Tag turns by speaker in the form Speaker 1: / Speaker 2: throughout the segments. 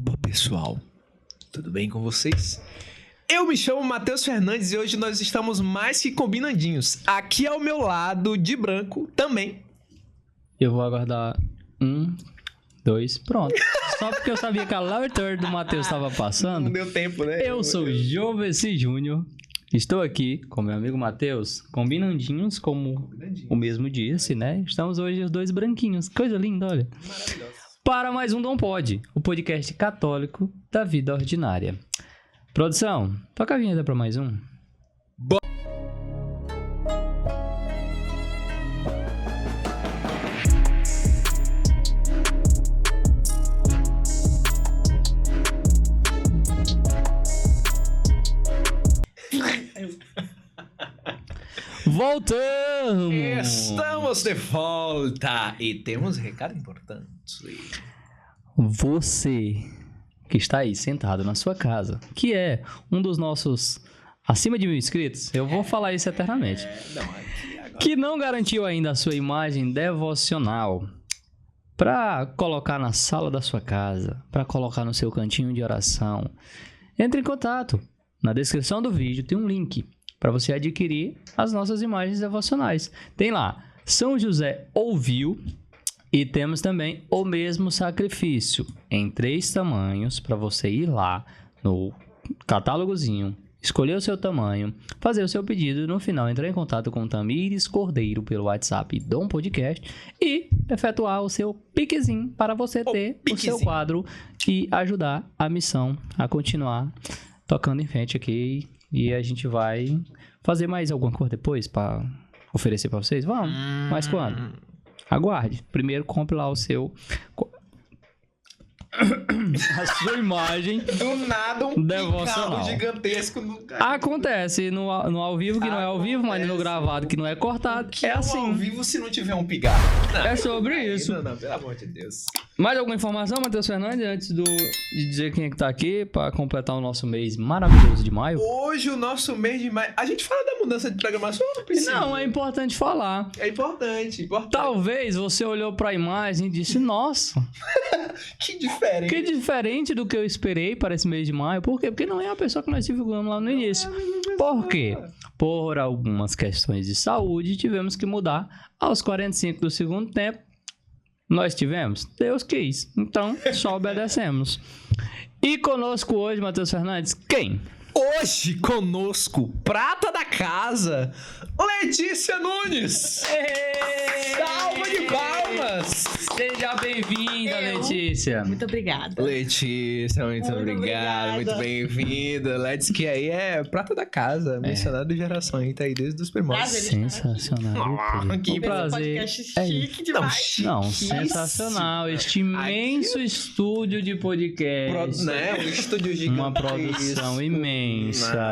Speaker 1: Oba, pessoal, tudo bem com vocês? Eu me chamo Matheus Fernandes e hoje nós estamos mais que combinandinhos. Aqui ao meu lado, de branco, também.
Speaker 2: Eu vou aguardar 1, 2, pronto. Só porque eu sabia que a Lauter do Matheus estava passando.
Speaker 1: Não deu tempo, né?
Speaker 2: Eu sou o Joveci Júnior. Estou aqui com meu amigo Matheus, combinandinhos como o mesmo disse, né? Estamos hoje os dois branquinhos. Coisa linda, olha.
Speaker 1: Maravilhoso.
Speaker 2: Para mais um Dom Pod, o podcast católico da vida ordinária. Produção, toca a vinheta para mais um. Voltamos!
Speaker 1: Estamos de volta e temos um recado importante.
Speaker 2: Você que está aí sentado na sua casa, que é um dos nossos acima de 1.000 inscritos, eu vou falar isso eternamente, que não garantiu ainda a sua imagem devocional para colocar na sala da sua casa, para colocar no seu cantinho de oração, entre em contato. Na descrição do vídeo tem um link para você adquirir as nossas imagens devocionais. Tem lá, São José ouviu, e temos também o mesmo sacrifício em 3 tamanhos para você ir lá no catálogozinho, escolher o seu tamanho, fazer o seu pedido e no final entrar em contato com o Tamires Cordeiro pelo WhatsApp Dom Podcast e efetuar o seu piquezinho para você ter o seu quadro e ajudar a missão a continuar tocando em frente aqui. E a gente vai fazer mais alguma coisa depois para oferecer para vocês? Vamos, mas quando? Aguarde. Primeiro compre lá o seu... a sua imagem
Speaker 1: Do nada um
Speaker 2: devocional
Speaker 1: gigantesco no
Speaker 2: acontece no ao vivo, que não é ao vivo, mas no gravado, que não é cortado.
Speaker 1: que
Speaker 2: é assim.
Speaker 1: ao vivo se não tiver um pigarro.
Speaker 2: É sobre isso.
Speaker 1: Não, pelo amor de Deus.
Speaker 2: Mais alguma informação, Matheus Fernandes, antes de dizer quem é que tá aqui para completar o nosso mês maravilhoso de maio?
Speaker 1: Hoje o nosso mês de maio... A gente fala da mudança de programação ou não precisa?
Speaker 2: Não, é importante falar.
Speaker 1: É importante.
Speaker 2: Talvez você olhou para a imagem e disse, nossa,
Speaker 1: Que diferente.
Speaker 2: que diferente do que eu esperei para esse mês de maio. Por quê? Porque não é a pessoa que nós divulgamos lá no início. Por quê? Por algumas questões de saúde, tivemos que mudar aos 45 do segundo tempo. Nós tivemos? Deus quis. Então, só obedecemos. E conosco hoje, Matheus Fernandes, quem?
Speaker 1: Hoje conosco, prata da casa, Letícia Nunes. Salva de palmas.
Speaker 2: Seja bem-vinda, Letícia.
Speaker 3: Muito obrigada.
Speaker 1: Letícia, muito obrigado. Muito bem-vinda. Letícia, que aí é prata da casa, mencionada de geração. Aí tá aí desde os primórdios.
Speaker 2: Sensacional.
Speaker 1: Que
Speaker 2: prazer.
Speaker 3: Podcast
Speaker 2: É
Speaker 3: chique demais.
Speaker 2: Não, sensacional. Este imenso estúdio de podcast.
Speaker 1: Né? Um estúdio gigante.
Speaker 2: Uma produção imensa.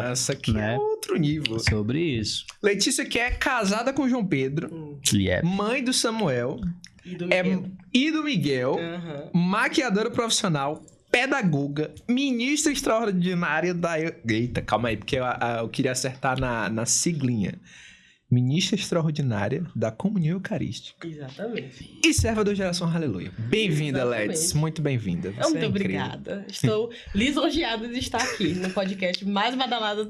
Speaker 1: Nossa, que
Speaker 2: né?
Speaker 1: é outro nível.
Speaker 2: Sobre isso.
Speaker 1: Letícia, que é casada com João Pedro, mãe do Samuel
Speaker 3: E do Miguel.
Speaker 1: e do Miguel,
Speaker 3: Aham.
Speaker 1: maquiadora profissional, pedagoga, ministra extraordinária da... Eita, calma aí, porque eu queria acertar na siglinha. Ministra extraordinária da Comunhão Eucarística.
Speaker 3: Exatamente.
Speaker 1: E serva da Geração Aleluia. Bem-vinda,
Speaker 3: Exatamente.
Speaker 1: Letícia. Muito bem-vinda. Você
Speaker 3: Muito
Speaker 1: é incrível.
Speaker 3: obrigada. Estou lisonjeada de estar aqui no podcast mais badalado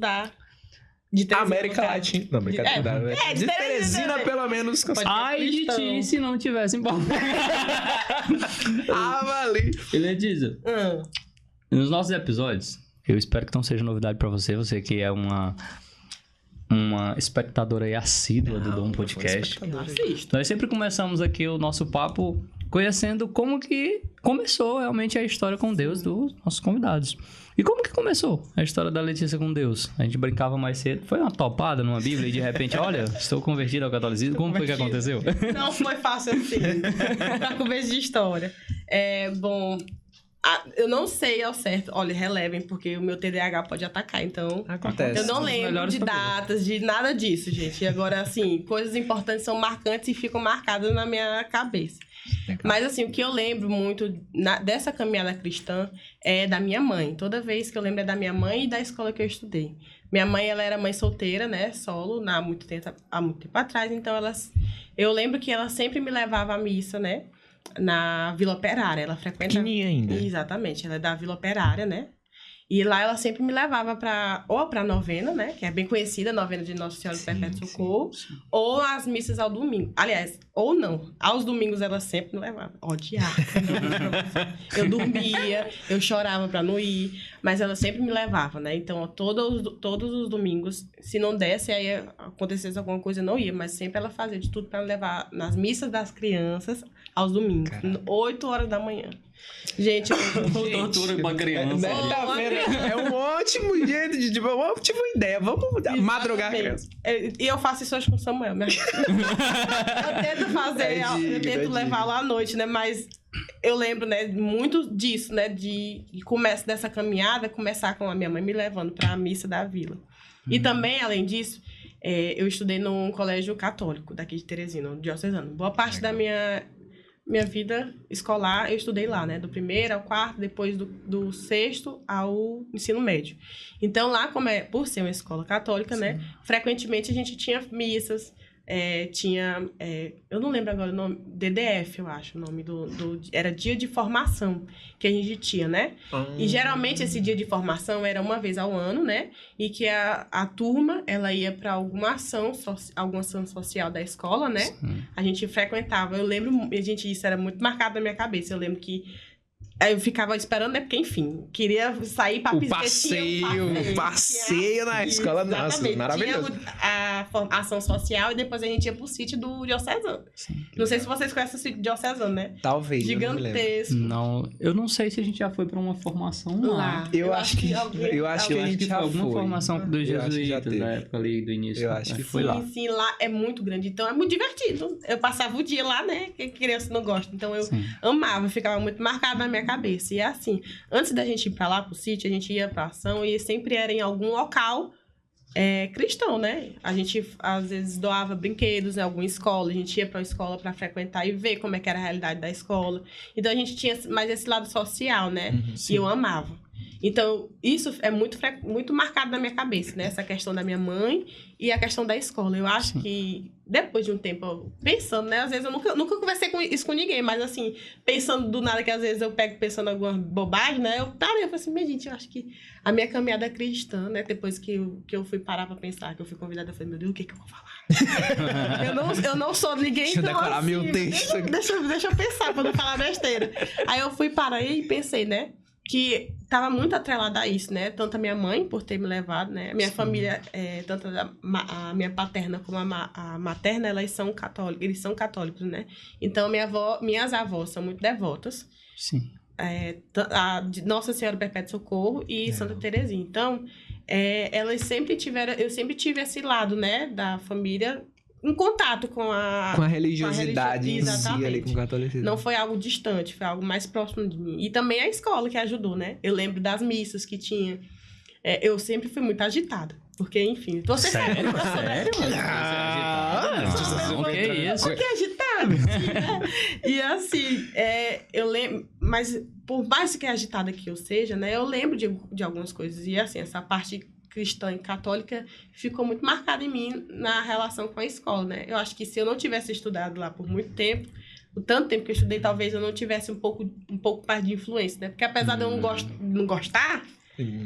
Speaker 3: de Teresina,
Speaker 1: América
Speaker 3: no caso.
Speaker 1: Latina. Não, brincadeira. De Teresina, pelo menos.
Speaker 3: Pode-
Speaker 2: Ai de ti se não tivesse embora.
Speaker 1: Avali.
Speaker 2: E Letícia, nos nossos episódios, eu espero que não seja novidade pra você, você que é uma espectadora aí assídua do Dom Podcast.
Speaker 3: Eu assisto.
Speaker 2: Nós sempre começamos aqui o nosso papo conhecendo como que começou realmente a história com Deus dos nossos convidados. E como que começou a história da Letícia com Deus? A gente brincava mais cedo, foi uma topada numa Bíblia e de repente, olha, estou convertido ao catolicismo. Como foi que aconteceu?
Speaker 3: Não foi fácil assim. Pra começo de história. Bom, eu não sei ao certo. Olha, relevem, porque o meu TDAH pode atacar, então...
Speaker 1: Acontece.
Speaker 3: Eu não
Speaker 2: Os
Speaker 3: lembro
Speaker 2: melhores
Speaker 3: de
Speaker 2: fatores.
Speaker 3: datas, de nada disso, gente. E agora, assim, coisas importantes são marcantes e ficam marcadas na minha cabeça. Mas, assim, o que eu lembro muito dessa caminhada cristã é da minha mãe. Toda vez que eu lembro é da minha mãe e da escola que eu estudei. Minha mãe, ela era mãe solteira, né? Solo, há muito tempo atrás. Então, eu lembro que ela sempre me levava à missa, né? na Vila Operária. Ela frequenta...
Speaker 1: Pequenininha ainda.
Speaker 3: Exatamente, ela é da Vila Operária, né? E lá ela sempre me levava ou pra novena, né? Que é bem conhecida, a novena de Nossa Senhora do Perpétuo Socorro. Ou as missas ao domingo. Aliás, ou não. Aos domingos ela sempre me levava. Odiava. Eu dormia, eu chorava pra não ir. Mas ela sempre me levava, né? Então, todos os domingos, se não desse, aí acontecesse alguma coisa, eu não ia. Mas sempre ela fazia de tudo pra me levar nas missas das crianças aos domingos. 8 horas da manhã. Gente,
Speaker 2: tortura pra criança.
Speaker 1: É um ótimo jeito de... Tipo, uma ótima ideia. Vamos madrugar a criança.
Speaker 3: E eu faço isso hoje com o Samuel. Eu tento fazer... eu tento levá-lo à noite, né? Mas eu lembro, né? Muito disso, né? De começo dessa caminhada, começar com a minha mãe me levando pra missa da vila. E também, além disso, eu estudei num colégio católico daqui de Teresina, no diocesano. Boa parte da minha vida escolar, eu estudei lá, né? Do 1º ao 4º, depois do 6º ao ensino médio. Então, lá, por ser uma escola católica, sim, né? Frequentemente, a gente tinha missas, eu não lembro agora o nome, DDF, eu acho, o nome era dia de formação que a gente tinha, né? E geralmente esse dia de formação era uma vez ao ano, né? E que a turma, ela ia para alguma ação social da escola, né? Sim. A gente frequentava, eu lembro, isso era muito marcado na minha cabeça, eu lembro que aí eu ficava esperando, né? Porque, enfim, queria sair pra
Speaker 1: passeio na escola. Nossa, maravilhoso.
Speaker 3: Tinha a ação social e depois a gente ia pro sítio do diocesano. Sim, não sei se vocês conhecem o sítio diocesano, né?
Speaker 1: Talvez.
Speaker 2: Gigantesco. Não, eu não sei se a gente já foi pra uma formação lá.
Speaker 1: Eu acho que a gente já foi.
Speaker 2: Alguma formação dos jesuítas da época ali do início.
Speaker 1: Eu acho que
Speaker 2: foi lá.
Speaker 3: Sim, lá é muito grande. Então é muito divertido. Eu passava o dia lá, né? Que criança não gosta. Então eu amava, ficava muito marcado na minha cabeça. E é assim, antes da gente ir pra lá, pro sítio, a gente ia pra ação e sempre era em algum local cristão, né? A gente, às vezes, doava brinquedos em alguma escola, a gente ia pra escola pra frequentar e ver como é que era a realidade da escola. Então, a gente tinha mais esse lado social, né? E eu amava. Então, isso é muito marcado na minha cabeça, né? Essa questão da minha mãe e a questão da escola. Eu acho que, depois de um tempo, pensando, né? Às vezes, eu nunca conversei isso com ninguém, mas, assim, pensando do nada, que às vezes eu pego pensando alguma bobagem, né? Eu falei assim, minha gente, eu acho que a minha caminhada cristã, né? Depois que eu fui parar pra pensar, que eu fui convidada, eu falei, meu Deus, o que eu vou falar? eu não sou ninguém,
Speaker 1: deixa eu decorar
Speaker 3: assim,
Speaker 1: meu texto.
Speaker 3: Deixa eu pensar pra não falar besteira. Aí eu fui parar e pensei, né? Que estava muito atrelada a isso, né? Tanto a minha mãe, por ter me levado, né? A minha família, tanto a minha paterna como a materna, eles são católicos, né? Então, minhas avós são muito devotas.
Speaker 2: Sim.
Speaker 3: A de Nossa Senhora do Perpétuo Socorro e Santa Teresinha. Então, elas sempre tiveram... Eu sempre tive esse lado, né? Da família... em contato com a
Speaker 1: religiosidade em si, ali, com o catolicismo.
Speaker 3: Não foi algo distante, foi algo mais próximo de mim. E também a escola que ajudou, né? Eu lembro das missas que tinha. Eu sempre fui muito agitada. Porque, enfim... Você sabe, professora?
Speaker 2: Sério?
Speaker 3: O que é isso? Porque agitada. E assim, eu lembro... Mas por mais que agitada que eu seja, né? Eu lembro de algumas coisas. E assim, essa parte... cristã e católica ficou muito marcada em mim na relação com a escola, né? Eu acho que se eu não tivesse estudado lá por muito tempo, o tanto tempo que eu estudei, talvez eu não tivesse um pouco mais de influência, né? Porque apesar de eu não gostar,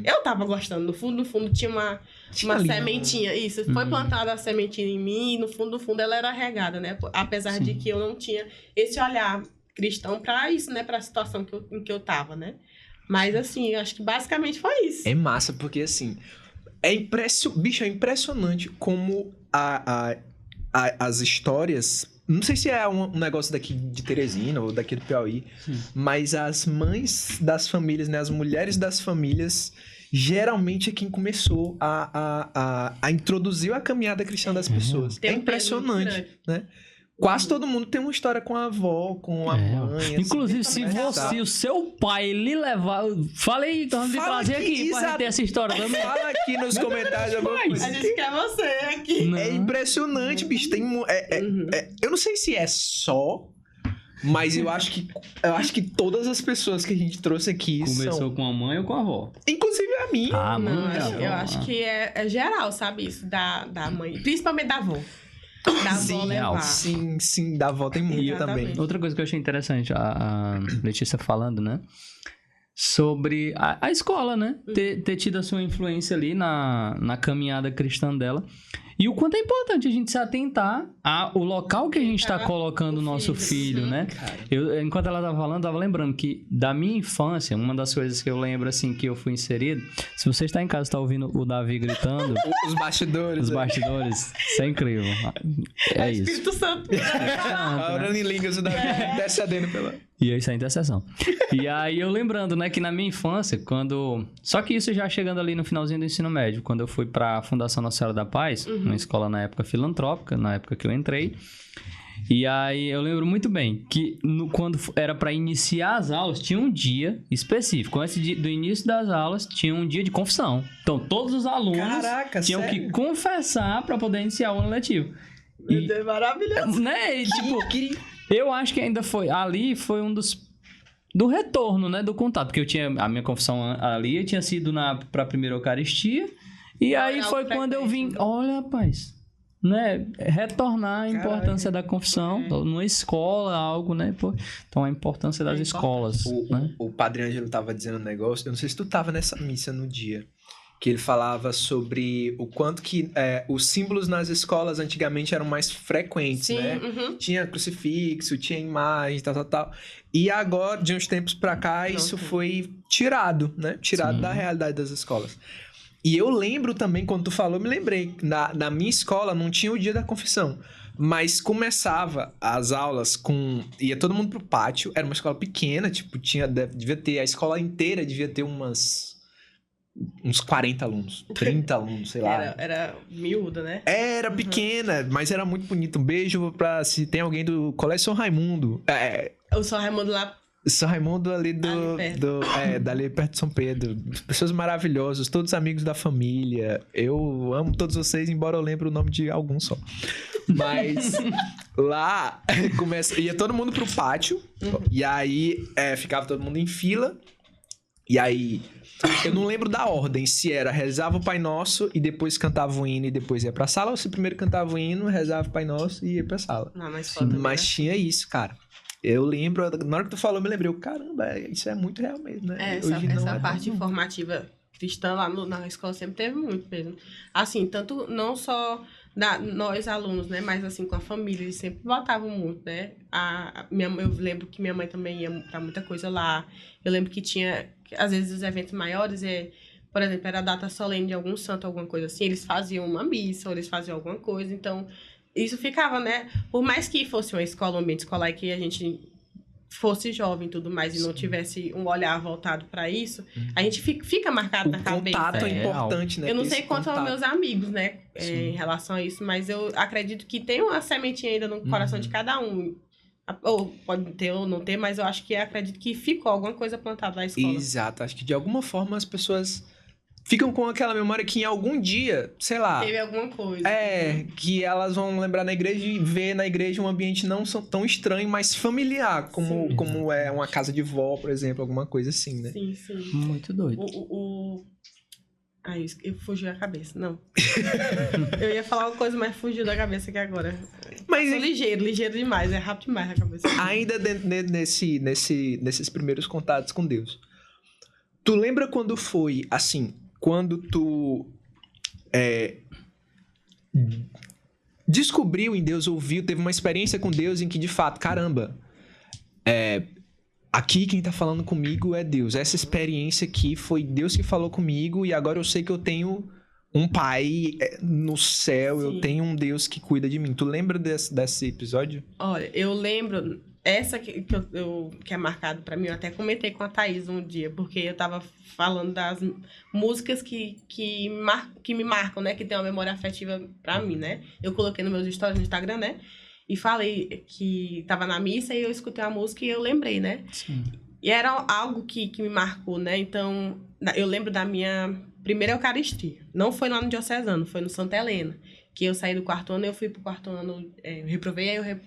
Speaker 3: eu tava gostando. No fundo, tinha uma sementinha. Isso, foi plantada a sementinha em mim e no fundo, ela era regada, né? Apesar de que eu não tinha esse olhar cristão pra isso, né? Pra situação em que eu tava, né? Mas, assim, eu acho que basicamente foi isso.
Speaker 1: É massa, porque, assim... Bicho, é impressionante como as histórias... Não sei se é um negócio daqui de Teresina ou daqui do Piauí, mas as mães das famílias, né? As mulheres das famílias, geralmente é quem começou a introduzir a caminhada cristã das pessoas. É impressionante, né? Quase todo mundo tem uma história com a avó, com a mãe.
Speaker 2: Inclusive, assim, se o seu pai lhe levar... Fala aí, então, de trazer aqui pra ter essa história também.
Speaker 1: Fala aqui nos comentários.
Speaker 3: A gente quer você aqui.
Speaker 1: Não. É impressionante, bicho. Tem eu não sei se é só... Mas eu acho que todas as pessoas que a gente trouxe aqui
Speaker 2: começou com a mãe ou com a avó?
Speaker 1: Inclusive a minha.
Speaker 2: Mãe.
Speaker 3: Eu acho que é geral, sabe? Isso da mãe. Principalmente da avó. Da avó levar.
Speaker 1: Sim, da avó tem muito também.
Speaker 2: Outra coisa que eu achei interessante, a Letícia falando, né? Sobre a escola, né? Ter tido a sua influência ali na caminhada cristã dela. E o quanto é importante a gente se atentar ao local que a gente está colocando o nosso filho, né? Enquanto ela estava falando, eu estava lembrando que da minha infância, uma das coisas que eu lembro, assim, que eu fui inserido... Se você está em casa e está ouvindo o Davi gritando...
Speaker 1: Os bastidores.
Speaker 2: Os bastidores. Isso é incrível. É isso.
Speaker 3: Espírito Santo.
Speaker 1: Orando em línguas, o Davi descendo pela...
Speaker 2: E isso é intercessão. E aí eu lembrando, né, que na minha infância, quando... Só que isso já chegando ali no finalzinho do ensino médio, quando eu fui pra Fundação Nossa Senhora da Paz, uma escola na época filantrópica, na época que eu entrei. E aí eu lembro muito bem que quando era pra iniciar as aulas, tinha um dia específico. Antes do início das aulas, tinha um dia de confissão. Então todos os alunos tinham que confessar pra poder iniciar o ano letivo.
Speaker 3: Meu Deus, maravilhoso.
Speaker 2: Né? E, tipo... Eu acho que ainda foi um do retorno, né, do contato, porque eu tinha a minha confissão ali, eu tinha sido pra primeira Eucaristia, e aí foi quando eu vim, olha, rapaz, né, retornar a importância da confissão numa escola, algo, né, pô. Então a importância das escolas, né?
Speaker 1: O Padre Ângelo tava dizendo um negócio, eu não sei se tu tava nessa missa no dia, que ele falava sobre o quanto que os símbolos nas escolas antigamente eram mais frequentes, né? Tinha crucifixo, tinha imagem, tal. E agora, de uns tempos pra cá, isso foi tirado, né? Tirado da realidade das escolas. E eu lembro também, quando tu falou, me lembrei, na minha escola não tinha o dia da confissão, mas começava as aulas ia todo mundo pro pátio, era uma escola pequena, tipo, devia ter, a escola inteira devia ter uns 40 alunos, 30 alunos, sei lá.
Speaker 3: Era miúda, né?
Speaker 1: Era pequena, mas era muito bonito. Um beijo pra se tem alguém do Colégio São Raimundo.
Speaker 3: O São Raimundo lá.
Speaker 1: São Raimundo ali dali perto de São Pedro. Pessoas maravilhosas, todos amigos da família. Eu amo todos vocês, embora eu lembre o nome de alguns só. Mas lá ia todo mundo pro pátio. E aí ficava todo mundo em fila. E aí... Eu não lembro da ordem, se era rezava o Pai Nosso e depois cantava o hino e depois ia pra sala, ou se primeiro cantava o hino, rezava o Pai Nosso e ia pra sala.
Speaker 3: Não,
Speaker 1: mas tinha isso, cara. Eu lembro, na hora que tu falou, eu me lembrei, caramba, isso é muito real mesmo, né?
Speaker 3: Essa parte informativa cristã lá na escola sempre teve muito mesmo. Assim, tanto não só nós alunos, né? Mas assim, com a família, eles sempre botavam muito, né? Eu lembro que minha mãe também ia pra muita coisa lá. Eu lembro que tinha, às vezes, os eventos maiores, por exemplo, era a data solene de algum santo, alguma coisa assim, eles faziam uma missa, ou eles faziam alguma coisa, então, isso ficava, né? Por mais que fosse uma escola, um ambiente escolar, e que a gente fosse jovem e tudo mais, e não tivesse um olhar voltado pra isso, a gente fica marcado na cabeça.
Speaker 1: O contato é importante, né?
Speaker 3: Eu não sei quanto aos meus amigos, né, em relação a isso, mas eu acredito que tem uma sementinha ainda no coração de cada um. Ou pode ter ou não ter, mas eu acho que acredito que ficou alguma coisa plantada na escola.
Speaker 1: Exato, acho que de alguma forma as pessoas ficam com aquela memória que em algum dia, sei lá...
Speaker 3: Teve alguma coisa.
Speaker 1: Que elas vão lembrar na igreja e ver na igreja um ambiente não tão estranho, mas familiar, como é uma casa de vó, por exemplo, alguma coisa assim, né?
Speaker 3: Sim.
Speaker 2: Muito doido.
Speaker 3: Eu fugiu da cabeça, não. Eu ia falar uma coisa, mas fugiu da cabeça aqui agora.
Speaker 1: Mas
Speaker 3: sou ligeiro demais, é rápido demais a cabeça.
Speaker 1: Ainda nesses primeiros contatos com Deus. Tu lembra quando foi, assim, quando tu descobriu em Deus, ouviu, teve uma experiência com Deus em que, de fato, caramba, aqui quem tá falando comigo é Deus. Essa experiência aqui foi Deus que falou comigo e agora eu sei que eu tenho um pai no céu, eu tenho um Deus que cuida de mim. Tu lembra desse episódio?
Speaker 3: Olha, eu lembro... Essa que é marcado pra mim, eu até comentei com a Thaís um dia, porque eu tava falando das músicas que me marcam, né? Que tem uma memória afetiva pra mim, né? Eu coloquei nos meus stories no Instagram, né? E falei que tava na missa e eu escutei a música e eu lembrei, né?
Speaker 2: Sim.
Speaker 3: E era algo que me marcou, né? Então, eu lembro da minha primeira Eucaristia. Não foi lá no Diocesano, foi no Santa Helena. Que eu saí do quarto ano, eu fui pro quarto ano, eu reprovei, aí eu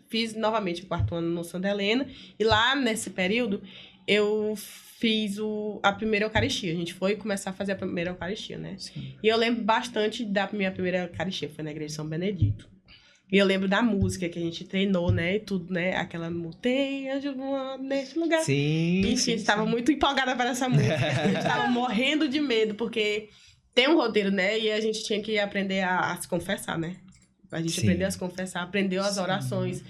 Speaker 3: fiz novamente o quarto ano no Santa Helena. E lá, nesse período, eu fiz a primeira Eucaristia. A gente foi começar a fazer a primeira Eucaristia, né? Sim. E eu lembro bastante da minha primeira Eucaristia, foi na igreja de São Benedito. E eu lembro da música que a gente treinou, né? E tudo, né? Aquela tem anjo voando nesse lugar.
Speaker 1: Sim.
Speaker 3: Enfim, a gente estava muito empolgada para essa música. A gente estava morrendo de medo, porque tem um roteiro, né? E a gente tinha que aprender a se confessar, né? A gente aprendeu a se confessar, aprendeu as orações,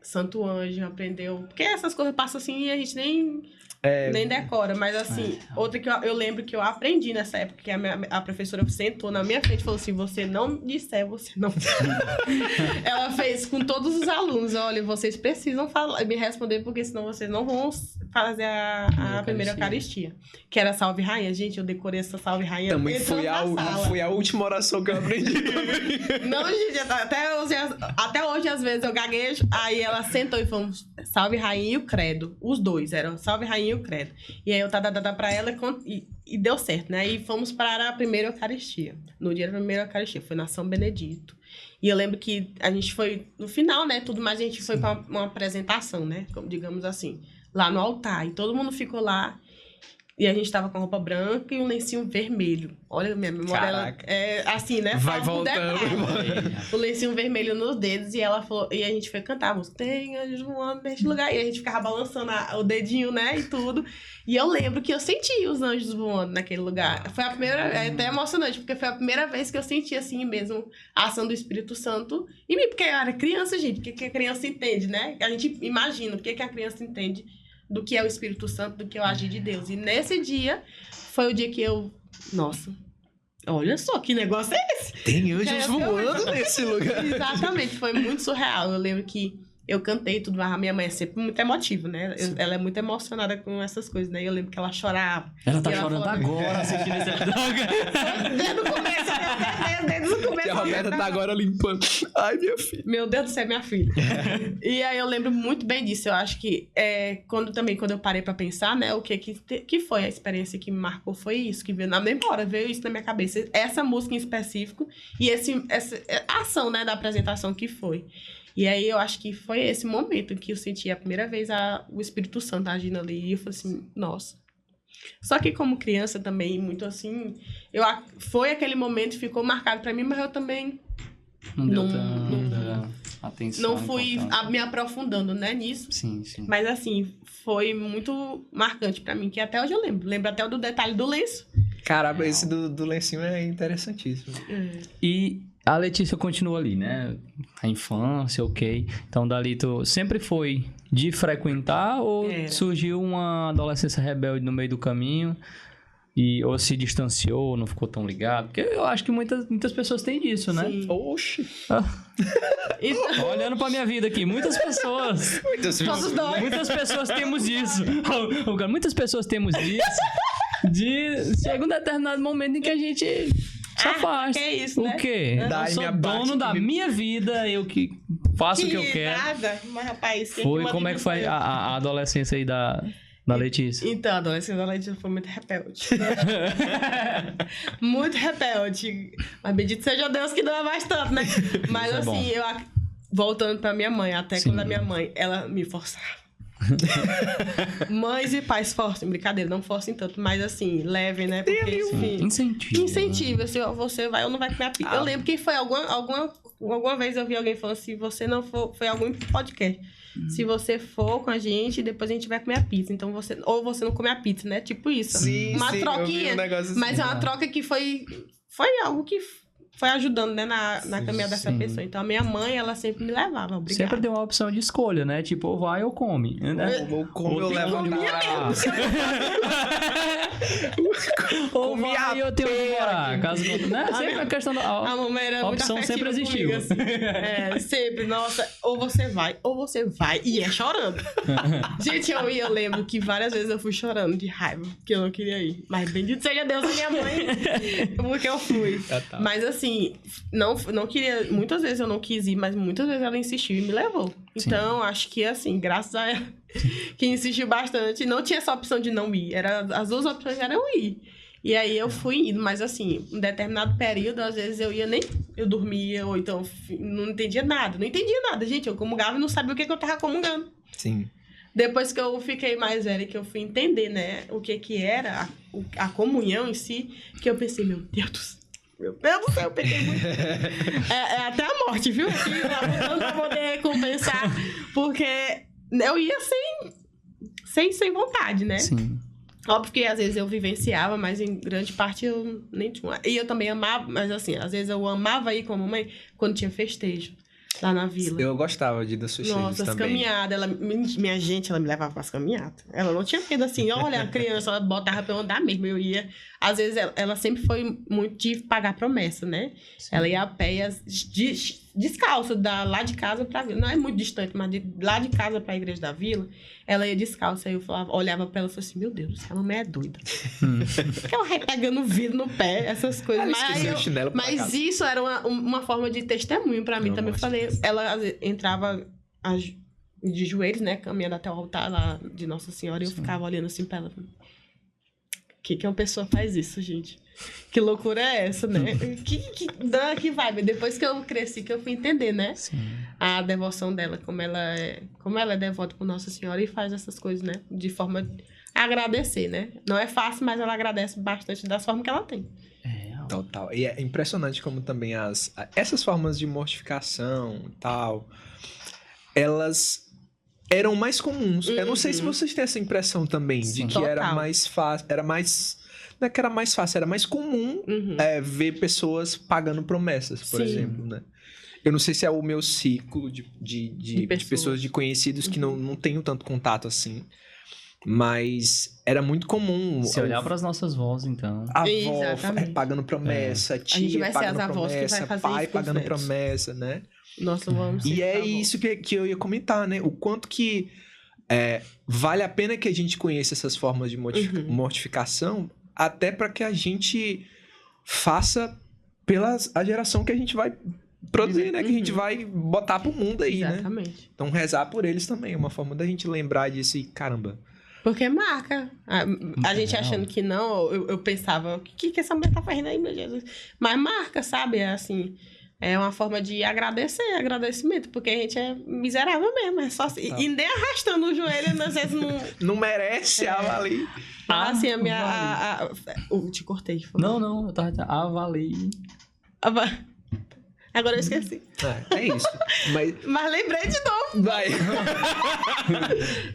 Speaker 3: Santo Anjo, aprendeu... Porque essas coisas passam assim e a gente nem decora, mas assim, outra que eu lembro que eu aprendi nessa época, que a professora sentou na minha frente e falou assim, você não disser, você não... Ela fez com todos os alunos, olha, vocês precisam me responder, porque senão vocês não vão fazer a primeira Eucaristia, que era Salve Rainha. Gente, eu decorei essa Salve Rainha.
Speaker 1: Também foi a última oração que eu aprendi.
Speaker 3: Não, gente, até hoje, às vezes, eu gaguejo, aí ela sentou e falou, Salve Rainha e o Credo, os dois, eram Salve Rainha e o Credo. E aí eu pra ela e deu certo, né? E fomos para a primeira Eucaristia. No dia da primeira Eucaristia, foi na São Benedito. E eu lembro que a gente foi, no final, né? Tudo mais, a gente foi para uma apresentação, né? Como, digamos assim, lá no altar. E todo mundo ficou lá. E a gente tava com roupa branca e um lencinho vermelho. Olha, minha memória ela é assim, né?
Speaker 1: Vai voltando.
Speaker 3: O lencinho vermelho nos dedos. E ela falou... E a gente foi cantar a música. Tem anjos voando neste lugar. E a gente ficava balançando o dedinho, né? E tudo. E eu lembro que eu senti os anjos voando naquele lugar. Foi a primeira... É até emocionante. Porque foi a primeira vez que eu senti, assim mesmo, a ação do Espírito Santo em mim. Porque eu era criança, gente. O que a criança entende, né? A gente imagina o que a criança entende do que é o Espírito Santo, do que é o agir de Deus. E nesse dia, foi o dia que eu... Nossa, olha só, que negócio é esse?
Speaker 1: Tem anjos voando nesse lugar.
Speaker 3: Exatamente, foi muito surreal. Eu lembro que eu cantei tudo, mas a minha mãe é sempre muito emotiva, né? Ela é muito emocionada com essas coisas, né? Eu lembro que ela chorava.
Speaker 2: Ela tá chorando falou, agora, assistindo esse episódio.
Speaker 3: Desde o começo, desde o começo.
Speaker 1: Que a Roberta tá agora limpando. Ai, minha filha.
Speaker 3: Meu Deus do céu, minha filha. E aí eu lembro muito bem disso. Eu acho que quando eu parei pra pensar, né? O que foi a experiência que me marcou foi isso, que veio na memória, veio isso na minha cabeça. Essa música em específico e essa ação, né, da apresentação que foi. E aí eu acho que foi esse momento que eu senti a primeira vez o Espírito Santo agindo ali. E eu falei assim, nossa. Só que como criança também, muito assim... Foi aquele momento que ficou marcado pra mim, mas eu também...
Speaker 2: Não deu tanta atenção.
Speaker 3: Não fui me aprofundando, né, nisso.
Speaker 2: Sim, sim.
Speaker 3: Mas assim, foi muito marcante pra mim, que até hoje eu lembro. Lembro até do detalhe do lenço.
Speaker 1: Caramba, esse do lencinho é interessantíssimo.
Speaker 2: E... A Letícia continua ali, né? A infância, ok. Então, dali tu sempre foi de frequentar ou surgiu uma adolescência rebelde no meio do caminho? Ou se distanciou, não ficou tão ligado? Porque eu acho que muitas pessoas têm disso, né?
Speaker 3: Sim.
Speaker 1: Oxi.
Speaker 2: Olhando pra minha vida aqui, muitas pessoas... Muitas pessoas temos isso. Muitas pessoas temos disso. Chega um determinado momento em que a gente... Só faz.
Speaker 3: Que é isso, né?
Speaker 2: O quê? Eu sou dono da minha vida, eu que faço o que eu quero.
Speaker 3: Nada. Mas, rapaz,
Speaker 2: Como é que foi a adolescência aí da Letícia?
Speaker 3: Então, a adolescência da Letícia foi muito rebelde. Muito rebelde. Mas bendito seja Deus que não é mais tanto, né? Mas assim, voltando pra minha mãe, até quando a minha mãe, ela me forçava. Mães e pais forcem, brincadeira, não forcem tanto, mas assim, levem, né? Porque, enfim, incentiva, se você vai ou não vai comer a pizza. Eu lembro que foi alguma vez eu vi alguém falando assim, você não for, foi algum podcast. Se você for com a gente, depois a gente vai comer a pizza. Então você não come a pizza, né? Tipo isso.
Speaker 1: Sim,
Speaker 3: uma troquinha.
Speaker 1: Assim,
Speaker 3: mas é uma troca que foi algo que foi ajudando, né, na caminhada dessa pessoa. Então, a minha mãe, ela sempre me levava, obrigada.
Speaker 2: Sempre deu uma opção de escolha, né? Tipo, ou vai ou come. Né?
Speaker 1: Ou come ou leva onde morar.
Speaker 2: Ou vai eu tenho onde morar. Caso, né? Sempre a questão da...
Speaker 3: A mamãe era
Speaker 2: a opção
Speaker 3: muito
Speaker 2: sempre existiu.
Speaker 3: Comigo, assim. Sempre, nossa, ou você vai. E é chorando. Gente, eu lembro que várias vezes eu fui chorando de raiva, porque eu não queria ir. Mas bendito seja Deus e minha mãe, porque eu fui. Mas assim, não queria... Muitas vezes eu não quis ir, mas muitas vezes ela insistiu e me levou. Então, acho que assim, graças a ela, que insistiu bastante, não tinha essa opção de não ir. As duas opções eram ir. E aí eu fui indo, mas assim, em determinado período, às vezes eu dormia, ou então não entendia nada. Não entendia nada, gente. Eu comungava e não sabia o que eu tava comungando.
Speaker 1: Sim.
Speaker 3: Depois que eu fiquei mais velha, que eu fui entender, né, o que era a comunhão em si, que eu pensei, meu Deus do céu, eu peguei muito. É até a morte, viu? Aqui, não pra poder compensar, porque eu ia sem vontade, né?
Speaker 2: Sim.
Speaker 3: Óbvio que às vezes eu vivenciava, mas em grande parte eu nem tinha. E eu também amava, mas assim, às vezes eu amava ir com a mamãe quando tinha festejo lá na vila.
Speaker 1: Eu gostava de ir das festejos
Speaker 3: Nossa, as
Speaker 1: também.
Speaker 3: caminhadas, minha gente, ela me levava para as caminhadas. Ela não tinha medo assim, olha, a criança, ela botava pra eu andar mesmo, eu ia. Às vezes, ela sempre foi muito de pagar promessa, né? Sim. Ela ia a pé, descalço, lá de casa pra vila. Não é muito distante, mas lá de casa pra igreja da vila, ela ia descalça. Aí eu olhava pra ela e falava assim, meu Deus, essa mulher é doida. Porque ela vai pegando vidro no pé, essas coisas. Mas isso era uma forma de testemunho pra mim também. Eu falei, ela entrava de joelhos, né, caminhando até o altar lá de Nossa Senhora, e eu ficava olhando assim pra ela. Que uma pessoa faz isso, gente? Que loucura é essa, né? que vibe? Depois que eu cresci, que eu fui entender, né?
Speaker 2: Sim.
Speaker 3: A devoção dela, como ela é devota por Nossa Senhora e faz essas coisas, né? De forma a agradecer, né? Não é fácil, mas ela agradece bastante das formas que ela tem.
Speaker 1: Total. E é impressionante como também essas formas de mortificação e tal, elas eram mais comuns. Eu não sei se vocês têm essa impressão também, de que
Speaker 3: Total.
Speaker 1: era mais fácil, não é que era mais fácil, era mais comum ver pessoas pagando promessas, por exemplo, né? Eu não sei se é o meu ciclo de pessoas, de conhecidos que não tenho tanto contato assim. Mas era muito comum.
Speaker 2: Se olhar para as nossas vós, então.
Speaker 1: A avó pagando promessa, tia pagando promessa, pai pagando promessa, né?
Speaker 3: Nossa, vamos.
Speaker 1: E é isso que eu ia comentar, né? O quanto que vale a pena que a gente conheça essas formas de mortificação, até para que a gente faça a geração que a gente vai produzir, né? Que a gente vai botar pro mundo aí,
Speaker 3: Exatamente.
Speaker 1: Né? Então rezar por eles também é uma forma da gente lembrar disso e caramba.
Speaker 3: Porque marca. A gente achando que não, eu pensava, o que essa mulher tá fazendo aí, meu Jesus? Mas marca, sabe? É assim, é uma forma de agradecimento, porque a gente é miserável mesmo. É só assim, e nem arrastando o joelho, às vezes não...
Speaker 1: Não merece ali.
Speaker 3: Assim, a minha... te cortei.
Speaker 2: Não, eu tava... Avali.
Speaker 3: Agora eu esqueci.
Speaker 1: É isso.
Speaker 3: Mas lembrei de novo.
Speaker 1: Vai.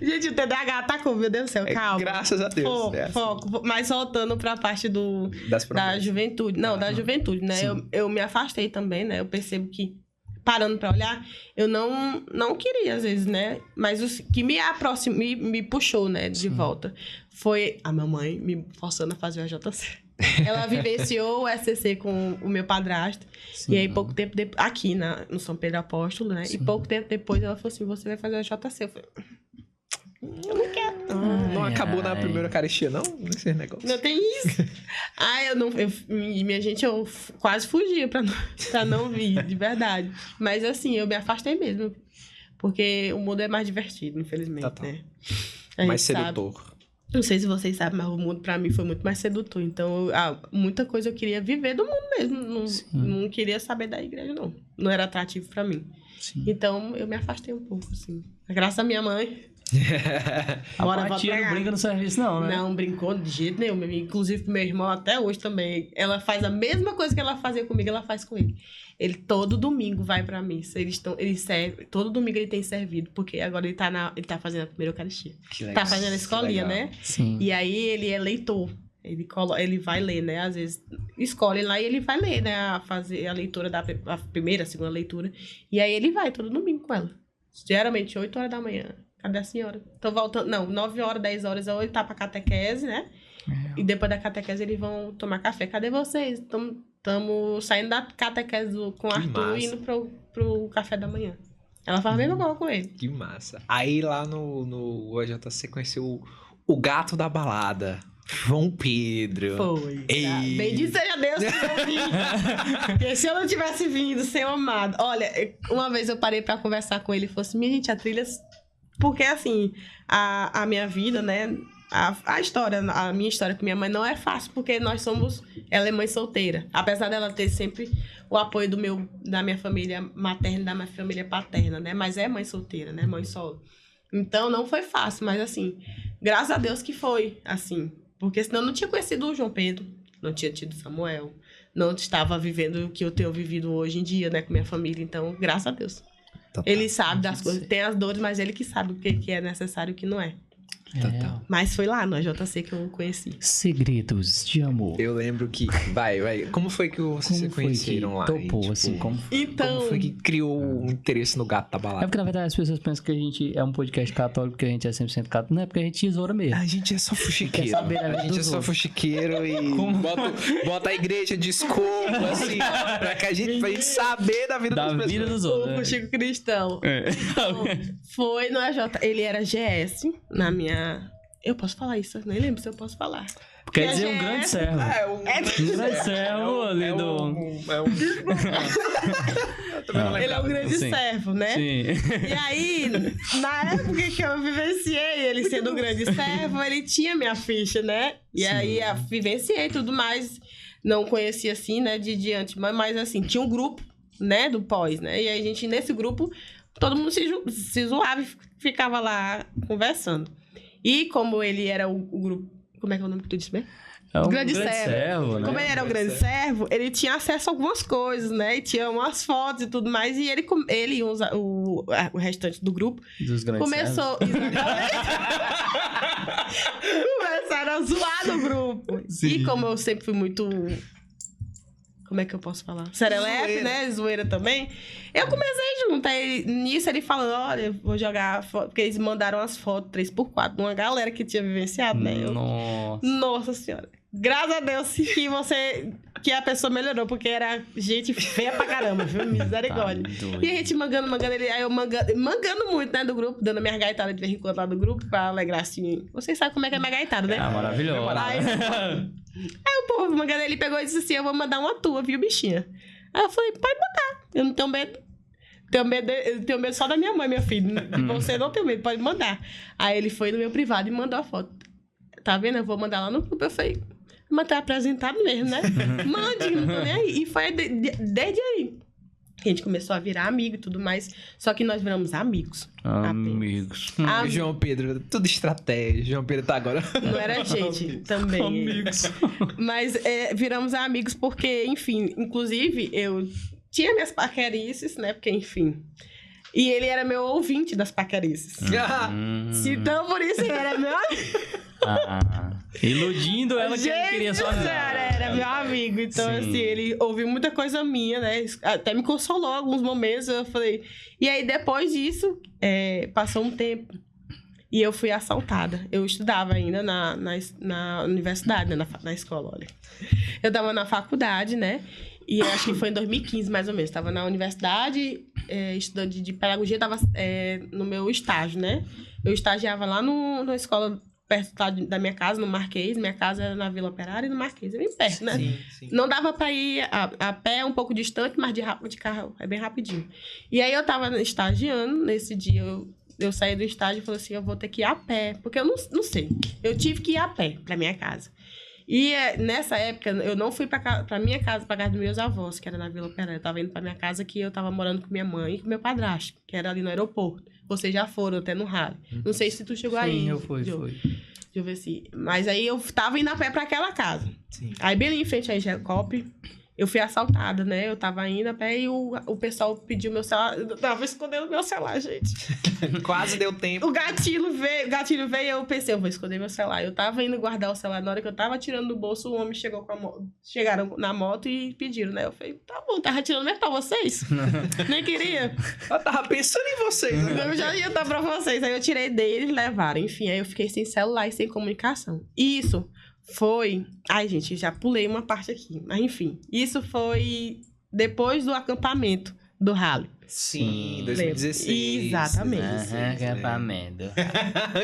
Speaker 3: Gente, o TDAH atacou, meu Deus do céu, calma.
Speaker 1: Graças a Deus.
Speaker 3: Foco. Mas voltando pra parte da juventude. Não, da juventude, né? Eu me afastei também, né? Eu percebo que, parando pra olhar, eu não queria, às vezes, né? Mas o que me aproximou, me puxou, né? De volta. Foi a mamãe me forçando a fazer o AJC. Ela vivenciou o SCC com o meu padrasto. Sim. E aí, pouco tempo depois... Aqui, no São Pedro Apóstolo, né? Sim. E pouco tempo depois, ela falou assim, você vai fazer o JC. Eu falei... Eu não quero.
Speaker 1: Não acabou na primeira Eucaristia, não? Nesse negócio.
Speaker 3: Não tem isso. Minha gente, eu quase fugia pra não vir, de verdade. Mas assim, eu me afastei mesmo. Porque o mundo é mais divertido, infelizmente, né?
Speaker 1: Mais sedutor.
Speaker 3: Não sei se vocês sabem, mas o mundo pra mim foi muito mais sedutor. Então, muita coisa eu queria viver do mundo mesmo. Não queria saber da igreja, não. Não era atrativo pra mim. Sim. Então, eu me afastei um pouco, assim. Graças à minha mãe.
Speaker 2: A tia não brinca no serviço, não, né?
Speaker 3: Não brincou de jeito nenhum. Inclusive, meu irmão, até hoje também. Ela faz a mesma coisa que ela fazia comigo, ela faz com ele. Ele todo domingo vai pra missa. Ele serve. Todo domingo ele tem servido. Porque agora ele tá fazendo a primeira Eucaristia. Tá fazendo a escolinha, né?
Speaker 2: Sim.
Speaker 3: E aí ele é leitor. Ele vai ler, né? Às vezes escolhe lá e ele vai ler, né? Fazer a leitura da primeira, segunda leitura. E aí ele vai todo domingo com ela. Geralmente 8 horas da manhã. Cadê a senhora? Tô voltando. Não, 9 horas, 10 horas, ou ele tá pra catequese, né? E depois da catequese eles vão tomar café. Cadê vocês? Estamos saindo da catequese com o Arthur e indo pro café da manhã. Ela faz a mesma coisa com ele.
Speaker 1: Que massa. Aí lá no OJC conheceu o gato da balada. João Pedro.
Speaker 3: Foi. Bendito seja Deus que eu vim. Porque se eu não tivesse vindo, seu amado. Olha, uma vez eu parei pra conversar com ele e falei assim, minha gente, a trilha... Porque, assim, a minha vida, né? A minha história com minha mãe não é fácil, porque ela é mãe solteira. Apesar dela ter sempre o apoio da minha família materna e da minha família paterna, né? Mas é mãe solteira, né? Mãe solo. Então, não foi fácil, mas assim, graças a Deus que foi assim. Porque senão eu não tinha conhecido o João Pedro, não tinha tido Samuel, não estava vivendo o que eu tenho vivido hoje em dia, né, com minha família. Então, graças a Deus. Ele sabe das coisas, tem as dores, mas ele que sabe o que é necessário e o que não é.
Speaker 1: Total.
Speaker 3: Mas foi lá no JC que eu conheci.
Speaker 2: Segredos de amor.
Speaker 1: Eu lembro que... Vai. Como foi que vocês se conheceram lá?
Speaker 2: Topou,
Speaker 1: E,
Speaker 2: assim, como...
Speaker 3: Então...
Speaker 1: Como foi que criou o interesse no Gato da
Speaker 2: É
Speaker 1: Balada?
Speaker 2: porque, na verdade, as pessoas pensam que a gente é um podcast católico, que a gente é 100% católico. Não, é porque a gente tesoura mesmo.
Speaker 1: A gente é só fuxiqueiro.
Speaker 2: Quer saber a vida
Speaker 1: A gente é
Speaker 2: dos
Speaker 1: só
Speaker 2: outros.
Speaker 1: fuxiqueiro e bota a igreja de escopo, assim, pra gente saber da vida
Speaker 2: Da
Speaker 1: das
Speaker 2: vida
Speaker 1: pessoas.
Speaker 2: dos outros.
Speaker 3: O Chico Cristão. Então, foi no AJ. Ele era GS na minha... Eu posso falar isso? Eu nem lembro se eu posso falar.
Speaker 2: Quer dizer, um grande servo.
Speaker 1: Um
Speaker 2: grande servo ali do...
Speaker 3: Ele é um grande
Speaker 2: Sim.
Speaker 3: servo, né?
Speaker 2: Sim.
Speaker 3: E aí, na época que eu vivenciei ele sendo um grande servo, ele tinha minha ficha, né? E aí, eu vivenciei tudo mais. Não conhecia assim, né, de antemão, mas assim, tinha um grupo, né, do pós, né? E aí, a gente, nesse grupo, todo mundo se zoava e ficava lá conversando. E como ele era o grupo... Como é que é o nome que tu disse mesmo?
Speaker 2: É um
Speaker 3: Grande
Speaker 2: grande
Speaker 3: servo.
Speaker 2: servo, né?
Speaker 3: Como ele era o grande servo, ele tinha acesso a algumas coisas, né? E tinha umas fotos e tudo mais. E ele e o restante do grupo
Speaker 2: Dos grandes
Speaker 3: começou... Começaram a zoar no grupo.
Speaker 2: Sim.
Speaker 3: E como eu sempre fui muito... Como é que eu posso falar? Serelepe,
Speaker 1: Zoeira.
Speaker 3: né? Zoeira também. Eu comecei junto. Aí, nisso, ele falando, olha, eu vou jogar foto. Porque eles mandaram as fotos 3x4 de uma galera que tinha vivenciado, né? Eu,
Speaker 2: Nossa.
Speaker 3: nossa senhora. Graças a Deus que a pessoa melhorou, porque era gente feia pra caramba, viu? Misericórdia.
Speaker 2: Tá doido.
Speaker 3: E a gente mangando, ele, aí eu mangando muito, né, do grupo, dando minhas gaitadas de vez em quando lá do grupo, pra alegrar assim. Vocês sabem como é que é minha gaitada, né?
Speaker 2: Ah, maravilhoso.
Speaker 3: Aí o povo mangando, ele pegou e disse assim, eu vou mandar uma tua, viu, bichinha? Aí eu falei, pode mandar, eu não tenho medo. Eu tenho medo só da minha mãe, meu filho. Você não tem medo, pode mandar. Aí ele foi no meu privado e mandou a foto. Tá vendo? Eu vou mandar lá no grupo. Eu falei, mas tá apresentado mesmo, né? Mande, não tô nem aí. E foi desde aí. A gente começou a virar amigo e tudo mais. Só que nós viramos amigos.
Speaker 2: Amigos.
Speaker 1: João Pedro, tudo estratégia. João Pedro tá agora...
Speaker 3: Não era gente também.
Speaker 2: Amigos.
Speaker 3: Mas viramos amigos porque, enfim, inclusive eu tinha minhas paquerices, né? Porque, enfim. E ele era meu ouvinte das paquerices. Então, por isso ele era meu amigo.
Speaker 2: Iludindo ela que ele queria só
Speaker 3: era meu amigo. Então,
Speaker 2: Sim.
Speaker 3: assim, ele ouviu muita coisa minha, né? Até me consolou alguns momentos. Eu falei... E aí, depois disso, passou um tempo. E eu fui assaltada. Eu estudava ainda na universidade, né? Na escola, olha. Eu tava na faculdade, né? E acho que foi em 2015, mais ou menos. Estava na universidade, estudando de pedagogia, estava no meu estágio, né? Eu estagiava lá na escola perto da minha casa, no Marquês. Minha casa era na Vila Operária e no Marquês. É bem perto, né?
Speaker 1: Sim.
Speaker 3: Não dava para ir a pé, um pouco distante, mas de carro é bem rapidinho. E aí eu estava estagiando, nesse dia eu saí do estágio e falei assim, eu vou ter que ir a pé. Porque eu não sei. Eu tive que ir a pé para minha casa. E nessa época, eu não fui pra minha casa, pra casa dos meus avós, que era na Vila Operária. Eu tava indo pra minha casa, que eu tava morando com minha mãe e com meu padrasto, que era ali no aeroporto. Vocês já foram até no Rally. Não sei se tu chegou aí.
Speaker 2: Sim, eu fui.
Speaker 3: Deixa eu ver se... Mas aí eu tava indo a pé pra aquela casa.
Speaker 1: Sim.
Speaker 3: Aí bem ali em frente a Jacob, eu fui assaltada, né? Eu tava indo a pé e o pessoal pediu meu celular. Eu tava escondendo meu celular, gente.
Speaker 1: Quase deu tempo.
Speaker 3: O gatilho veio e eu pensei, eu vou esconder meu celular. Eu tava indo guardar o celular, na hora que eu tava tirando do bolso, o homem chegou com a moto. Chegaram na moto e pediram, né? Eu falei, tá bom, tava tirando mesmo pra vocês? Nem queria.
Speaker 1: Eu tava pensando em vocês, né?
Speaker 3: Eu já ia dar pra vocês. Aí eu tirei dele e levaram. Enfim, aí eu fiquei sem celular e sem comunicação. Isso foi... Ai, gente, já pulei uma parte aqui. Mas enfim, isso foi depois do acampamento do Rally.
Speaker 1: Sim, 2016.
Speaker 3: Exatamente.
Speaker 2: Acampamento.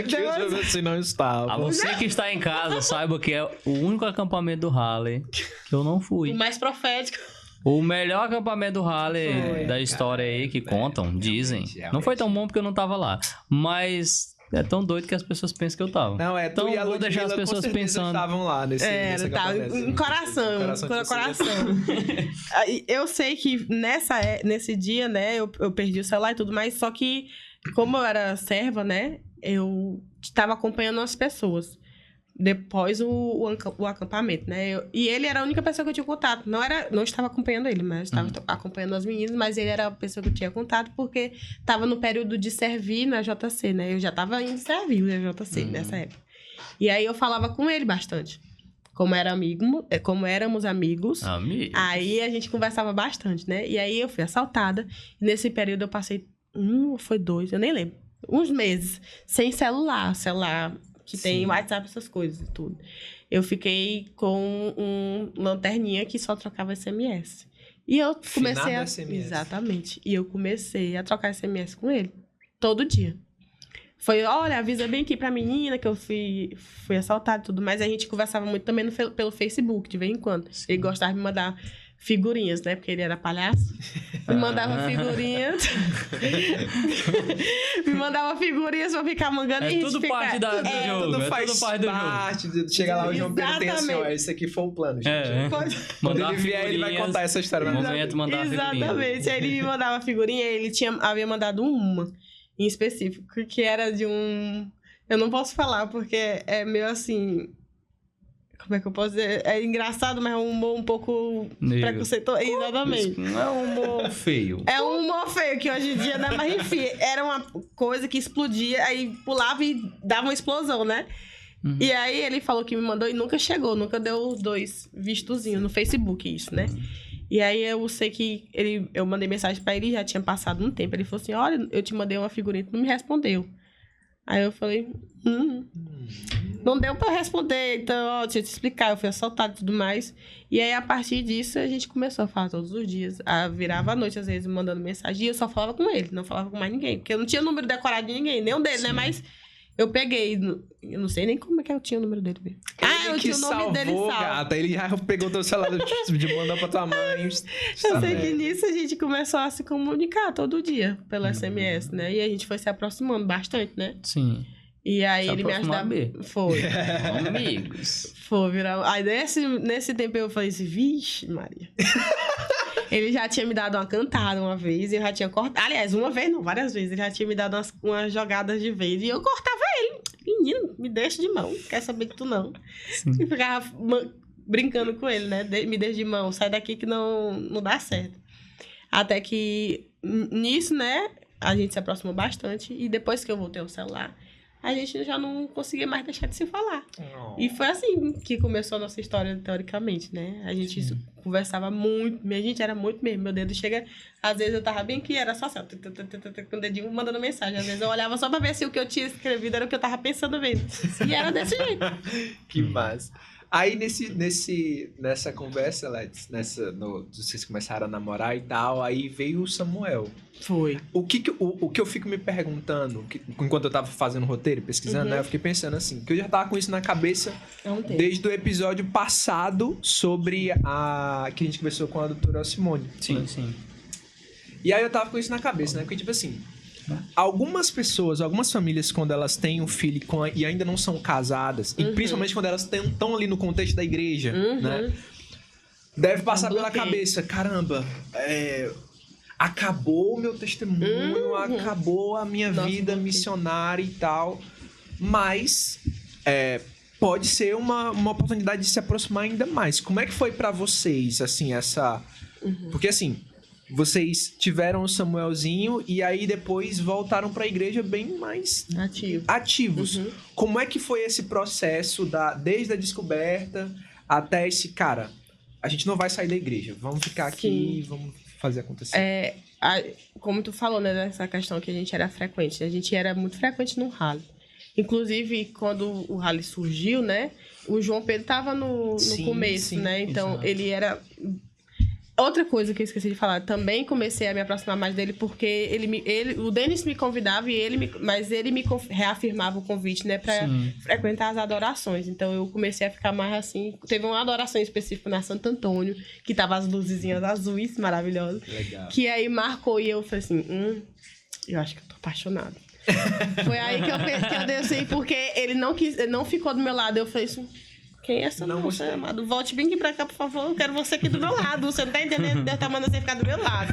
Speaker 1: Que você não estava.
Speaker 2: A você que está em casa, saiba que é o único acampamento do Rally que eu não fui.
Speaker 3: O mais profético.
Speaker 2: O melhor acampamento do Rally
Speaker 3: Foi,
Speaker 2: da história aí que contam, dizem.
Speaker 1: realmente.
Speaker 2: Não foi tão bom porque eu não tava lá. Mas é tão doido que as pessoas pensam que eu tava.
Speaker 1: Não,
Speaker 2: Então
Speaker 1: tu e a
Speaker 2: vou deixar as
Speaker 1: Ludmilla,
Speaker 2: pessoas
Speaker 1: com certeza,
Speaker 2: pensando.
Speaker 1: estavam lá nesse
Speaker 3: Era, tá.
Speaker 1: acampamento.
Speaker 3: Coração. Aí, eu sei que nesse dia, né, eu perdi o celular e tudo mais, só que como eu era serva, né? Eu estava acompanhando as pessoas. Depois o acampamento, né? E ele era a única pessoa que eu tinha contato. Não estava acompanhando ele, mas estava acompanhando as meninas. Mas ele era a pessoa que eu tinha contato porque estava no período de servir na JC, né? Eu já estava indo servir na JC nessa época. E aí eu falava com ele bastante. Como éramos amigos, aí a gente conversava bastante, né? E aí eu fui assaltada. E nesse período eu passei foi 2, eu nem lembro. Uns meses, sem celular que tem WhatsApp, essas coisas e tudo. Eu fiquei com lanterninha que só trocava SMS. E eu comecei a... SMS. Exatamente. E eu comecei a trocar SMS com ele. Todo dia. Foi, olha, avisa bem aqui pra menina que eu fui assaltada e tudo mais. A gente conversava muito também pelo Facebook, de vez em quando. Sim. Ele gostava de me mandar figurinhas, né? Porque ele era palhaço. Me mandava figurinhas. Me mandava figurinhas pra ficar mangando e
Speaker 2: tudo parte do jogo.
Speaker 1: Tudo faz parte. Chega lá, o João Pedro tem assim, ó, esse aqui foi o plano, gente. Quando ele vier, ele vai contar essa história.
Speaker 3: Exatamente. Aí ele me mandava figurinha, ele havia mandado uma em específico, que era de um... Eu não posso falar, porque é meio assim... Como é que eu posso dizer? É engraçado, mas é um humor um pouco preconceituoso. Exatamente.
Speaker 1: Não é um humor feio.
Speaker 3: É um humor feio, que hoje em dia, né? Mas enfim, era uma coisa que explodia, aí pulava e dava uma explosão, né? Uhum. E aí ele falou que me mandou e nunca chegou, nunca deu os 2 vistozinhos no Facebook, isso, né? E aí eu sei que eu mandei mensagem pra ele, já tinha passado um tempo. Ele falou assim, olha, eu te mandei uma figurinha, tu não me respondeu. Aí eu falei, não deu pra responder, então, ó, deixa eu te explicar, eu fui assaltada e tudo mais. E aí, a partir disso, a gente começou a falar todos os dias. Virava à noite, às vezes, mandando mensagem. E eu só falava com ele, não falava com mais ninguém. Porque eu não tinha número decorado de ninguém, nem um dele, né? Mas eu peguei, eu não sei nem como é que eu tinha o número dele mesmo.
Speaker 1: Eu tinha o nome dele salvo. Gata, ele já pegou teu celular de mandar pra tua mãe.
Speaker 3: Eu sei que nisso a gente começou a se comunicar todo dia pelo SMS, né? E a gente foi se aproximando bastante, né?
Speaker 2: Sim.
Speaker 3: E aí ele me ajudava. Foi.
Speaker 2: Amigos.
Speaker 3: Foi, virar. Aí nesse tempo eu falei assim, vixe, Maria. Ele já tinha me dado uma cantada uma vez, e eu já tinha cortado. Aliás, uma vez não, várias vezes. Ele já tinha me dado umas jogadas de vez. E eu cortava ele. Menino, me deixa de mão. Quer saber que tu não. Sim. E ficava brincando com ele, né? Me deixa de mão, sai daqui que não dá certo. Até que nisso, né? A gente se aproximou bastante. E depois que eu voltei ao celular, a gente já não conseguia mais deixar de se falar. Oh. E foi assim que começou a nossa história, teoricamente, né? A gente conversava muito, a gente era muito mesmo. Meu dedo chega... Às vezes eu tava bem que era só assim, com o dedinho mandando mensagem. Às vezes eu olhava só pra ver se o que eu tinha escrevido era o que eu tava pensando mesmo. E era desse jeito.
Speaker 1: Que massa. Aí, nessa conversa, Let's, vocês começaram a namorar e tal, aí veio o Samuel.
Speaker 3: Foi.
Speaker 1: O que eu fico me perguntando, enquanto eu tava fazendo o roteiro, pesquisando, né, eu fiquei pensando assim, que eu já tava com isso na cabeça desde o episódio passado sobre que a gente conversou com a doutora Simone.
Speaker 2: Sim.
Speaker 1: E aí eu tava com isso na cabeça, né, porque tipo assim, algumas pessoas, algumas famílias, quando elas têm um filho e ainda não são casadas, e principalmente quando elas estão ali no contexto da igreja, né? Deve passar pela cabeça, caramba, acabou o meu testemunho, acabou a minha vida missionária e tal, mas pode ser uma oportunidade de se aproximar ainda mais. Como é que foi pra vocês, assim, essa... Porque assim... Vocês tiveram o Samuelzinho e aí depois voltaram para a igreja bem mais ativos. Como é que foi esse processo desde a descoberta até esse cara? A gente não vai sair da igreja, vamos ficar aqui e vamos fazer acontecer.
Speaker 3: Como tu falou, né, dessa questão que a gente era frequente. A gente era muito frequente no rally. Inclusive, quando o rally surgiu, né, o João Pedro estava no começo, né? Então, exato. Ele era... Outra coisa que eu esqueci de falar, também comecei a me aproximar mais dele porque o Denis me convidava mas ele me reafirmava o convite, né, pra frequentar as adorações. Então eu comecei a ficar mais assim. Teve uma adoração específica na Santo Antônio, que tava as luzezinhas azuis, maravilhosas. Legal. Que aí marcou e eu falei assim, eu acho que eu tô apaixonada. Foi aí que eu desci, porque ele não ficou do meu lado. Eu falei assim, quem é essa moça, amado? Volte bem aqui pra cá, por favor. Eu quero você aqui do meu lado. Você não tá entendendo? Deus tá mandando você ficar do meu lado.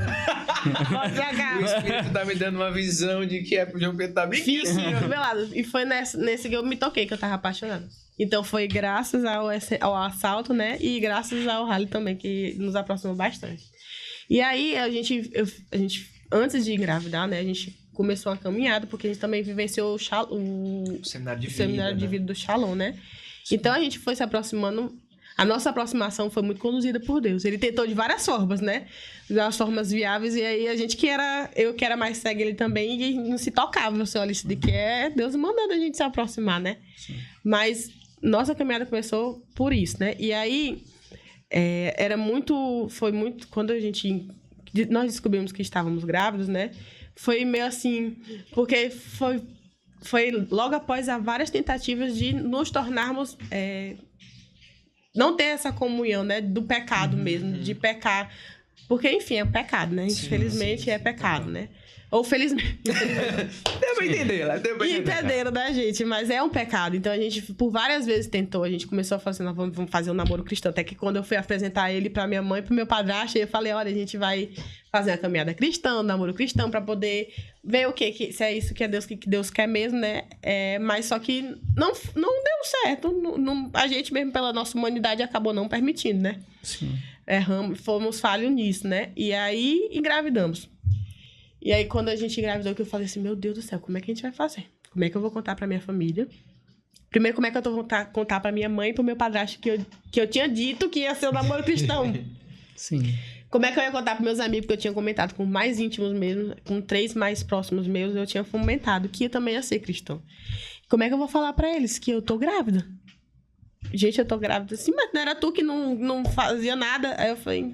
Speaker 3: Volte pra cá.
Speaker 1: O Espírito tá me dando uma visão de que é pro João Pedro tá bem aqui, assim,
Speaker 3: do meu lado. E foi nesse que eu me toquei, que eu tava apaixonada. Então foi graças ao assalto, né? E graças ao rally também, que nos aproximou bastante. E aí, a gente antes de engravidar, né? A gente começou uma caminhada, porque a gente também vivenciou o seminário de vida do Shalom, né? Sim. Então, a gente foi se aproximando. A nossa aproximação foi muito conduzida por Deus. Ele tentou de várias formas, né? Das formas viáveis. E aí, eu que era mais cega, ele também, e não se tocava. Você olha isso de que é Deus mandando a gente se aproximar, né? Sim. Mas nossa caminhada começou por isso, né? E aí, foi muito... Quando nós descobrimos que estávamos grávidos, né? Foi meio assim... Porque foi logo após várias tentativas de nos tornarmos... não ter essa comunhão, né? Do pecado mesmo, de pecar. Porque, enfim, é pecado, né? Infelizmente, é pecado, né? Ou felizmente.
Speaker 1: Deu pra entender, lá.
Speaker 3: Entenderam da gente, mas é um pecado. Então, a gente, por várias vezes, tentou. A gente começou a fazer, nós vamos fazer um namoro cristão. Até que quando eu fui apresentar ele pra minha mãe e pro meu padrasto, eu falei, olha, a gente vai fazer uma caminhada cristã, um namoro cristão, pra poder ver se é isso que é Deus, que Deus quer mesmo, né? Mas só que não deu certo. A gente mesmo, pela nossa humanidade, acabou não permitindo, né?
Speaker 2: Sim.
Speaker 3: Fomos falhos nisso, né? E aí, engravidamos. E aí, quando a gente engravidou, que eu falei assim, meu Deus do céu, como é que a gente vai fazer? Como é que eu vou contar pra minha família? Primeiro, como é que eu vou contar pra minha mãe e pro meu padrasto que eu tinha dito que ia ser o namoro cristão?
Speaker 2: Sim.
Speaker 3: Como é que eu ia contar pros meus amigos, porque eu tinha comentado com mais íntimos mesmo, com 3 mais próximos meus, eu tinha comentado que eu também ia ser cristão. Como é que eu vou falar pra eles que eu tô grávida? Gente, eu tô grávida. Sim, mas não era tu que não fazia nada? Aí eu falei...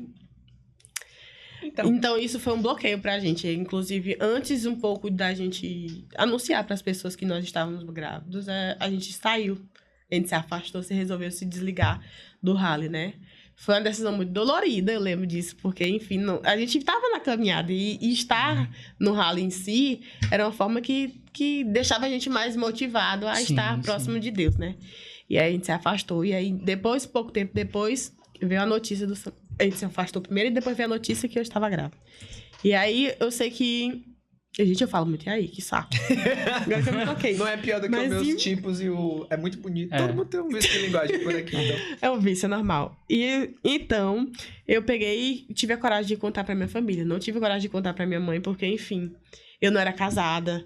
Speaker 3: Então, isso foi um bloqueio pra gente. Inclusive, antes um pouco da gente anunciar pras pessoas que nós estávamos grávidos, a gente saiu. A gente se afastou, se resolveu se desligar do rally, né? Foi uma decisão muito dolorida, eu lembro disso. Porque, enfim, a gente estava na caminhada. E estar no rally em si era uma forma que deixava a gente mais motivado a estar próximo de Deus, né? E aí, a gente se afastou. E aí, pouco tempo depois, veio a notícia do... A gente se afastou primeiro e depois veio a notícia que eu estava grávida. E aí, eu sei que... Gente, eu falo muito, e aí? Que saco. Agora que eu me toquei.
Speaker 1: Não é pior do que os meus tipos e o... É muito bonito. Todo mundo tem um vício de linguagem por aqui, então.
Speaker 3: É um vício, é normal. E, então, eu peguei e tive a coragem de contar pra minha família. Não tive a coragem de contar pra minha mãe, porque, enfim... Eu não era casada,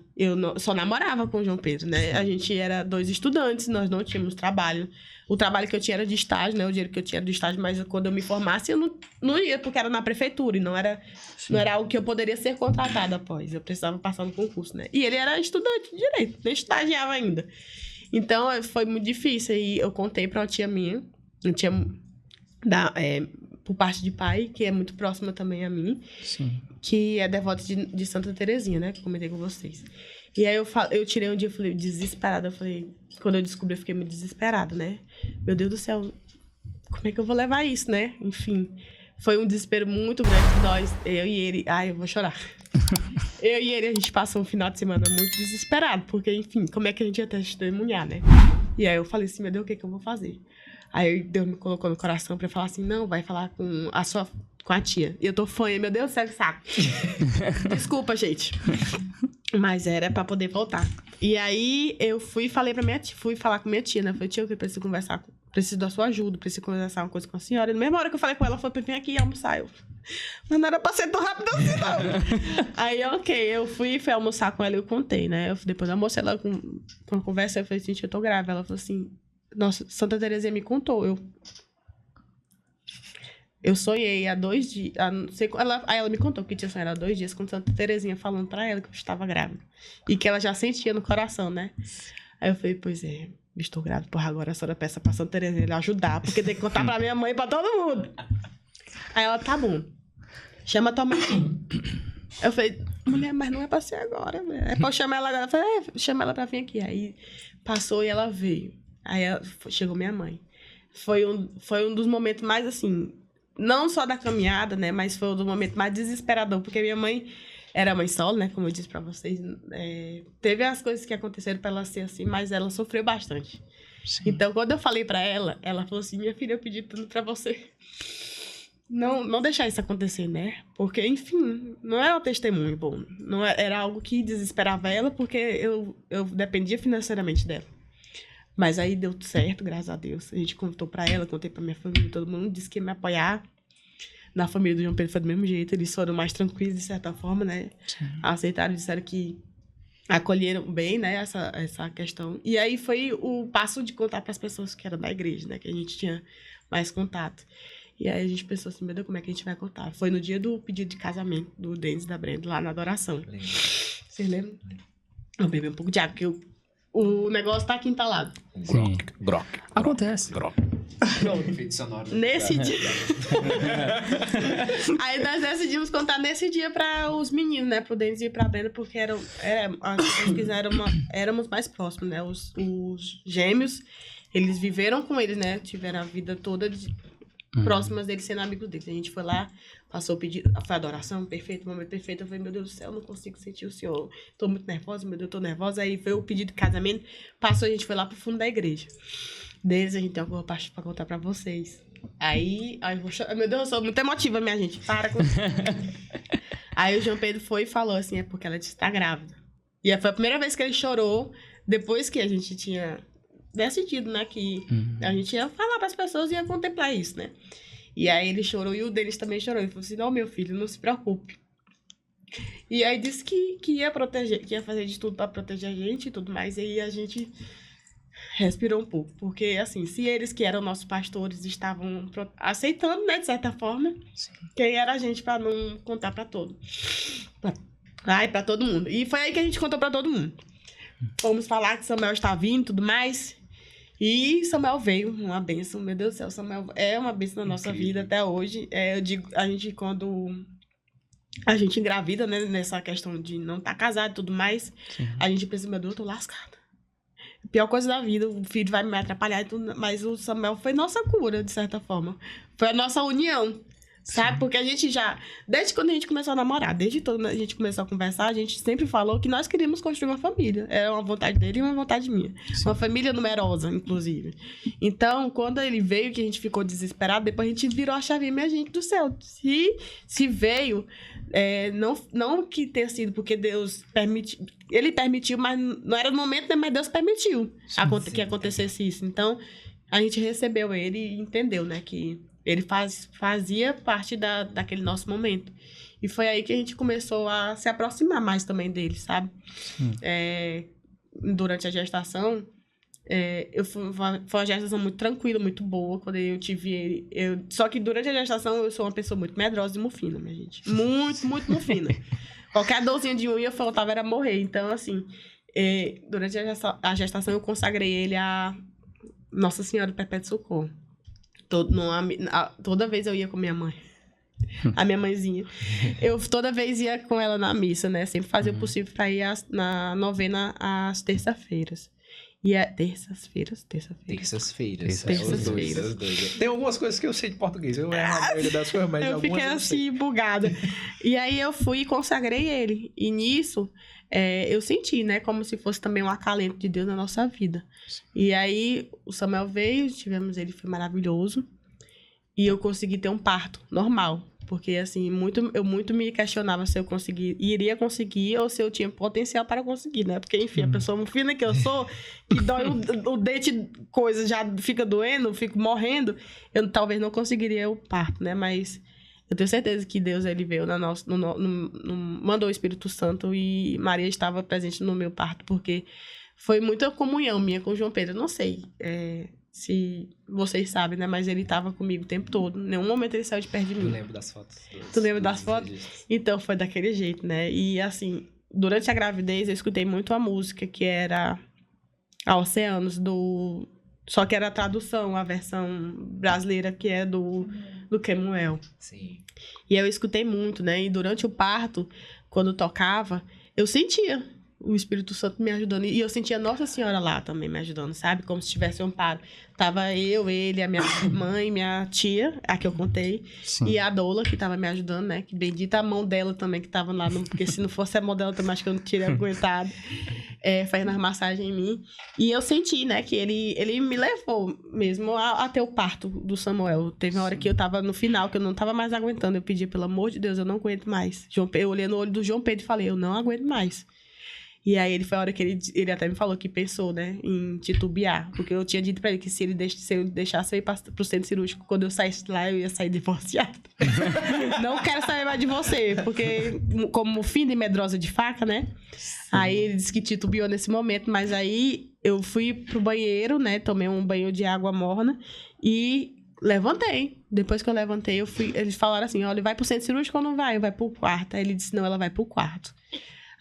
Speaker 3: só namorava com o João Pedro, né? A gente era 2 estudantes, nós não tínhamos trabalho. O trabalho que eu tinha era de estágio, né? O dinheiro que eu tinha era de estágio, mas quando eu me formasse, eu não ia, porque era na prefeitura, e não era algo que eu poderia ser contratada após. Eu precisava passar no concurso, né? E ele era estudante de direito, nem estagiava ainda. Então, foi muito difícil. E eu contei pra uma tia minha, por parte de pai, que é muito próxima também a mim, que é devota de Santa Terezinha, né? Que eu comentei com vocês. E aí eu tirei um dia, eu falei, desesperada. Quando eu descobri, eu fiquei muito desesperada, né? Meu Deus do céu, como é que eu vou levar isso, né? Enfim, foi um desespero muito grande. Eu e ele... Ai, eu vou chorar. Eu e ele, a gente passou um final de semana muito desesperado, porque, enfim, como é que a gente ia testemunhar, né? E aí eu falei assim, meu Deus, o que é que eu vou fazer? Aí Deus me colocou no coração pra falar assim, não, vai falar com a tia. E eu tô fanha, meu Deus do céu, que saco. Desculpa, gente. Mas era pra poder voltar. E aí eu fui falar com minha tia, né? Falei, tia, eu preciso conversar, preciso da sua ajuda, preciso conversar uma coisa com a senhora. E na mesma hora que eu falei com ela, foi pra vir aqui almoçar. Mas não era pra ser tão rápido assim, não. Aí, eu fui almoçar com ela e eu contei, né? Depois eu almocei ela com uma conversa, eu falei assim, tia, eu tô grávida. Ela falou assim, nossa, Santa Terezinha me contou, eu sonhei há 2 dias. Aí ela me contou que tinha sonhado há 2 dias com Santa Terezinha falando pra ela que eu estava grávida. E que ela já sentia no coração, né? Aí eu falei, pois é, estou grávida. Porra, agora a senhora peça pra Santa Terezinha ajudar, porque tem que contar pra minha mãe e pra todo mundo. Aí ela, tá bom. Chama tua mãe aqui. Eu falei, mulher, mas não é pra ser agora, mulher. É pra eu chamar ela agora. Eu falei, chama ela pra vir aqui. Aí passou e ela veio. Aí chegou minha mãe. Foi um dos momentos mais, assim... Não só da caminhada, né? Mas foi um dos momentos mais desesperador. Porque minha mãe era mãe solo, né? Como eu disse pra vocês. Teve as coisas que aconteceram pra ela ser assim, mas ela sofreu bastante.
Speaker 2: Sim.
Speaker 3: Então, quando eu falei pra ela, ela falou assim, minha filha, eu pedi tudo pra você não deixar isso acontecer, né? Porque, enfim, não era um testemunho bom. Não era algo que desesperava ela, porque eu dependia financeiramente dela. Mas aí deu tudo certo, graças a Deus. A gente contou pra ela, contei pra minha família, todo mundo disse que ia me apoiar. Na família do João Pedro foi do mesmo jeito, eles foram mais tranquilos, de certa forma, né?
Speaker 2: Sim.
Speaker 3: Aceitaram, disseram que acolheram bem, né, essa questão. E aí foi o passo de contar para as pessoas que eram da igreja, né, que a gente tinha mais contato. E aí a gente pensou assim, meu Deus, como é que a gente vai contar? Foi no dia do pedido de casamento do Denis e da Brenda, lá na adoração.
Speaker 1: Lembro.
Speaker 3: Vocês lembram? Eu bebi um pouco de água, porque o negócio tá aqui entalado.
Speaker 2: Sim.
Speaker 1: Grok.
Speaker 2: Acontece.
Speaker 1: Grok. Efeito sonoro.
Speaker 3: Nesse dia. Aí nós decidimos contar nesse dia para os meninos, né? Pro Denis e pra Brenda, porque éramos mais próximos, né? Os gêmeos, eles viveram com eles, né? Tiveram a vida toda próximas deles, sendo amigos deles. A gente foi lá, passou o pedido, foi a adoração, perfeito, momento perfeito. Eu falei, meu Deus do céu, não consigo sentir o Senhor. Tô muito nervosa, meu Deus, tô nervosa. Aí foi o pedido de casamento, passou, a gente foi lá pro fundo da igreja. Desde a gente tem alguma parte pra contar pra vocês. Aí eu vou chorar. Meu Deus, eu sou muito emotiva, minha gente. Para com isso. Aí o João Pedro foi e falou assim, é porque ela disse que tá grávida. E foi a primeira vez que ele chorou, depois que a gente tinha decidido, né, que a gente ia falar pras pessoas e ia contemplar isso, né. E aí ele chorou e o Denis também chorou. Ele falou assim, não, meu filho, não se preocupe. E aí disse que ia proteger, que ia fazer de tudo pra proteger a gente e tudo mais. E aí a gente respirou um pouco, porque assim, se eles que eram nossos pastores estavam aceitando, né, de certa forma, sim, quem era a gente para não contar para todo mundo. E foi aí que a gente contou para todo mundo. Fomos falar que Samuel está vindo e tudo mais, e Samuel veio, uma bênção, meu Deus do céu, Samuel é uma bênção na nossa vida até hoje. Eu digo, a gente quando a gente engravida, né, nessa questão de não estar casado e tudo mais, sim, a gente pensa, meu Deus, eu tô lascada. Pior coisa da vida, o filho vai me atrapalhar e tudo, mas o Samuel foi nossa cura, de certa forma. Foi a nossa união, sabe? Sim. Porque a gente já, desde quando a gente começou a namorar, desde quando a gente começou a conversar, a gente sempre falou que nós queríamos construir uma família. Era uma vontade dele e uma vontade minha. Sim. Uma família numerosa, inclusive. Então, quando ele veio, que a gente ficou desesperado, depois a gente virou a chavinha, minha gente do céu. Se veio, não que tenha sido porque Deus permitiu, ele permitiu, mas não era no momento, né? Mas Deus permitiu que acontecesse isso. Então, a gente recebeu ele e entendeu, né? Que ele fazia parte daquele nosso momento. E foi aí que a gente começou a se aproximar mais também dele, sabe? Durante a gestação, foi uma gestação muito tranquila, muito boa. Quando eu tive ele... Só que durante a gestação, eu sou uma pessoa muito medrosa e mufina, minha gente. Muito, muito mufina. Qualquer dorzinha de unha, eu faltava era morrer. Então, assim, durante a gestação, eu consagrei ele a Nossa Senhora do Perpétuo Socorro. Toda vez eu ia com minha mãe. A minha mãezinha. Eu toda vez ia com ela na missa, né? Sempre fazia o possível para ir na novena às terças-feiras. E terças-feiras.
Speaker 1: Tem algumas coisas que eu sei de português. Eu erro a maioria das coisas, mas
Speaker 3: eu fiquei assim, bugada. E aí eu fui e consagrei ele. E nisso, eu senti, né? Como se fosse também um acalento de Deus na nossa vida. Sim. E aí o Samuel veio, tivemos ele, foi maravilhoso. E eu consegui ter um parto normal. Porque, assim, eu muito me questionava se eu iria conseguir ou se eu tinha potencial para conseguir, né? Porque, enfim, a pessoa fina que eu sou, que dói o dente, coisa já fica doendo, fico morrendo, eu talvez não conseguiria o parto, né? Mas eu tenho certeza que Deus, ele veio mandou o Espírito Santo e Maria estava presente no meu parto, porque foi muita comunhão minha com o João Pedro. Eu não sei se vocês sabem, né? Mas ele estava comigo o tempo todo. Em nenhum momento ele saiu de perto de mim.
Speaker 1: Eu lembro das fotos.
Speaker 3: Tu lembra das fotos? Registros. Então, foi daquele jeito, né? E, assim, durante a gravidez, eu escutei muito a música, que era a Oceanos, só que era a tradução, a versão brasileira, que é do Kemuel.
Speaker 1: Sim.
Speaker 3: E eu escutei muito, né? E durante o parto, quando tocava, eu sentia o Espírito Santo me ajudando. E eu sentia Nossa Senhora lá também me ajudando, sabe? Como se tivesse um amparo. Tava eu, ele, a minha mãe, minha tia, a que eu contei,
Speaker 2: Sim.
Speaker 3: e a Doula, que tava me ajudando, né? Que bendita a mão dela também, que tava lá. Porque se não fosse a mão dela também, acho que eu não teria aguentado. Fazendo as massagens em mim. E eu senti, né? Que ele me levou mesmo até o parto do Samuel. Teve uma hora que eu tava no final, que eu não tava mais aguentando. Eu pedi, pelo amor de Deus, eu não aguento mais. Eu olhei no olho do João Pedro e falei, eu não aguento mais. E aí foi a hora que ele até me falou que pensou, né, em titubear. Porque eu tinha dito pra ele que se ele deixasse eu ir pro centro cirúrgico, quando eu saísse lá, eu ia sair divorciada. Não quero saber mais de você. Porque, como fim de medrosa de faca, né? Sim. Aí ele disse que titubeou nesse momento. Mas aí eu fui pro banheiro, né? Tomei um banho de água morna e levantei. Depois que eu levantei, eles falaram assim, olha, vai pro centro cirúrgico ou não vai? Vai pro quarto. Aí ele disse, não, ela vai pro quarto.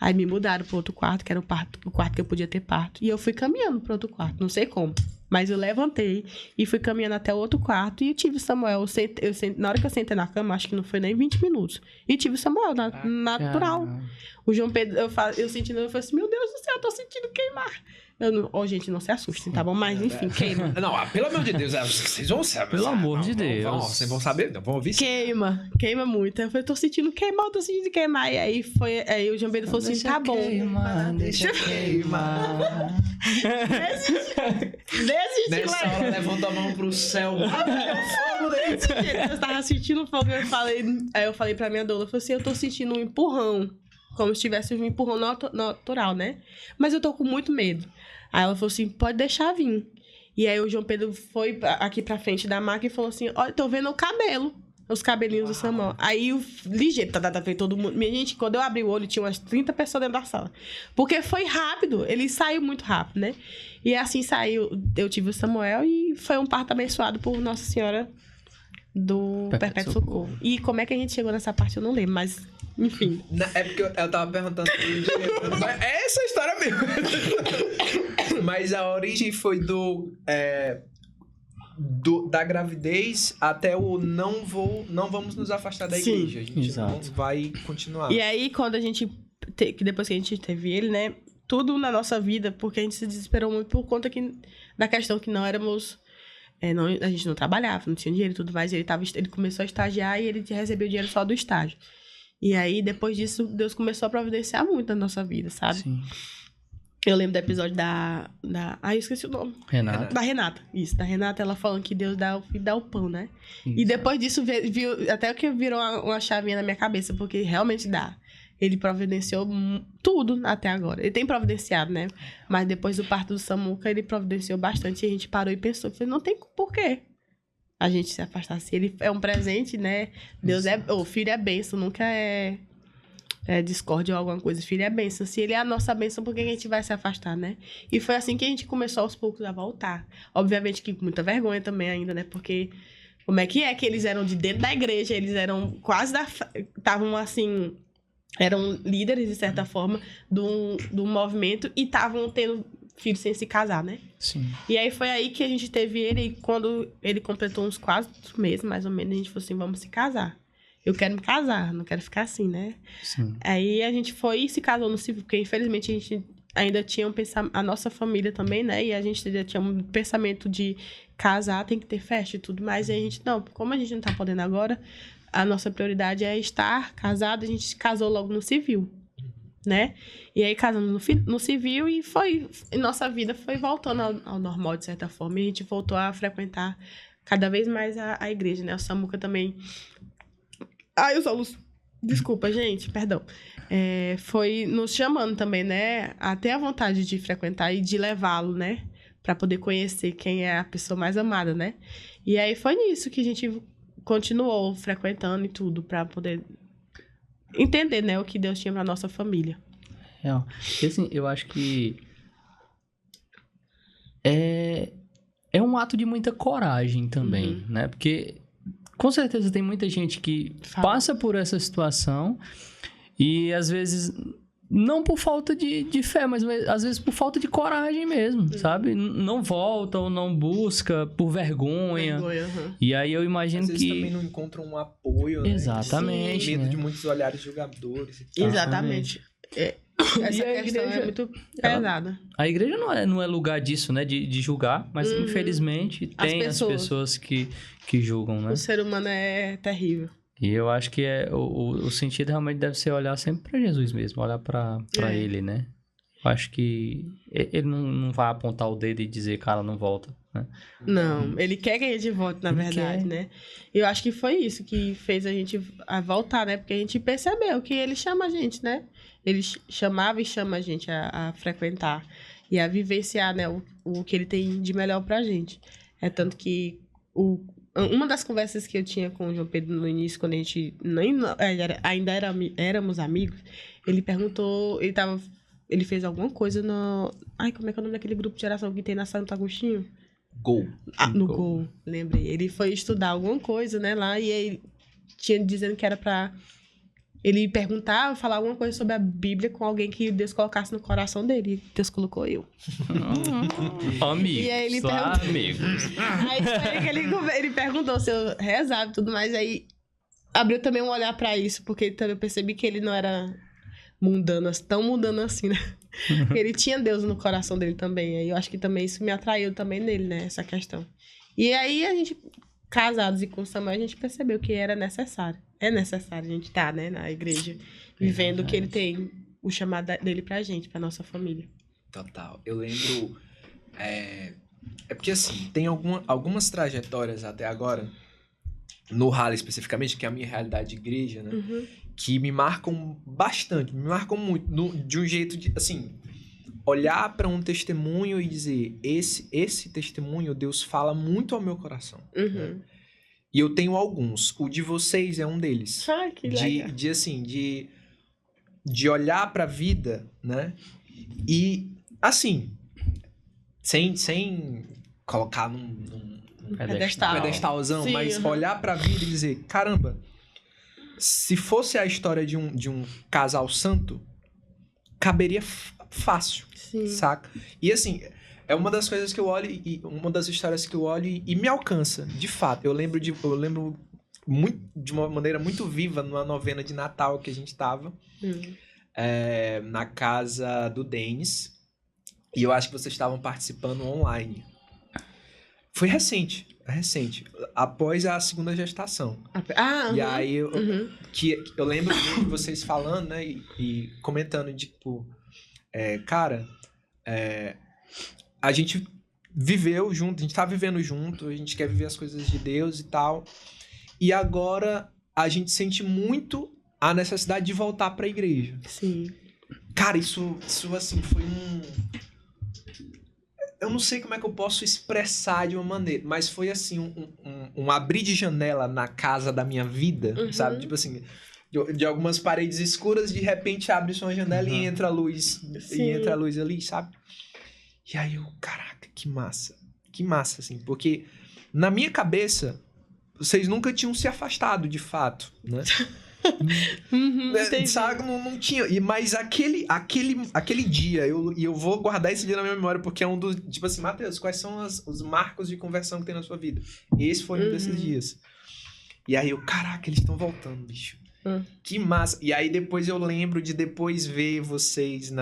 Speaker 3: Aí me mudaram pro outro quarto, que era o quarto que eu podia ter parto. E eu fui caminhando pro outro quarto, não sei como. Mas eu levantei e fui caminhando até o outro quarto e tive o Samuel. Na hora que eu sentei na cama, acho que não foi nem 20 minutos. E tive o Samuel, natural. O João Pedro, eu sentindo, eu falei assim, meu Deus do céu, eu tô sentindo queimar. Gente, não se assustem, tá bom? Mas, enfim, queima.
Speaker 1: Não, pelo amor de Deus, vocês vão saber.
Speaker 2: Pelo amor de Deus.
Speaker 1: Vocês vão saber, não vão ouvir.
Speaker 3: Queima muito. Eu falei, tô sentindo queimar, tô sentindo queimar. E aí o João Pedro falou assim, tá bom.
Speaker 2: Deixa queimar.
Speaker 3: Desiste,
Speaker 1: nessa hora, levanta a mão pro céu.
Speaker 3: Eu tava sentindo fogo, aí eu falei pra minha doula, eu falei assim, eu tô sentindo um empurrão. Como se tivesse um empurrão natural, né? Mas eu tô com muito medo. Aí ela falou assim, pode deixar vir. E aí o João Pedro foi aqui pra frente da maca e falou assim, olha, tô vendo o cabelo. Os cabelinhos do Samuel. Aí, ligeiro, veio todo mundo. Minha gente, quando eu abri o olho, tinha umas 30 pessoas dentro da sala. Porque foi rápido. Ele saiu muito rápido, né? E assim saiu, eu tive o Samuel e foi um parto abençoado por Nossa Senhora do Perpétuo Socorro. E como é que a gente chegou nessa parte, eu não lembro, mas... Enfim.
Speaker 1: É porque eu tava perguntando. É essa história mesmo. Mas a origem foi da gravidez até o não vamos nos afastar da igreja. A gente vai continuar.
Speaker 3: E aí, quando a gente. Depois que a gente teve ele, né? Tudo na nossa vida, porque a gente se desesperou muito por conta da questão que não éramos. A gente não trabalhava, não tinha dinheiro e tudo mais. Ele começou a estagiar e ele recebeu dinheiro só do estágio. E aí, depois disso, Deus começou a providenciar muito na nossa vida, sabe? Sim. Eu lembro do episódio eu esqueci o nome.
Speaker 2: Renata.
Speaker 3: Da Renata. Isso, da Renata, ela falando que Deus dá o pão, né? Isso. E depois disso, até que virou uma chavinha na minha cabeça, porque realmente dá. Ele providenciou tudo até agora. Ele tem providenciado, né? Mas depois do parto do Samuca, ele providenciou bastante. E a gente parou e pensou, falei, não tem porquê a gente se afastar. Se ele é um presente, né? Deus o filho é bênção, nunca é discórdia ou alguma coisa. Filho é bênção. Se ele é a nossa bênção, por que a gente vai se afastar, né? E foi assim que a gente começou aos poucos a voltar. Obviamente que com muita vergonha também ainda, né? Porque como é que eles eram de dentro da igreja, eles eram quase estavam assim, eram líderes, de certa forma, do movimento e estavam tendo filhos sem se casar, né?
Speaker 2: Sim.
Speaker 3: E aí foi aí que a gente teve ele, e quando ele completou uns 4 meses, mais ou menos, a gente falou assim, vamos se casar. Eu quero me casar, não quero ficar assim, né?
Speaker 2: Sim.
Speaker 3: Aí a gente foi e se casou no civil, porque infelizmente a gente ainda tinha um pensamento, a nossa família também, né? E a gente ainda tinha um pensamento de casar, tem que ter festa e tudo mais. E a gente, não, como a gente não tá podendo agora, a nossa prioridade é estar casado, a gente se casou logo no civil, né? E aí casamos no civil e nossa vida foi voltando ao normal, de certa forma. E a gente voltou a frequentar cada vez mais a igreja, né? O Samuca também... os alunos... Desculpa, gente, perdão. Foi nos chamando também, né? Até a vontade de frequentar e de levá-lo, né? Pra poder conhecer quem é a pessoa mais amada, né? E aí foi nisso que a gente continuou frequentando e tudo, pra poder entender, né? O que Deus tinha pra nossa família.
Speaker 2: E assim, eu acho que é um ato de muita coragem também, né? Porque com certeza tem muita gente que passa por essa situação e às vezes não por falta de fé, mas às vezes por falta de coragem mesmo, sabe? Não volta ou não busca por vergonha. E aí eu imagino que...
Speaker 1: Às vezes também não encontram um apoio,
Speaker 2: Exatamente,
Speaker 1: né? Medo
Speaker 2: né?
Speaker 1: de muitos olhares julgadores e tal.
Speaker 3: Exatamente. Essa
Speaker 2: E a
Speaker 3: questão
Speaker 2: igreja?
Speaker 3: é muito pesada.
Speaker 2: A igreja não é lugar disso, né? De julgar, mas infelizmente tem as pessoas que julgam, né?
Speaker 3: O ser humano é terrível.
Speaker 2: E eu acho que o sentido realmente deve ser olhar sempre para Jesus mesmo, olhar para ele, né? Eu acho que ele não vai apontar o dedo e dizer, cara, não volta, né?
Speaker 3: Não, ele quer que a gente volte, na verdade, né? Eu acho que foi isso que fez a gente voltar, né? Porque a gente percebeu que ele chama a gente, né? Ele chamava e chama a gente a frequentar e a vivenciar, né? O que ele tem de melhor pra gente. É tanto que uma das conversas que eu tinha com o João Pedro no início, quando a gente ainda éramos amigos, ele perguntou, ele fez alguma coisa no... Ai, como é que é o nome daquele grupo de oração que tem na Santo Agostinho?
Speaker 1: Gol.
Speaker 3: No Gol, lembrei. Ele foi estudar alguma coisa, né, lá, e aí tinha dizendo que era pra ele perguntar, falar alguma coisa sobre a Bíblia com alguém que Deus colocasse no coração dele. E Deus colocou eu.
Speaker 2: Amigos,
Speaker 3: E aí ele
Speaker 2: amigos.
Speaker 3: Aí foi que ele perguntou se eu rezava e tudo mais, aí abriu também um olhar pra isso, porque também eu percebi que ele não era tão mundano assim, né? Ele tinha Deus no coração dele também. Aí eu acho que também isso me atraiu também nele, né? Essa questão. E aí a gente, casados e com o Samuel, a gente percebeu que era necessário. É necessário a gente estar, né, na igreja, vivendo o que ele tem, o chamado dele pra gente, pra nossa família.
Speaker 1: Total. Eu lembro... É porque, assim, tem algumas trajetórias até agora, no Rally especificamente, que é a minha realidade de igreja, né? Que me marcam bastante, me marcam muito, de um jeito de, assim, olhar para um testemunho e dizer, esse testemunho, Deus fala muito ao meu coração. Né? E eu tenho alguns, o de vocês é um deles.
Speaker 3: Ah, que legal.
Speaker 1: De olhar para a vida, né? E, assim, sem colocar num pedestalzão,
Speaker 3: Sim,
Speaker 1: mas olhar para a vida e dizer, caramba, se fosse a história de um casal santo, caberia fácil,
Speaker 3: Sim.
Speaker 1: saca? E assim, é uma das coisas que eu olho, uma das histórias que eu olho e me alcança, de fato. Eu lembro muito, de uma maneira muito viva numa novena de Natal que a gente tava, na casa do Denis, e eu acho que vocês estavam participando online. Foi recente, após a segunda gestação. E aí, eu lembro de vocês falando, né, e comentando, tipo, cara, a gente viveu junto, a gente tá vivendo junto, a gente quer viver as coisas de Deus e tal, e agora a gente sente muito a necessidade de voltar pra igreja.
Speaker 3: Sim.
Speaker 1: Cara, isso assim, foi eu não sei como é que eu posso expressar de uma maneira, mas foi assim, um abrir de janela na casa da minha vida, sabe? Tipo assim, de algumas paredes escuras, de repente abre-se uma janela e entra a luz, ali, sabe? E aí eu, caraca, que massa, assim, porque na minha cabeça, vocês nunca tinham se afastado de fato, né? Sabe? Não tinha. Mas aquele dia, eu vou guardar esse dia na minha memória, porque é um dos. Tipo assim, Matheus, quais são os marcos de conversão que tem na sua vida? Esse foi um desses dias. E aí eu, caraca, eles estão voltando, bicho. Que massa. E aí depois eu lembro de depois ver vocês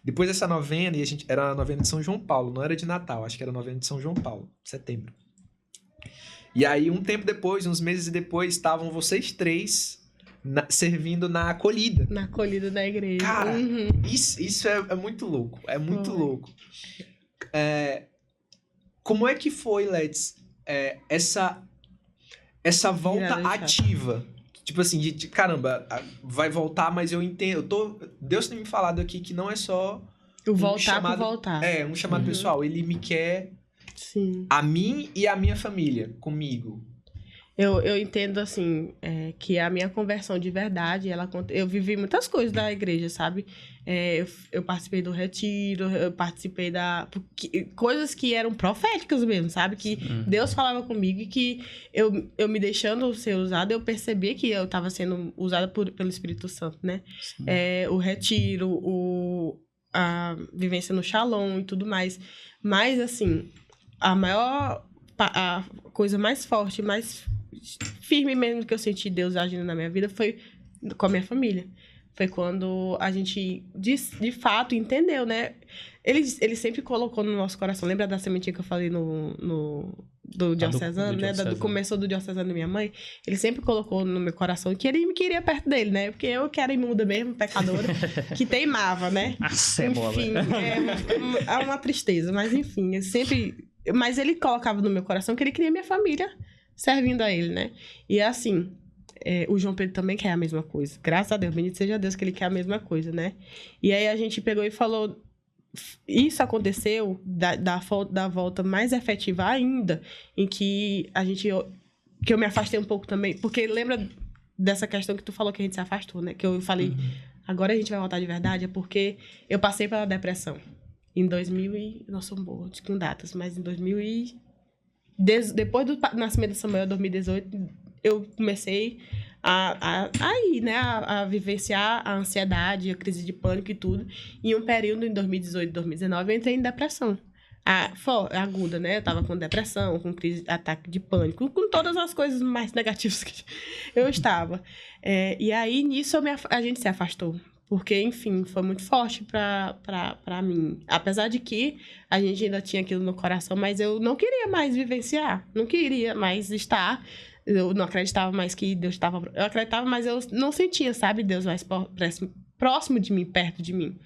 Speaker 1: depois dessa novena, e era a novena de São João Paulo, não era de Natal, acho que era a novena de São João Paulo, setembro. E aí, um tempo depois, uns meses depois, estavam vocês três servindo na acolhida.
Speaker 3: Na acolhida da igreja.
Speaker 1: Cara, isso é muito louco. É muito louco. Como é que foi, Let's, essa volta ativa? Tipo assim, de caramba, vai voltar, mas eu entendo. Deus tem me falado aqui que não é só
Speaker 3: o voltar por voltar.
Speaker 1: Um chamado pessoal. Ele me quer,
Speaker 3: sim,
Speaker 1: a mim e a minha família, comigo.
Speaker 3: Eu entendo, assim, que a minha conversão de verdade, eu vivi muitas coisas da igreja, sabe? Eu participei do retiro, eu participei coisas que eram proféticas mesmo, sabe? Que Deus falava comigo e que eu me deixando ser usada, eu percebi que eu estava sendo usada pelo Espírito Santo, né? O retiro, a vivência no Shalom e tudo mais. Mas, assim, a coisa mais forte, mais firme mesmo que eu senti Deus agindo na minha vida foi com a minha família. foi quando a gente, de fato, entendeu, né? Ele sempre colocou no nosso coração. Lembra da sementinha que eu falei do diocesano, né? Do começo do diocesano da minha mãe? Ele sempre colocou no meu coração que ele me queria perto dele, né? Porque eu que era imunda mesmo, pecadora, que teimava, né? Enfim, é uma tristeza. Mas, enfim, eu sempre... Mas ele colocava no meu coração que ele queria minha família servindo a ele, né? E assim... o João Pedro também quer a mesma coisa. Graças a Deus, bendito seja Deus que ele quer a mesma coisa, né? E aí a gente pegou e falou... Isso aconteceu da volta mais efetiva ainda, em que eu me afastei um pouco também. Porque lembra dessa questão que tu falou que a gente se afastou, né? Que eu falei, agora a gente vai voltar de verdade. É porque eu passei pela depressão. Em 2000 e... Não sou boa com datas, mas em 2000 e... Depois do nascimento de Samuel, 2018... eu comecei a vivenciar a ansiedade, a crise de pânico e tudo. E um período em 2018, 2019, eu entrei em depressão. Aguda, né? Eu tava com depressão, com crise, ataque de pânico, com todas as coisas mais negativas que eu estava. E aí, nisso, a gente se afastou. Porque, enfim, foi muito forte pra mim. Apesar de que a gente ainda tinha aquilo no coração, mas eu não queria mais vivenciar. Não queria mais estar... Eu não acreditava mais que Deus estava... Eu acreditava, mas eu não sentia, sabe? Deus mais próximo de mim, perto de mim.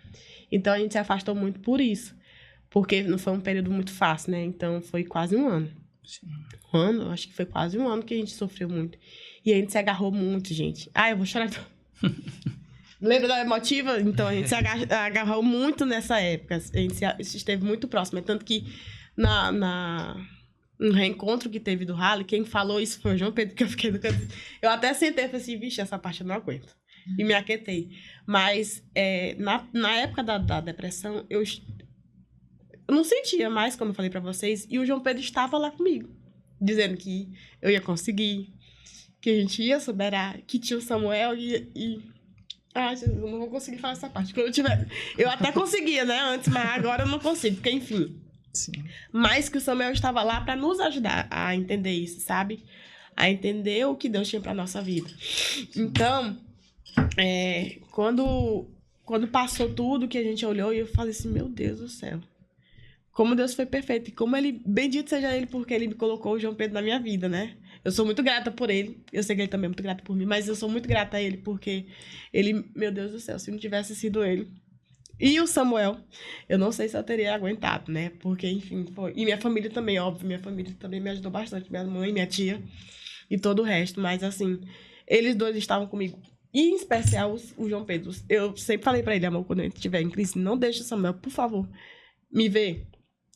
Speaker 3: Então, a gente se afastou muito por isso. Porque não foi um período muito fácil, né? Então, foi quase um ano. Sim. Um ano? Acho que foi quase um ano que a gente sofreu muito. E a gente se agarrou muito, gente. Eu vou chorar. Lembra da emotiva? Então, a gente se agarrou muito nessa época. A gente esteve muito próximo. Tanto que um reencontro que teve do rally, quem falou isso foi o João Pedro, que eu fiquei do canto. Eu até sentei e falei assim, vixe, essa parte eu não aguento. E me aquietei. Mas, na época da depressão, eu não sentia mais, como eu falei pra vocês, e o João Pedro estava lá comigo, dizendo que eu ia conseguir, que a gente ia superar, que tinha o Samuel eu não vou conseguir falar essa parte. Quando eu até conseguia, né, antes, mas agora eu não consigo, porque, enfim... Sim. Mas que o Samuel estava lá para nos ajudar a entender isso, sabe? A entender o que Deus tinha para nossa vida. Então, quando passou tudo que a gente olhou, eu falei assim, meu Deus do céu. Como Deus foi perfeito. E como ele, bendito seja ele, porque ele me colocou o João Pedro na minha vida, né? Eu sou muito grata por ele. Eu sei que ele também é muito grato por mim, mas eu sou muito grata a ele, porque ele, meu Deus do céu, se não tivesse sido ele... E o Samuel, eu não sei se eu teria aguentado, né? Porque, enfim, foi... E minha família também, óbvio. Minha família também me ajudou bastante. Minha mãe, minha tia e todo o resto. Mas, assim, eles dois estavam comigo. E, em especial, o João Pedro. Eu sempre falei pra ele, amor, quando a gente estiver em crise, não deixe o Samuel, por favor, me ver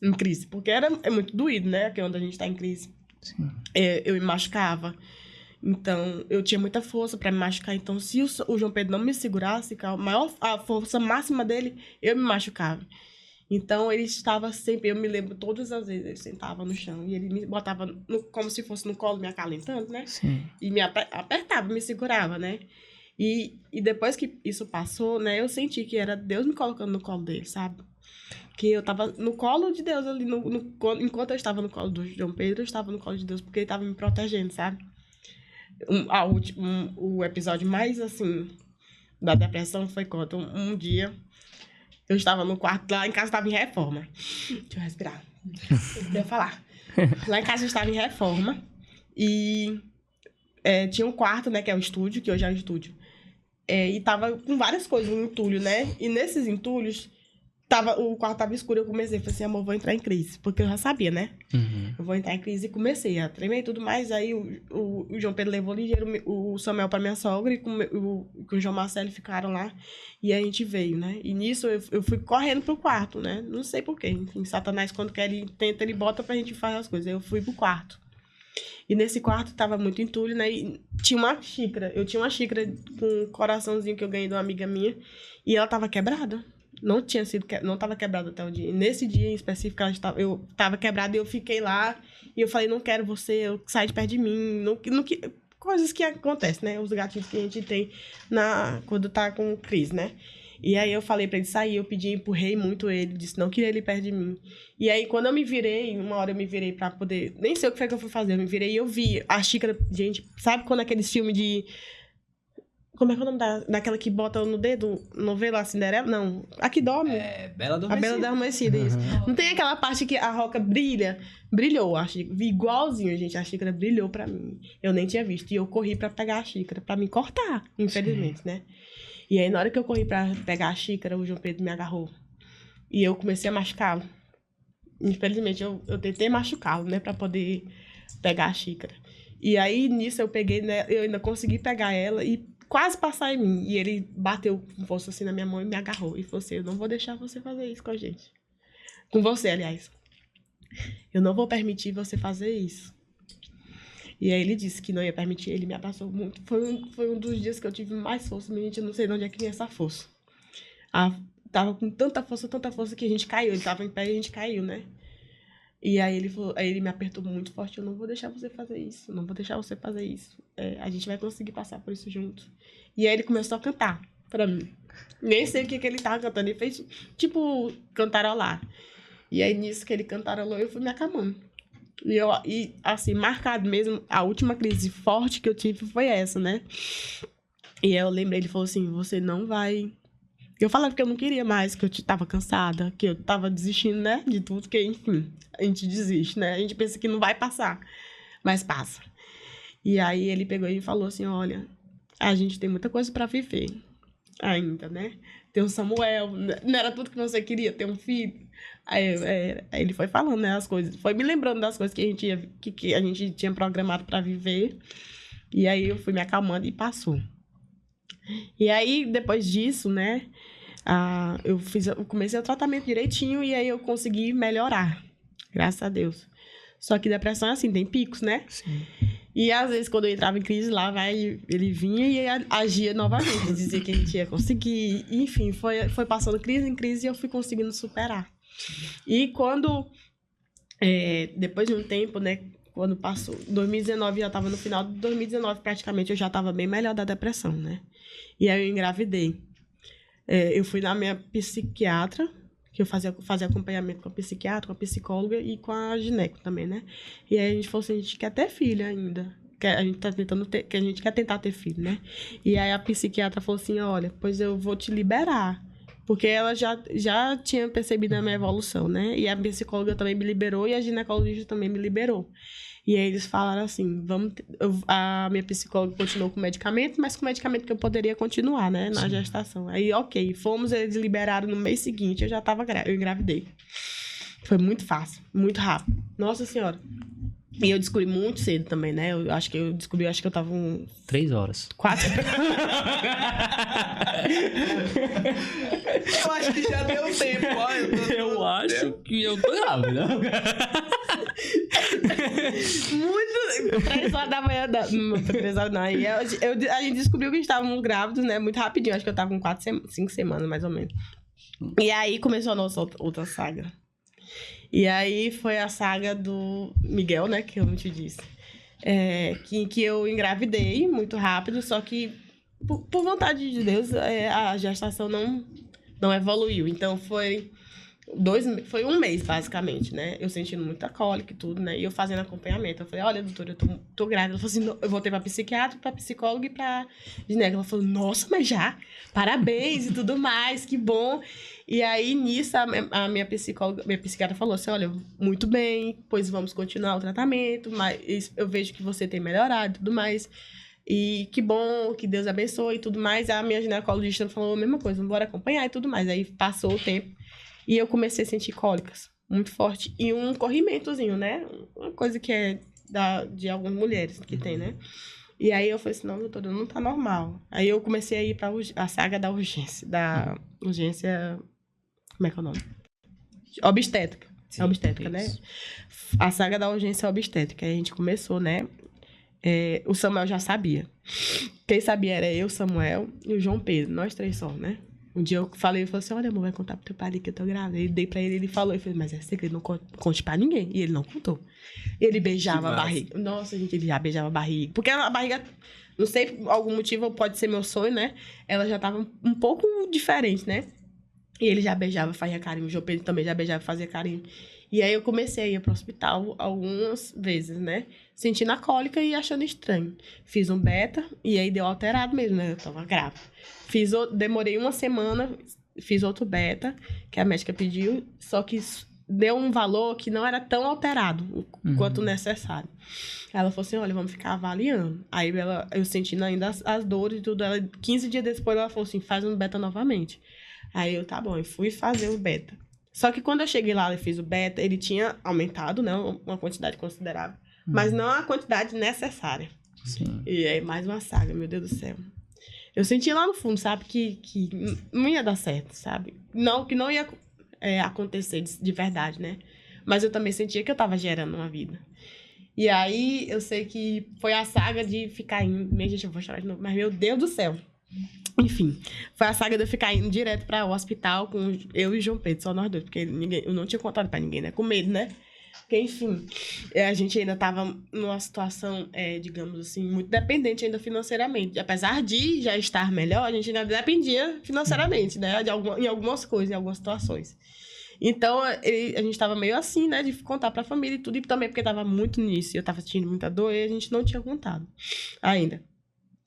Speaker 3: em crise. Porque é muito doído, né? Aqui onde a gente tá em crise. Sim. Eu me machucava. Então, eu tinha muita força para me machucar. Então, se o João Pedro não me segurasse, a força máxima dele, eu me machucava. Então, ele estava sempre... Eu me lembro todas as vezes, ele sentava no chão e ele me botava como se fosse no colo, me acalentando, né? Sim. E me apertava, me segurava, né? E depois que isso passou, né? Eu senti que era Deus me colocando no colo dele, sabe? Que eu estava no colo de Deus ali. Enquanto eu estava no colo do João Pedro, eu estava no colo de Deus, porque ele estava me protegendo, sabe? O episódio mais, assim, da depressão foi quando um dia eu estava no quarto, lá em casa estava em reforma. Deixa eu respirar. Eu ia falar. Lá em casa eu estava em reforma e tinha um quarto, né, que é o estúdio, que hoje é o estúdio. E tava com várias coisas, um entulho, né? E nesses entulhos, o quarto tava escuro, eu comecei, falei assim, amor, vou entrar em crise. Porque eu já sabia, né? Uhum. Eu vou entrar em crise e comecei a tremer e tudo mais. Aí o João Pedro levou ligeiro o Samuel pra minha sogra e com o João Marcelo ficaram lá. E a gente veio, né? E nisso eu fui correndo pro quarto, né? Não sei porquê. Enfim, Satanás, quando quer, ele bota pra gente fazer as coisas. Aí eu fui pro quarto. E nesse quarto tava muito entulho, né? E tinha uma xícara. Eu tinha uma xícara com um coraçãozinho que eu ganhei de uma amiga minha. E ela tava quebrada. Não tava quebrada até o dia. E nesse dia em específico, eu tava quebrada e eu fiquei lá. E eu falei, não quero você, sai de perto de mim. Coisas que acontecem, né? Os gatilhos que a gente tem quando tá com crise, né? E aí eu falei pra ele sair, eu empurrei muito ele, disse não queria ele perto de mim. E aí quando eu me virei, uma hora eu me virei pra poder... Nem sei o que foi que eu fui fazer, eu me virei e eu vi a xícara... Gente, sabe quando aqueles filmes de... Como é que é o nome daquela que bota no dedo? Novela Cinderela? Não. A que dorme.
Speaker 1: Bela
Speaker 3: A
Speaker 1: Adormecida.
Speaker 3: Bela Adormecida, isso. Não tem aquela parte que a Roca brilha? Brilhou a xícara. Igualzinho, gente. A xícara brilhou pra mim. Eu nem tinha visto. E eu corri pra pegar a xícara, pra me cortar, infelizmente, né? E aí, na hora que eu corri pra pegar a xícara, o João Pedro me agarrou. E eu comecei a machucá-lo. Infelizmente, eu tentei machucá-lo, né? Pra poder pegar a xícara. E aí, nisso, eu peguei, né? Eu ainda consegui pegar ela e quase passar em mim. E ele bateu com força assim na minha mão e me agarrou. E falou assim, eu não vou deixar você fazer isso com a gente. Com você, aliás. Eu não vou permitir você fazer isso. E aí ele disse que não ia permitir. Ele me abraçou muito. Foi um dos dias que eu tive mais força. Minha gente, eu não sei de onde é que vinha essa força. Tava com tanta força que a gente caiu. Ele tava em pé e a gente caiu, né? E aí ele me apertou muito forte. Eu não vou deixar você fazer isso. Não vou deixar você fazer isso. A gente vai conseguir passar por isso junto. E aí ele começou a cantar pra mim. Nem sei o que ele tava cantando. Ele fez, tipo, cantarolar. E aí, nisso que ele cantarolou, eu fui me acalmando. E assim, marcado mesmo, a última crise forte que eu tive foi essa, né? E aí eu lembrei, ele falou assim, você não vai... Eu falava que eu não queria mais, que eu tava cansada, que eu tava desistindo, né? De tudo, que enfim, a gente desiste, né? A gente pensa que não vai passar, mas passa. E aí ele pegou e falou assim, olha, a gente tem muita coisa pra viver ainda, né? Tem o Samuel, não era tudo que você queria, ter um filho. Aí ele foi falando, né, as coisas, foi me lembrando das coisas que a gente tinha programado pra viver. E aí eu fui me acalmando e passou. E aí, depois disso, né, eu comecei o tratamento direitinho e aí eu consegui melhorar, graças a Deus. Só que depressão é assim, tem picos, né?
Speaker 1: Sim.
Speaker 3: E às vezes, quando eu entrava em crise, ele vinha e agia novamente, dizia que a gente ia conseguir. Enfim, foi passando crise em crise e eu fui conseguindo superar. E depois de um tempo, né, quando passou, 2019, já estava no final de 2019 praticamente, eu já estava bem melhor da depressão, né? E aí eu engravidei. Eu fui na minha psiquiatra, que eu fazia acompanhamento com a psiquiatra, com a psicóloga e com a gineco também, né? E aí a gente falou assim, a gente quer ter filho ainda. A gente tá tentando que a gente quer tentar ter filho, né? E aí a psiquiatra falou assim, olha, pois eu vou te liberar. Porque ela já tinha percebido a minha evolução, né? E a psicóloga também me liberou e a ginecologista também me liberou. E aí eles falaram assim, a minha psicóloga continuou com medicamento, mas com medicamento que eu poderia continuar, né? Na gestação. Aí, ok, eles liberaram no mês seguinte, eu engravidei. Foi muito fácil, muito rápido. Nossa Senhora. E eu descobri muito cedo também, né? Eu acho que eu tava
Speaker 2: 3 horas.
Speaker 3: 4.
Speaker 1: Eu acho que já deu tempo, ó.
Speaker 2: Eu acho que eu tô grávida.
Speaker 3: Muito... 3 horas da manhã... Não, 3 horas não. Aí a gente descobriu que estávamos grávidos, né? Muito rapidinho. Acho que eu tava com 5 semanas, mais ou menos. E aí começou a nossa outra saga. E aí foi a saga do Miguel, né? Que eu te disse. Que eu engravidei muito rápido, só que por vontade de Deus, a gestação não evoluiu. Então foi 1 mês, basicamente, né? Eu sentindo muita cólica e tudo, né? E eu fazendo acompanhamento. Eu falei, olha, doutora, eu tô grávida. Ela falou assim, não, eu voltei pra psiquiatra, pra psicóloga e pra gineco. Ela falou, nossa, mas já? Parabéns e tudo mais, que bom. E aí, nisso, a minha psiquiatra falou assim, olha, muito bem, pois vamos continuar o tratamento, mas eu vejo que você tem melhorado e tudo mais. E que bom, que Deus abençoe e tudo mais. A minha ginecologista falou a mesma coisa, bora acompanhar e tudo mais. Aí passou o tempo e eu comecei a sentir cólicas muito forte e um corrimentozinho, né? Uma coisa que é de algumas mulheres que tem, né? E aí eu falei assim, não, doutora, não tá normal. Aí eu comecei a ir pra a saga da urgência, como é que é o nome? Obstétrica.
Speaker 1: Sim,
Speaker 3: obstétrica, né? A saga da urgência obstétrica. Aí a gente começou, né? O Samuel já sabia. Quem sabia era eu, Samuel e o João Pedro. Nós 3 só, né? Um dia eu falei assim, olha, amor, vai contar pro teu pai que eu tô grávida. Eu dei pra ele, ele falou. Eu falei, mas é segredo, não conte pra ninguém. E ele não contou. Ele beijava a barriga. Nossa, gente, ele já beijava a barriga. Porque a barriga, não sei, por algum motivo, pode ser meu sonho, né? Ela já tava um pouco diferente, né? E ele já beijava, fazia carinho. O João Pedro também já beijava, fazia carinho. E aí eu comecei a ir pro hospital algumas vezes, né? Sentindo a cólica e achando estranho. Fiz um beta e aí deu alterado mesmo, né? Eu tava grávida. Demorei uma semana, fiz outro beta, que a médica pediu, só que deu um valor que não era tão alterado quanto necessário. Ela falou assim, olha, vamos ficar avaliando. Aí eu sentindo ainda as dores e tudo. 15 dias depois ela falou assim, faz um beta novamente. Aí eu, tá bom, eu fui fazer o beta. Só que quando eu cheguei lá e fiz o beta, ele tinha aumentado, né? Uma quantidade considerável. Mas não a quantidade necessária.
Speaker 2: Sim.
Speaker 3: E aí, mais uma saga, meu Deus do céu. Eu senti lá no fundo, sabe, que não ia dar certo, sabe? Não, que não ia acontecer de verdade, né? Mas eu também sentia que eu tava gerando uma vida. E aí, eu sei que foi a saga de ficar indo... Minha gente, eu vou chorar de novo, mas meu Deus do céu. Enfim, foi a saga de eu ficar indo direto para o hospital com eu e o João Pedro, só nós dois, porque eu não tinha contado para ninguém, né? Com medo, né? Porque, enfim, a gente ainda estava numa situação, digamos assim, muito dependente ainda financeiramente. Apesar de já estar melhor, a gente ainda dependia financeiramente, né? Em algumas coisas, em algumas situações. Então, a gente estava meio assim, né? De contar para a família e tudo. E também porque estava muito no início, eu estava sentindo muita dor e a gente não tinha contado ainda.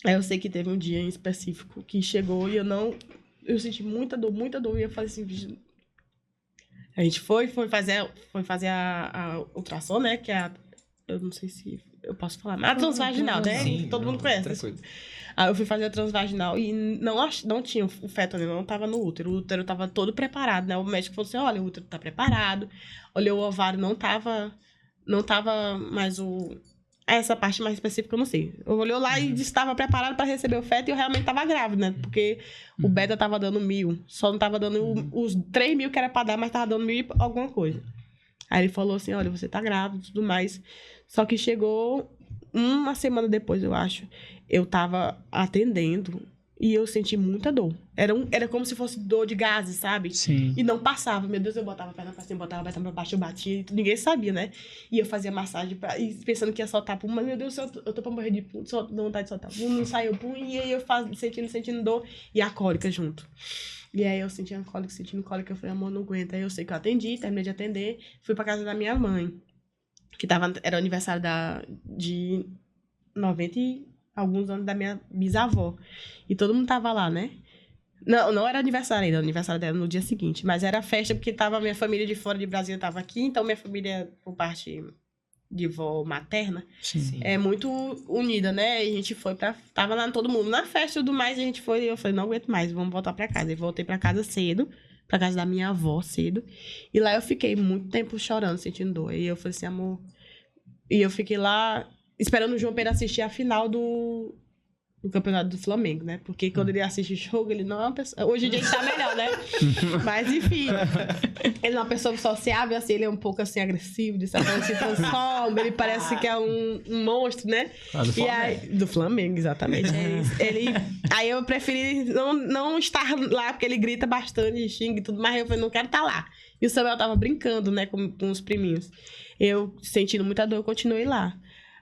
Speaker 3: Aí eu sei que teve um dia em específico que chegou e eu senti muita dor e eu falei assim, a gente foi fazer a ultrassom, né, que é eu não sei se eu posso falar, mas a transvaginal, né,
Speaker 1: Sim,
Speaker 3: todo mundo conhece. Aí eu fui fazer a transvaginal e não tinha o feto ali, não tava no útero, o útero tava todo preparado, né, o médico falou assim, olha, o útero tá preparado, olhei o ovário, não tava mais essa parte mais específica eu não sei. Eu olhei lá e estava preparado para receber o feto e eu realmente estava grávida, né? Porque o beta estava dando 1.000. Só não estava dando os 3.000 que era para dar, mas estava dando 1.000 e alguma coisa. Aí ele falou assim, olha, você tá grávida e tudo mais. Só que chegou uma semana depois, eu acho. Eu tava atendendo e eu senti muita dor. Era como se fosse dor de gases, sabe?
Speaker 2: Sim.
Speaker 3: E não passava. Meu Deus, eu botava a perna pra cima, botava a perna pra baixo, eu batia. Ninguém sabia, né? E eu fazia massagem e pensando que ia soltar pum. Mas, meu Deus, eu tô pra morrer de pum. Dou vontade de soltar pum. Não saiu pum. E aí eu sentindo dor e a cólica junto. E aí eu sentindo cólica. Eu falei, amor, não aguenta. Aí eu sei que eu atendi, terminei de atender. Fui pra casa da minha mãe. Que era o aniversário de 90 e alguns anos da minha bisavó. E todo mundo tava lá, né? Não era aniversário ainda, o aniversário dela no dia seguinte. Mas era festa porque tava minha família de fora de Brasília tava aqui. Então minha família, por parte de vó materna,
Speaker 2: Sim.
Speaker 3: é muito unida, né? E a gente foi tava lá todo mundo na festa e tudo mais. E a gente foi e eu falei, não aguento mais, vamos voltar pra casa. E voltei pra casa cedo, pra casa da minha avó cedo. E lá eu fiquei muito tempo chorando, sentindo dor. E eu falei assim, amor... E eu fiquei lá esperando o João Pedro assistir a final do campeonato do Flamengo, né? Porque quando ele assiste o jogo, ele não é uma pessoa... Hoje em dia ele tá melhor, né? Mas, enfim, ele é uma pessoa sociável, assim, ele é um pouco, assim, agressivo, de certa forma, se transforma, ele parece que é um monstro, né?
Speaker 2: Do Flamengo.
Speaker 3: Aí, do Flamengo, exatamente. Aí eu preferi não estar lá, porque ele grita bastante, xinga e tudo, mas eu falei, não quero estar lá. E o Samuel tava brincando, né, com os priminhos. Eu, sentindo muita dor, eu continuei lá.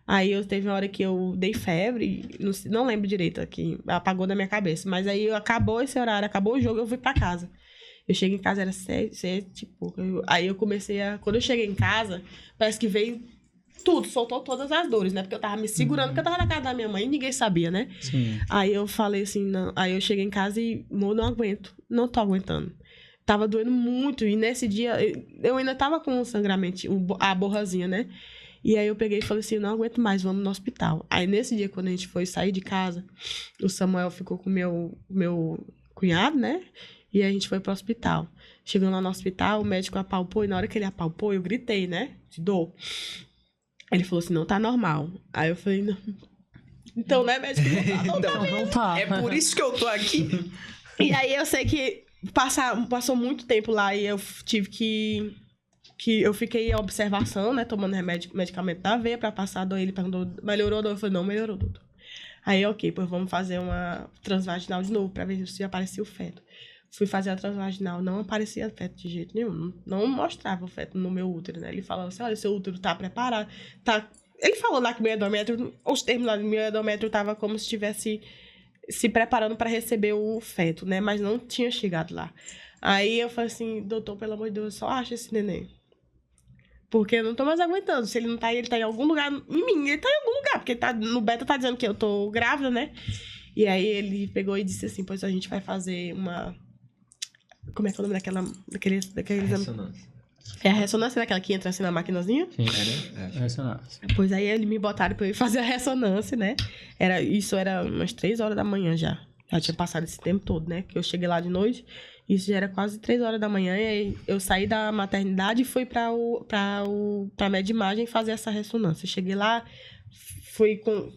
Speaker 3: Aí teve uma hora que eu dei febre, não lembro direito aqui, apagou da minha cabeça. Mas aí acabou esse horário, acabou o jogo, eu fui pra casa. Eu cheguei em casa, era 7 e pouco. Aí eu comecei a... Quando eu cheguei em casa, parece que veio tudo, soltou todas as dores, né? Porque eu tava me segurando, porque eu tava na casa da minha mãe e ninguém sabia, né?
Speaker 2: Sim.
Speaker 3: Aí eu falei assim, não. Aí eu cheguei em casa e, não aguento, não tô aguentando. Tava doendo muito, e nesse dia, eu ainda tava com um sangramento, a borrazinha, né? E aí eu peguei e falei assim, não aguento mais, vamos no hospital. Aí nesse dia, quando a gente foi sair de casa, o Samuel ficou com o meu cunhado, né? E aí a gente foi pro hospital. Chegando lá no hospital, o médico apalpou, e na hora que ele apalpou, eu gritei, né? De dor. Ele falou assim, não tá normal. Aí eu falei, não. Então, né, médico?
Speaker 2: Não tá.
Speaker 1: É por isso que eu tô aqui.
Speaker 3: E aí eu sei que passou muito tempo lá e eu tive que eu fiquei em observação, né, tomando medicamento da veia pra passar a dor. Ele perguntou, melhorou a dor? Eu falei, não, melhorou, doutor. Aí, ok, pois vamos fazer uma transvaginal de novo pra ver se aparecia o feto. Fui fazer a transvaginal, não aparecia feto de jeito nenhum, não mostrava o feto no meu útero, né? Ele falava assim, olha, seu útero tá preparado, tá... Ele falou lá que meu endométrio, os termos lá do meu endométrio tava como se estivesse se preparando para receber o feto, né? Mas não tinha chegado lá. Aí eu falei assim, doutor, pelo amor de Deus, só acha esse neném. Porque eu não tô mais aguentando. Se ele não tá aí, ele tá em algum lugar em mim. Ele tá em algum lugar, porque tá, no beta tá dizendo que eu tô grávida, né? E aí ele pegou e disse assim, pois a gente vai fazer uma... Como é que é o nome daquele
Speaker 1: Ressonância.
Speaker 3: É a ressonância, daquela que entra assim na maquinazinha?
Speaker 2: Sim, ressonância.
Speaker 3: Pois aí ele me botaram pra eu ir fazer a ressonância, né? Isso era umas 3 horas da manhã já. Já tinha passado esse tempo todo, né? Que eu cheguei lá de noite. Isso já era quase 3 horas da manhã. E aí eu saí da maternidade e fui pra Medimagem fazer essa ressonância. Eu cheguei lá, fui com...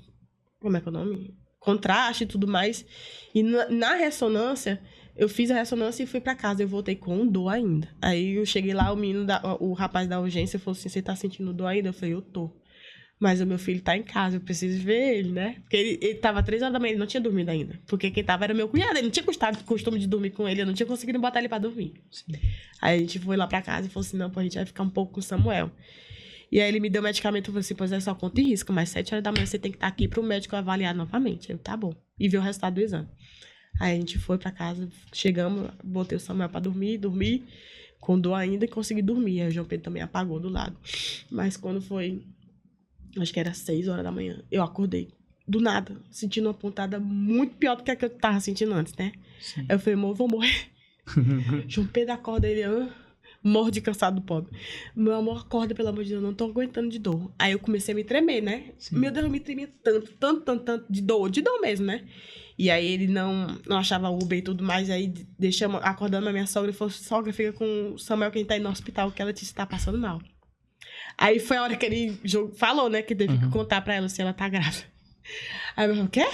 Speaker 3: Como é que é o nome? Contraste e tudo mais. E na ressonância... Eu fiz a ressonância e fui pra casa. Eu voltei com dor ainda. Aí eu cheguei lá, o rapaz da urgência falou assim, você tá sentindo dor ainda? Eu falei, eu tô. Mas o meu filho tá em casa, eu preciso ver ele, né? Porque ele tava 3 horas da manhã, ele não tinha dormido ainda. Porque quem tava era meu cunhado, ele não tinha costume de dormir com ele, eu não tinha conseguido botar ele pra dormir. Sim. Aí a gente foi lá pra casa e falou assim, não, pô, a gente vai ficar um pouco com o Samuel. E aí ele me deu medicamento, eu falei assim, pois é só conta e risco, mas 7 horas da manhã você tem que estar aqui pro médico avaliar novamente. Eu, tá bom. E ver o resultado do exame. Aí a gente foi pra casa, chegamos, botei o Samuel pra dormi com dor ainda e consegui dormir. Aí o João Pedro também apagou do lado. Mas quando foi, acho que era 6 horas da manhã, eu acordei do nada, sentindo uma pontada muito pior do que a que eu tava sentindo antes, né? Sim. Aí eu falei, amor, eu vou morrer. João Pedro acorda, ele morre de cansado do pobre. Meu amor, acorda, pelo amor de Deus, eu não tô aguentando de dor. Aí eu comecei a me tremer, né? Sim. Meu Deus, eu me tremia tanto de dor mesmo, né? E aí ele não achava Uber e tudo mais, aí acordando a minha sogra e falou, sogra, fica com o Samuel que tá aí no hospital, que ela te está passando mal. Aí foi a hora que ele falou, né, que teve que contar pra ela se ela tá grávida. Aí eu falei, o quê?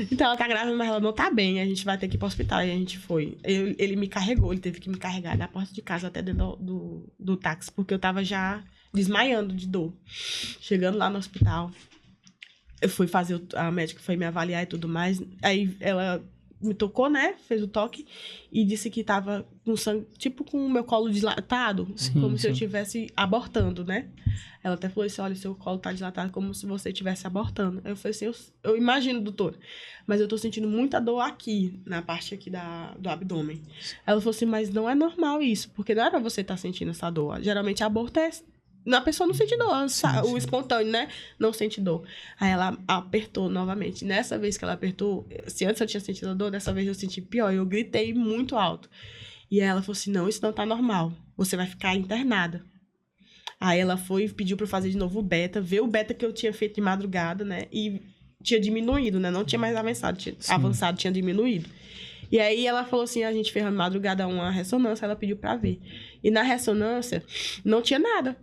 Speaker 3: Então ela tá grávida, mas ela não tá bem, a gente vai ter que ir pro hospital. E a gente foi. Ele me carregou, ele teve que me carregar da porta de casa até dentro do táxi, porque eu tava já desmaiando de dor. Chegando lá no hospital, eu fui fazer, a médica foi me avaliar e tudo mais. Aí ela me tocou, né? Fez o toque e disse que tava com sangue, tipo com o meu colo dilatado, como se eu estivesse abortando, né? Ela até falou assim, olha, seu colo tá dilatado como se você estivesse abortando. Aí eu falei assim, eu imagino, doutor, mas eu tô sentindo muita dor aqui, na parte aqui do abdômen. Ela falou assim, mas não é normal isso, porque não era você estar sentindo essa dor. Geralmente aborto é... A pessoa não sente dor, o espontâneo, né? Não sente dor. Aí ela apertou novamente. Nessa vez que ela apertou, se antes eu tinha sentido a dor, dessa vez eu senti pior. Eu gritei muito alto. E aí ela falou assim, não, isso não tá normal. Você vai ficar internada. Aí ela foi e pediu pra eu fazer de novo o beta. Ver o beta que eu tinha feito de madrugada, né? E tinha diminuído, né? Não tinha mais avançado, tinha diminuído. E aí ela falou assim, a gente fez de madrugada uma ressonância, ela pediu pra ver. E na ressonância, não tinha nada.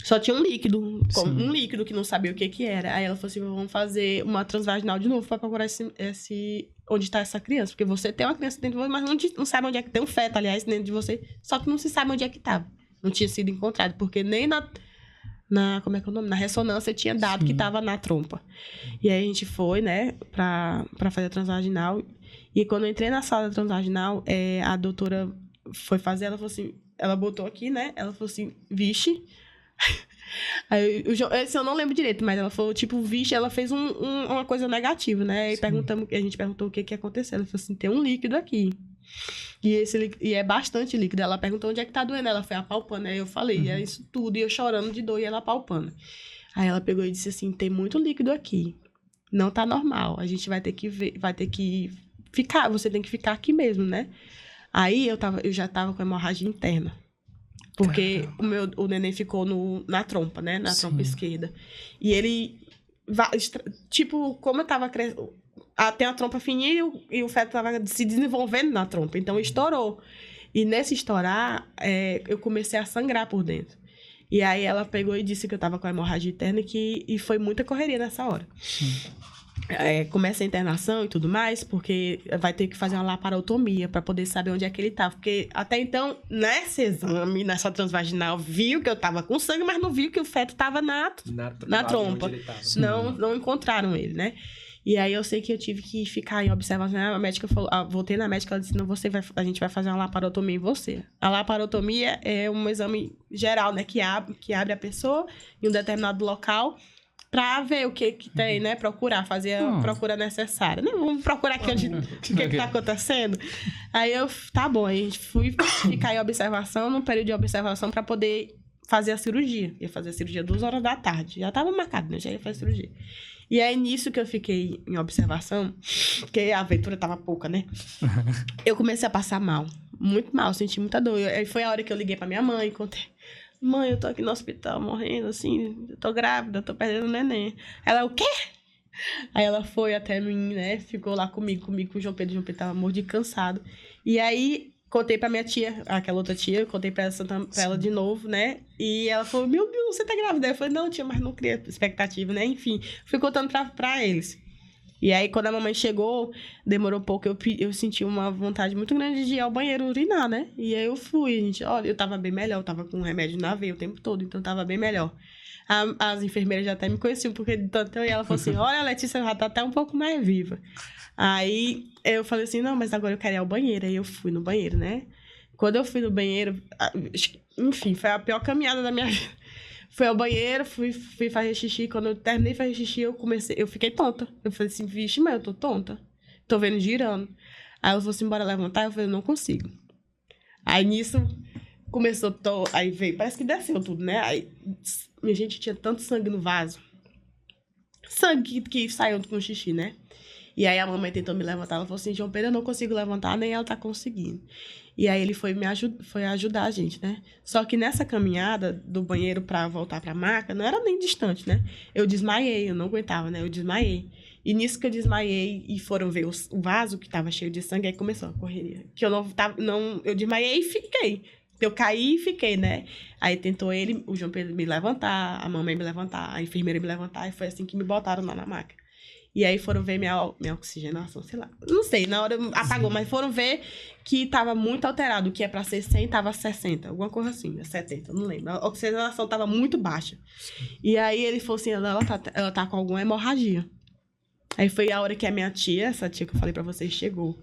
Speaker 3: Só tinha um líquido que não sabia o que era. Aí ela falou assim, vamos fazer uma transvaginal de novo pra procurar esse onde tá essa criança. Porque você tem uma criança dentro de você, mas não sabe onde é que tem um feto, aliás, dentro de você. Só que não se sabe onde é que tava. Não tinha sido encontrado, porque nem como é que é o nome? Na ressonância tinha dado que tava na trompa. E aí a gente foi, né, pra fazer a transvaginal. E quando eu entrei na sala transvaginal, a doutora foi fazer, ela falou assim, ela botou aqui, né, ela falou assim, vixe. Aí, eu não lembro direito, mas ela falou, tipo, vixe, ela fez uma coisa negativa, né? E a gente perguntou o que aconteceu. Ela falou assim, tem um líquido aqui. E é bastante líquido. Ela perguntou onde é que tá doendo. Ela foi apalpando. Aí eu falei, é isso tudo. E eu chorando de dor e ela apalpando. Aí ela pegou e disse assim, tem muito líquido aqui. Não tá normal. A gente vai ter que ficar. Você tem que ficar aqui mesmo, né? Aí eu já tava com hemorragia interna. Porque o neném ficou na trompa, né? Na trompa esquerda. E ele... Tipo, como eu tava crescendo... Tem a trompa fininha e o feto tava se desenvolvendo na trompa. Então, estourou. E nesse estourar, eu comecei a sangrar por dentro. E aí, ela pegou e disse que eu tava com a hemorragia interna e foi muita correria nessa hora. Começa a internação e tudo mais, porque vai ter que fazer uma laparotomia para poder saber onde é que ele tava. Porque até então, nesse exame, nessa transvaginal, viu que eu tava com sangue, mas não viu que o feto tava na trompa. Não encontraram ele, né? E aí eu sei que eu tive que ficar em observação. A médica falou, voltei na médica, ela disse, não, a gente vai fazer uma laparotomia em você. A laparotomia é um exame geral, né? Que abre a pessoa em um determinado local pra ver o que tem, né? Procurar, fazer a procura necessária. Não, vamos procurar aqui o que tá acontecendo. Aí tá bom, a gente fui ficar em observação, num período de observação pra poder fazer a cirurgia. Ia fazer a cirurgia 2h da tarde. Já tava marcado, né? Já ia fazer a cirurgia. E aí, nisso que eu fiquei em observação, porque a aventura tava pouca, né? Eu comecei a passar mal. Muito mal, senti muita dor. Aí foi a hora que eu liguei pra minha mãe e contei. Mãe, eu tô aqui no hospital morrendo, assim, eu tô grávida, tô perdendo o neném. Ela, o quê? Aí ela foi até mim, né? Ficou lá comigo com o João Pedro. O João Pedro tava morto de cansado. E aí, contei pra minha tia, aquela outra tia, eu contei pra ela de novo, né? E ela falou, meu Deus, você tá grávida? Eu falei, não, tia, mas não cria expectativa, né? Enfim, fui contando pra eles. E aí, quando a mamãe chegou, demorou um pouco, eu senti uma vontade muito grande de ir ao banheiro urinar, né? E aí eu fui, gente, olha, eu tava bem melhor, eu tava com remédio na veia o tempo todo, então tava bem melhor. As enfermeiras já até me conheciam, porque tanto eu e ela falou assim, olha, a Letícia já tá até um pouco mais viva. Aí eu falei assim, não, mas agora eu quero ir ao banheiro. Aí eu fui no banheiro, né? Quando eu fui no banheiro, enfim, foi a pior caminhada da minha vida. Fui ao banheiro, fui fazer xixi. Quando eu terminei de fazer xixi, eu fiquei tonta. Eu falei assim, vixe, mas eu tô tonta. Tô vendo girando. Aí ela falou assim, bora levantar. Eu falei, não consigo. Aí nisso, começou, aí veio, parece que desceu tudo, né? Aí, minha gente, tinha tanto sangue no vaso. Sangue que saiu com o xixi, né? E aí a mamãe tentou me levantar. Ela falou assim, João Pedro, eu não consigo levantar, nem ela tá conseguindo. E aí ele foi ajudar a gente, né? Só que nessa caminhada do banheiro pra voltar pra maca, não era nem distante, né? Eu desmaiei, eu não aguentava, né? Eu desmaiei. E nisso que eu desmaiei e foram ver o vaso que tava cheio de sangue, aí começou a correria. Que eu eu desmaiei e fiquei. Eu caí e fiquei, né? Aí tentou o João Pedro me levantar, a mamãe me levantar, a enfermeira me levantar, e foi assim que me botaram lá na maca. E aí foram ver minha oxigenação, sei lá. Não sei, na hora apagou, mas foram ver que tava muito alterado. O que é pra ser 100, tava 60. Alguma coisa assim, 70, não lembro. A oxigenação tava muito baixa. E aí ele falou assim, ela tá com alguma hemorragia. Aí foi a hora que a minha tia, essa tia que eu falei pra vocês, chegou.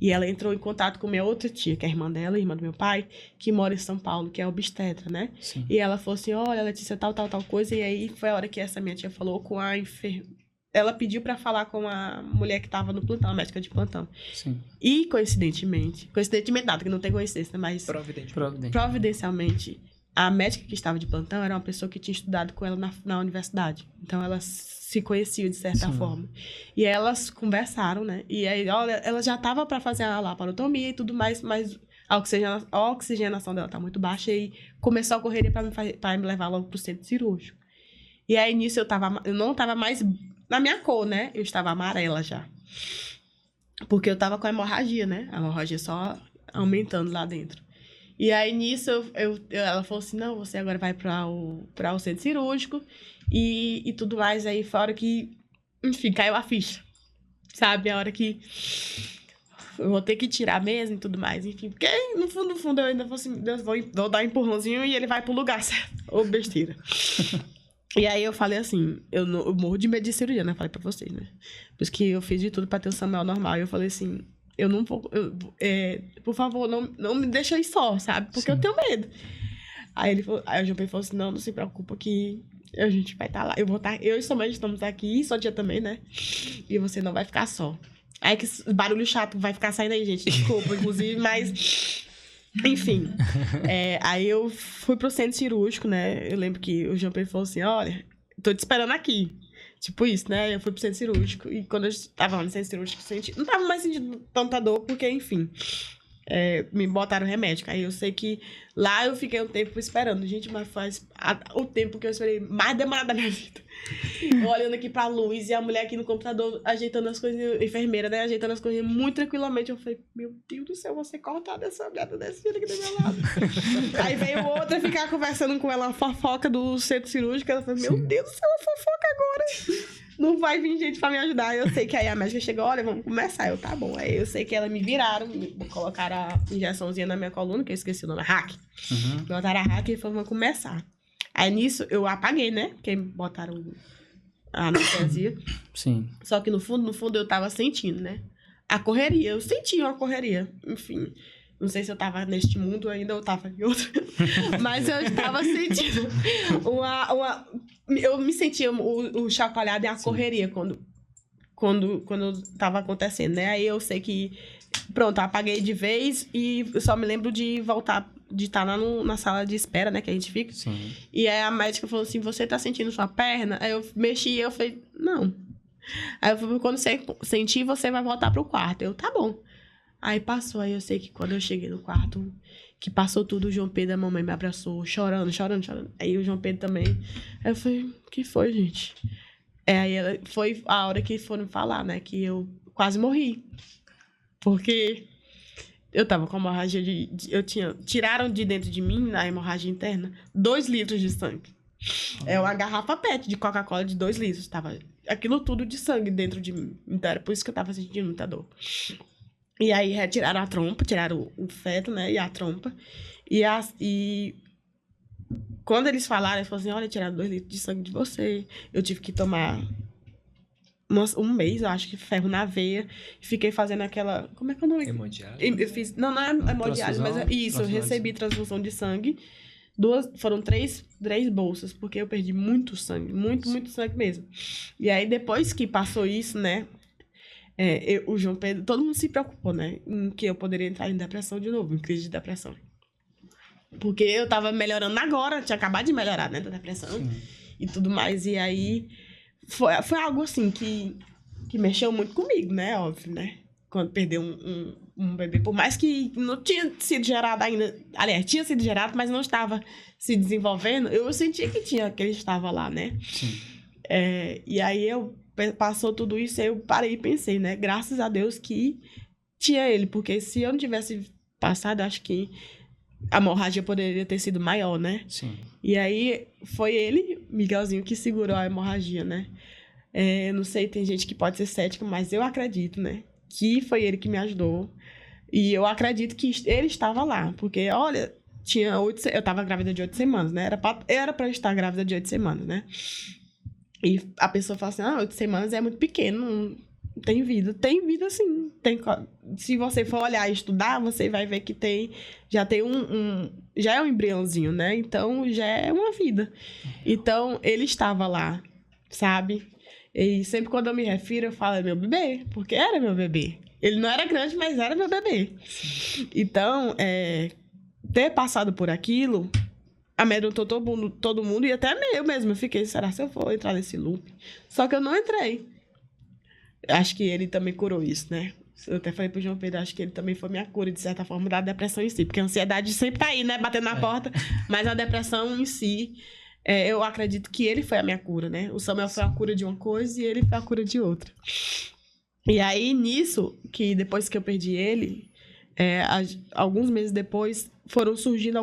Speaker 3: E ela entrou em contato com minha outra tia, que é a irmã dela, irmã do meu pai, que mora em São Paulo, que é obstetra, né?
Speaker 2: Sim.
Speaker 3: E ela falou assim, olha, Letícia, tal coisa. E aí foi a hora que essa minha tia falou com a enfermeira. Ela pediu pra falar com a mulher que tava no plantão, a médica de plantão.
Speaker 2: Sim.
Speaker 3: E, coincidentemente nada, que não tem coincidência, mas providencialmente, a médica que estava de plantão era uma pessoa que tinha estudado com ela na universidade. Então, elas se conheciam de certa forma. E elas conversaram, né? E aí, olha, ela já tava pra fazer a laparotomia e tudo mais, mas a oxigenação dela tá muito baixa e começou a correria pra me levar logo pro centro cirúrgico. E aí, nisso, eu não tava mais na minha cor, né? Eu estava amarela já. Porque eu tava com hemorragia, né? A hemorragia só aumentando lá dentro. E aí, nisso, ela falou assim, não, você agora vai para o centro cirúrgico e tudo mais. Aí, fora que, enfim, caiu a ficha. Sabe? A hora que eu vou ter que tirar mesmo e tudo mais. Enfim, porque no fundo, eu ainda vou assim, Deus, vou dar um empurrãozinho e ele vai pro lugar certo. Ô, besteira. E aí eu falei assim, eu morro de medo de cirurgia, né? Falei pra vocês, né? Por isso que eu fiz de tudo pra ter o Samuel normal. E eu falei assim, eu não vou... por favor, não me deixa aí só, sabe? Porque eu tenho medo. Aí o João Pedro falou assim, não se preocupa que a gente vai estar lá. Eu e sua mãe estamos aqui, sua tia também, né? E você não vai ficar só. Aí que barulho chato vai ficar saindo aí, gente. Desculpa, inclusive, mas... Enfim, aí eu fui pro centro cirúrgico, né? Eu lembro que o João Pedro falou assim, olha, tô te esperando aqui. Tipo isso, né? Eu fui pro centro cirúrgico e quando eu tava lá no centro cirúrgico, não tava mais sentindo tanta dor, porque, enfim, me botaram remédio. Aí eu sei que lá eu fiquei um tempo esperando. Gente, mas faz o tempo que eu esperei mais demorado da minha vida. Olhando aqui pra luz e a mulher aqui no computador ajeitando as coisas, enfermeira, né? Ajeitando as coisas muito tranquilamente. Eu falei, meu Deus do céu, você cortar dessa mulher desse filho aqui do meu lado. Aí veio outra ficar conversando com ela, a fofoca do centro cirúrgico. Ela falou, meu Deus do céu, a fofoca agora. Não vai vir gente pra me ajudar. Eu sei que aí a médica chegou, olha, vamos começar. Eu, tá bom. Aí eu sei que ela me viraram, colocaram a injeçãozinha na minha coluna, que eu esqueci o nome, hack. Botaram a hack e falaram, vamos começar. Aí nisso eu apaguei, né? Porque botaram a anestesia.
Speaker 2: Sim.
Speaker 3: Só que no fundo eu tava sentindo, né? A correria. Eu sentia uma correria. Enfim. Não sei se eu tava neste mundo ainda ou tava em outro. Mas eu tava sentindo eu me sentia o chacoalhado e a correria quando tava acontecendo, né? Aí eu sei que, pronto, apaguei de vez e eu só me lembro de voltar de estar na sala de espera, né? Que a gente fica.
Speaker 2: Sim.
Speaker 3: E aí a médica falou assim, você tá sentindo sua perna? Aí eu mexi e eu falei, não. Aí eu falei, quando você sentir, você vai voltar pro quarto. Eu, tá bom. Aí passou, aí eu sei que quando eu cheguei no quarto, que passou tudo, o João Pedro, a mamãe me abraçou, chorando. Aí o João Pedro também. Aí eu falei, o que foi, gente? Aí foi a hora que foram falar, né? Que eu quase morri. Porque eu tava com hemorragia tiraram de dentro de mim, na hemorragia interna, 2 litros de sangue. É uma garrafa PET de Coca-Cola de 2 litros. Tava aquilo tudo de sangue dentro de mim. Então era por isso que eu tava sentindo muita dor. E aí retiraram a trompa, tiraram o feto, né? E a trompa. E quando eles falaram assim, olha, tiraram 2 litros de sangue de você. Eu tive que tomar um mês, eu acho que ferro na veia. Fiquei fazendo aquela... Como é que é o nome?
Speaker 1: Hemodiálise?
Speaker 3: Eu fiz... Não é hemodiálise, mas isso. Eu recebi transfusão de sangue. Foram 3 bolsas, porque eu perdi muito sangue. Muito sangue mesmo. E aí, depois que passou isso, né? O João Pedro, todo mundo se preocupou, né? Em que eu poderia entrar em depressão de novo, em crise de depressão. Porque eu tava melhorando agora, tinha acabado de melhorar, né? Da depressão. Sim. E tudo mais. E aí, foi algo assim que mexeu muito comigo, né? Óbvio, né? Quando perdeu um bebê. Por mais que não tinha sido gerado ainda... Aliás, tinha sido gerado, mas não estava se desenvolvendo. Eu sentia que ele estava lá, né? Sim. E aí, passou tudo isso, eu parei e pensei, né? Graças a Deus que tinha ele, porque se eu não tivesse passado, acho que a hemorragia poderia ter sido maior, né?
Speaker 2: Sim.
Speaker 3: E aí, foi ele, Miguelzinho, que segurou a hemorragia, né? Não sei, tem gente que pode ser cética, mas eu acredito, né? Que foi ele que me ajudou. E eu acredito que ele estava lá, porque, olha, eu estava grávida de 8 semanas, né? Era pra eu estar grávida de 8 semanas, né? E a pessoa fala assim, 8 semanas é muito pequeno, não tem vida. Tem vida, sim. Se você for olhar e estudar, você vai ver que já tem já é um embriãozinho, né? Então, já é uma vida. Então, ele estava lá, sabe? E sempre quando eu me refiro, eu falo, é meu bebê, porque era meu bebê. Ele não era grande, mas era meu bebê. Então, ter passado por aquilo... amedrontou todo mundo e até eu mesmo. Eu fiquei, será que eu vou entrar nesse loop? Só que eu não entrei. Acho que ele também curou isso, né? Eu até falei pro João Pedro, acho que ele também foi minha cura, de certa forma, da depressão em si. Porque a ansiedade sempre tá aí, né? Batendo na porta. Mas a depressão em si, eu acredito que ele foi a minha cura, né? O Samuel foi a cura de uma coisa e ele foi a cura de outra. E aí, nisso, que depois que eu perdi ele, alguns meses depois, foram surgindo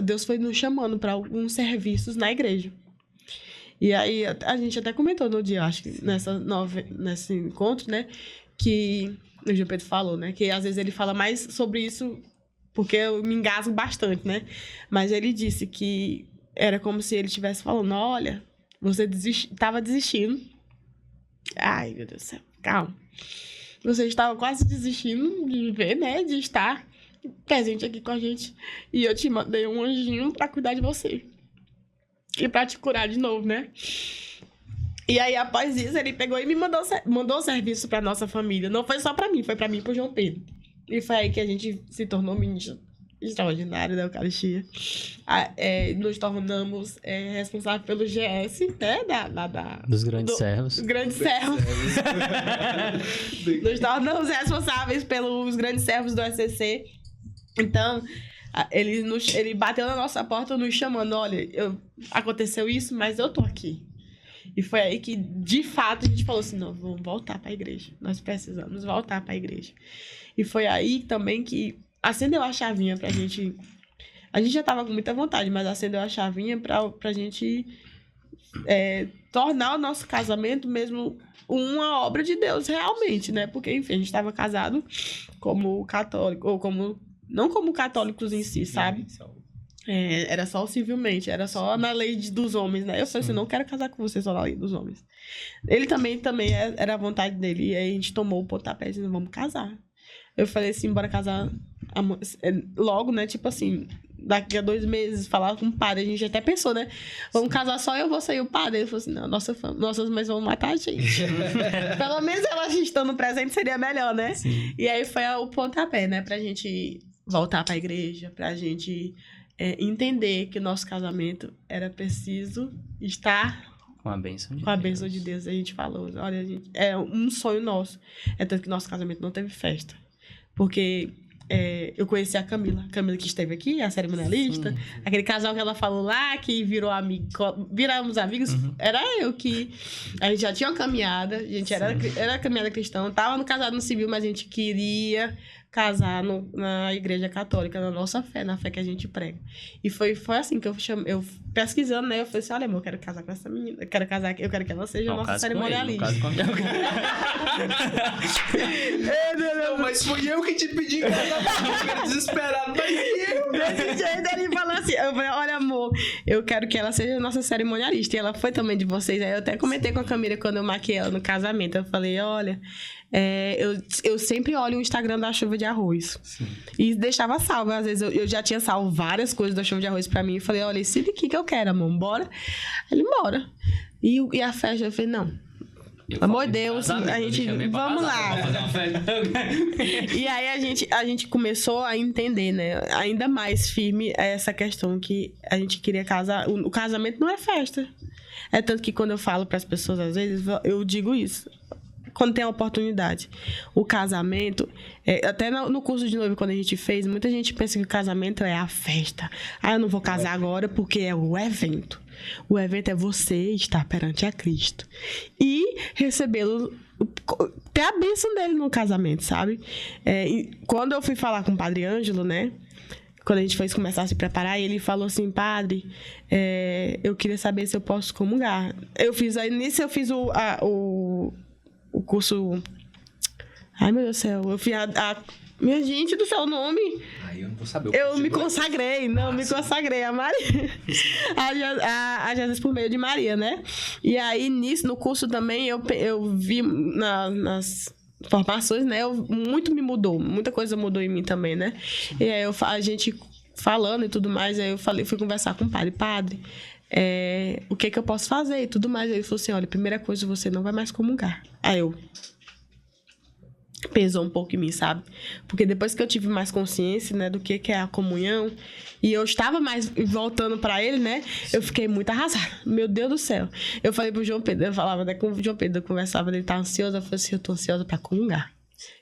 Speaker 3: Deus foi nos chamando para alguns serviços na igreja. E aí, a gente até comentou no dia, acho que nesse encontro, né? Que o João Pedro falou, né? Que às vezes ele fala mais sobre isso porque eu me engasgo bastante, né? Mas ele disse que era como se ele estivesse falando, olha, você estava desistindo. Ai, meu Deus do céu, calma. Você estava quase desistindo de viver, né? De estar presente aqui com a gente. E eu te mandei um anjinho pra cuidar de você. E pra te curar de novo, né? E aí, após isso, ele pegou e me mandou serviço pra nossa família. Não foi só pra mim, foi pra mim e pro João Pedro. E foi aí que a gente se tornou ministro extraordinário da Eucaristia. Nos tornamos responsáveis pelo GS, né?
Speaker 2: Dos grandes servos.
Speaker 3: Dos grandes servos. Nos tornamos responsáveis pelos grandes servos do SCC. Então, ele bateu na nossa porta nos chamando, olha, aconteceu isso, mas eu tô aqui. E foi aí que, de fato, a gente falou assim, não, vamos voltar para a igreja. Nós precisamos voltar para a igreja. E foi aí também que acendeu a chavinha pra gente... A gente já tava com muita vontade, mas acendeu a chavinha pra gente tornar o nosso casamento mesmo uma obra de Deus, realmente, né? Porque, enfim, a gente estava casado como católico, ou como... Não como católicos em si, sabe? Era só civilmente, era só na lei dos homens, né? Eu falei assim, não quero casar com você só na lei dos homens. Ele também era a vontade dele. E aí a gente tomou o pontapé e disse, vamos casar. Eu falei assim, bora casar logo, né? Tipo assim, daqui a 2 meses, falar com o padre. A gente até pensou, né? Vamos casar só eu vou sair o padre. Ele falou assim, não, nossas mães vão matar a gente. Pelo menos elas estando presente seria melhor, né? Sim. E aí foi o pontapé, né? Pra gente voltar para a igreja, pra gente entender que o nosso casamento era preciso estar
Speaker 2: Com a bênção de
Speaker 3: com a
Speaker 2: Deus.
Speaker 3: bênção de Deus. A gente falou, olha, gente, é um sonho nosso. É tanto que nosso casamento não teve festa. Porque eu conheci a Camila que esteve aqui, a cerimonialista. Aquele casal que ela falou lá, que viramos amigos, era eu que... A gente já tinha uma caminhada, a gente era caminhada cristã, tava no casado no civil, mas a gente queria casar na igreja católica, na nossa fé, na fé que a gente prega. E foi assim que eu pesquisando, né? Eu falei assim, olha, amor, eu quero casar com essa menina. Eu quero que ela seja a nossa cerimonialista.
Speaker 1: Não, mas fui eu que te pedi casamento, desesperado, mas eu...
Speaker 3: Desse jeito ele falou assim, eu falei, olha, amor, eu quero que ela seja a nossa cerimonialista. E ela foi também de vocês. Aí eu até comentei com a Camila quando eu maquiei ela no casamento. Eu falei, olha... eu sempre olho o Instagram da Chuva de Arroz. Sim. E deixava salvo. Às vezes eu já tinha salvo várias coisas da Chuva de Arroz pra mim. E falei, olha, esse daqui que eu quero, amor, bora. Ele, bora. E a festa, eu falei, não. Pelo amor de Deus, a gente... Vamos lá. E aí a gente começou a entender, né? Ainda mais firme essa questão que a gente queria casar. O casamento não é festa. É tanto que quando eu falo pras pessoas, às vezes, eu digo isso. Quando tem a oportunidade. O casamento, até no curso de noivo, quando a gente fez, muita gente pensa que o casamento é a festa. Eu não vou casar agora porque é o evento. O evento é você estar perante a Cristo. E recebê-lo, ter a bênção dele no casamento, sabe? E quando eu fui falar com o Padre Ângelo, né? Quando a gente foi começar a se preparar, ele falou assim, padre, eu queria saber se eu posso comungar. Nisso eu fiz o curso... Ai, meu Deus do céu. Eu fiz minha gente do céu, o nome...
Speaker 1: Eu não vou saber.
Speaker 3: Eu me consagrei. Me consagrei a Maria. A Jesus por meio de Maria, né? E aí, nisso, no curso também, eu vi nas formações, né? Muito me mudou. Muita coisa mudou em mim também, né? E aí, a gente falando e tudo mais, aí eu fui conversar com o padre. Padre... o que eu posso fazer e tudo mais. Aí ele falou assim, olha, primeira coisa, você não vai mais comungar. Aí pesou um pouco em mim, sabe? Porque depois que eu tive mais consciência, né, do que é a comunhão, e eu estava mais voltando pra ele, né, eu fiquei muito arrasada. Meu Deus do céu. Eu falei pro João Pedro, eu falava, né, com o João Pedro, eu conversava, ele tá ansioso, eu falei assim, eu tô ansiosa pra comungar.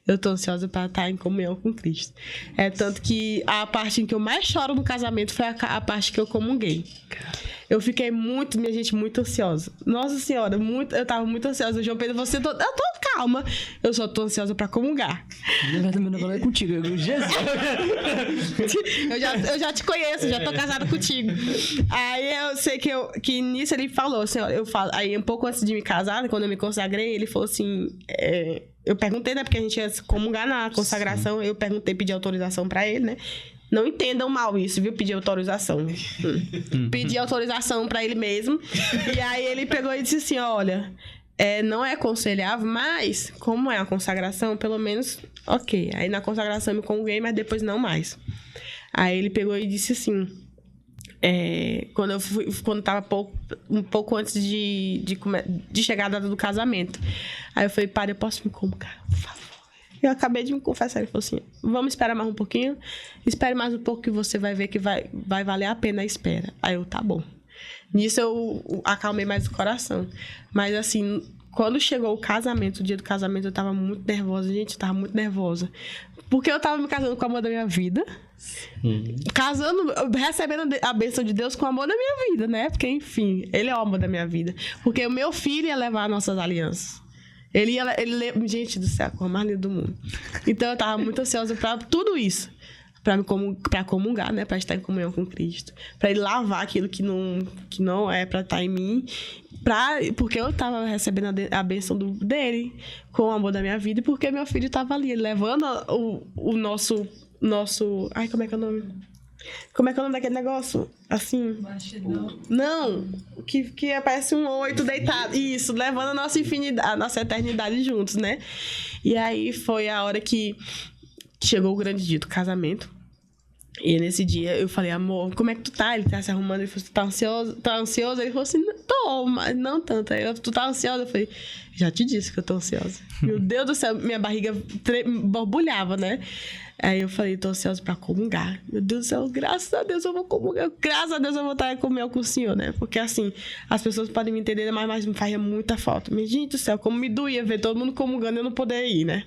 Speaker 3: Eu tô ansiosa pra estar em comunhão com Cristo. Tanto que a parte em que eu mais choro no casamento foi a parte que eu comunguei. Eu fiquei minha gente, muito ansiosa. Nossa Senhora, eu tava muito ansiosa. O João Pedro, eu tô calma. Eu só tô ansiosa pra comungar.
Speaker 2: Meu negócio é contigo, Jesus.
Speaker 3: Eu já te conheço, já tô casada contigo. Aí eu sei que nisso ele falou assim, aí um pouco antes de me casar, quando eu me consagrei, ele falou assim, eu perguntei, né, porque a gente ia comungar na consagração, sim. Eu perguntei, pedi autorização pra ele, né? Não entendam mal isso, viu? Pedir autorização. Pedi autorização pra ele mesmo. E aí ele pegou e disse assim, olha, não é aconselhável, mas como é a consagração, pelo menos, ok. Aí na consagração eu me comunguei, mas depois não mais. Aí ele pegou e disse assim, quando tava um pouco antes de chegar a data do casamento. Aí eu falei, padre, eu posso me comungar, por favor? Eu acabei de me confessar. Ele falou assim, vamos esperar mais um pouquinho? Espere mais um pouco que você vai ver que vai valer a pena a espera. Aí eu, tá bom. Nisso eu acalmei mais o coração. Mas assim, quando chegou o casamento, o dia do casamento, eu tava muito nervosa. Gente, eu tava muito nervosa. Porque eu tava me casando com o amor da minha vida. Recebendo a bênção de Deus com o amor da minha vida, né? Porque, enfim, ele é o amor da minha vida. Porque o meu filho ia levar nossas alianças. Gente do céu, a cor mais linda do mundo. Então eu tava muito ansiosa pra tudo isso. Pra comungar, né? Pra estar em comunhão com Cristo. Pra ele lavar aquilo que não é pra estar em mim. Porque eu tava recebendo a bênção dele com o amor da minha vida. E porque meu filho tava ali, levando o nosso... Ai, como é que é o nome? Como é que é o nome daquele negócio? Assim... Bastidão. Não! Que parece um 8 deitado. Isso, levando a nossa infinidade, a nossa eternidade juntos, né? E aí foi a hora que chegou o grande dia do casamento. E nesse dia eu falei, amor, como é que tu tá? Ele tá se arrumando. Ele falou, tu tá ansioso? Tá ansioso? Ele falou assim, tô, mas não tanto. Aí tu tá ansiosa? Eu falei, já te disse que eu tô ansiosa. Meu Deus do céu, minha barriga borbulhava, né? Aí eu falei, tô ansiosa pra comungar. Meu Deus do céu, graças a Deus eu vou comungar. Graças a Deus eu vou estar comer com o Senhor, né? Porque assim, as pessoas podem me entender, mas me fazia muita falta. Mas, gente do céu, como me doía ver todo mundo comungando e eu não poder ir, né?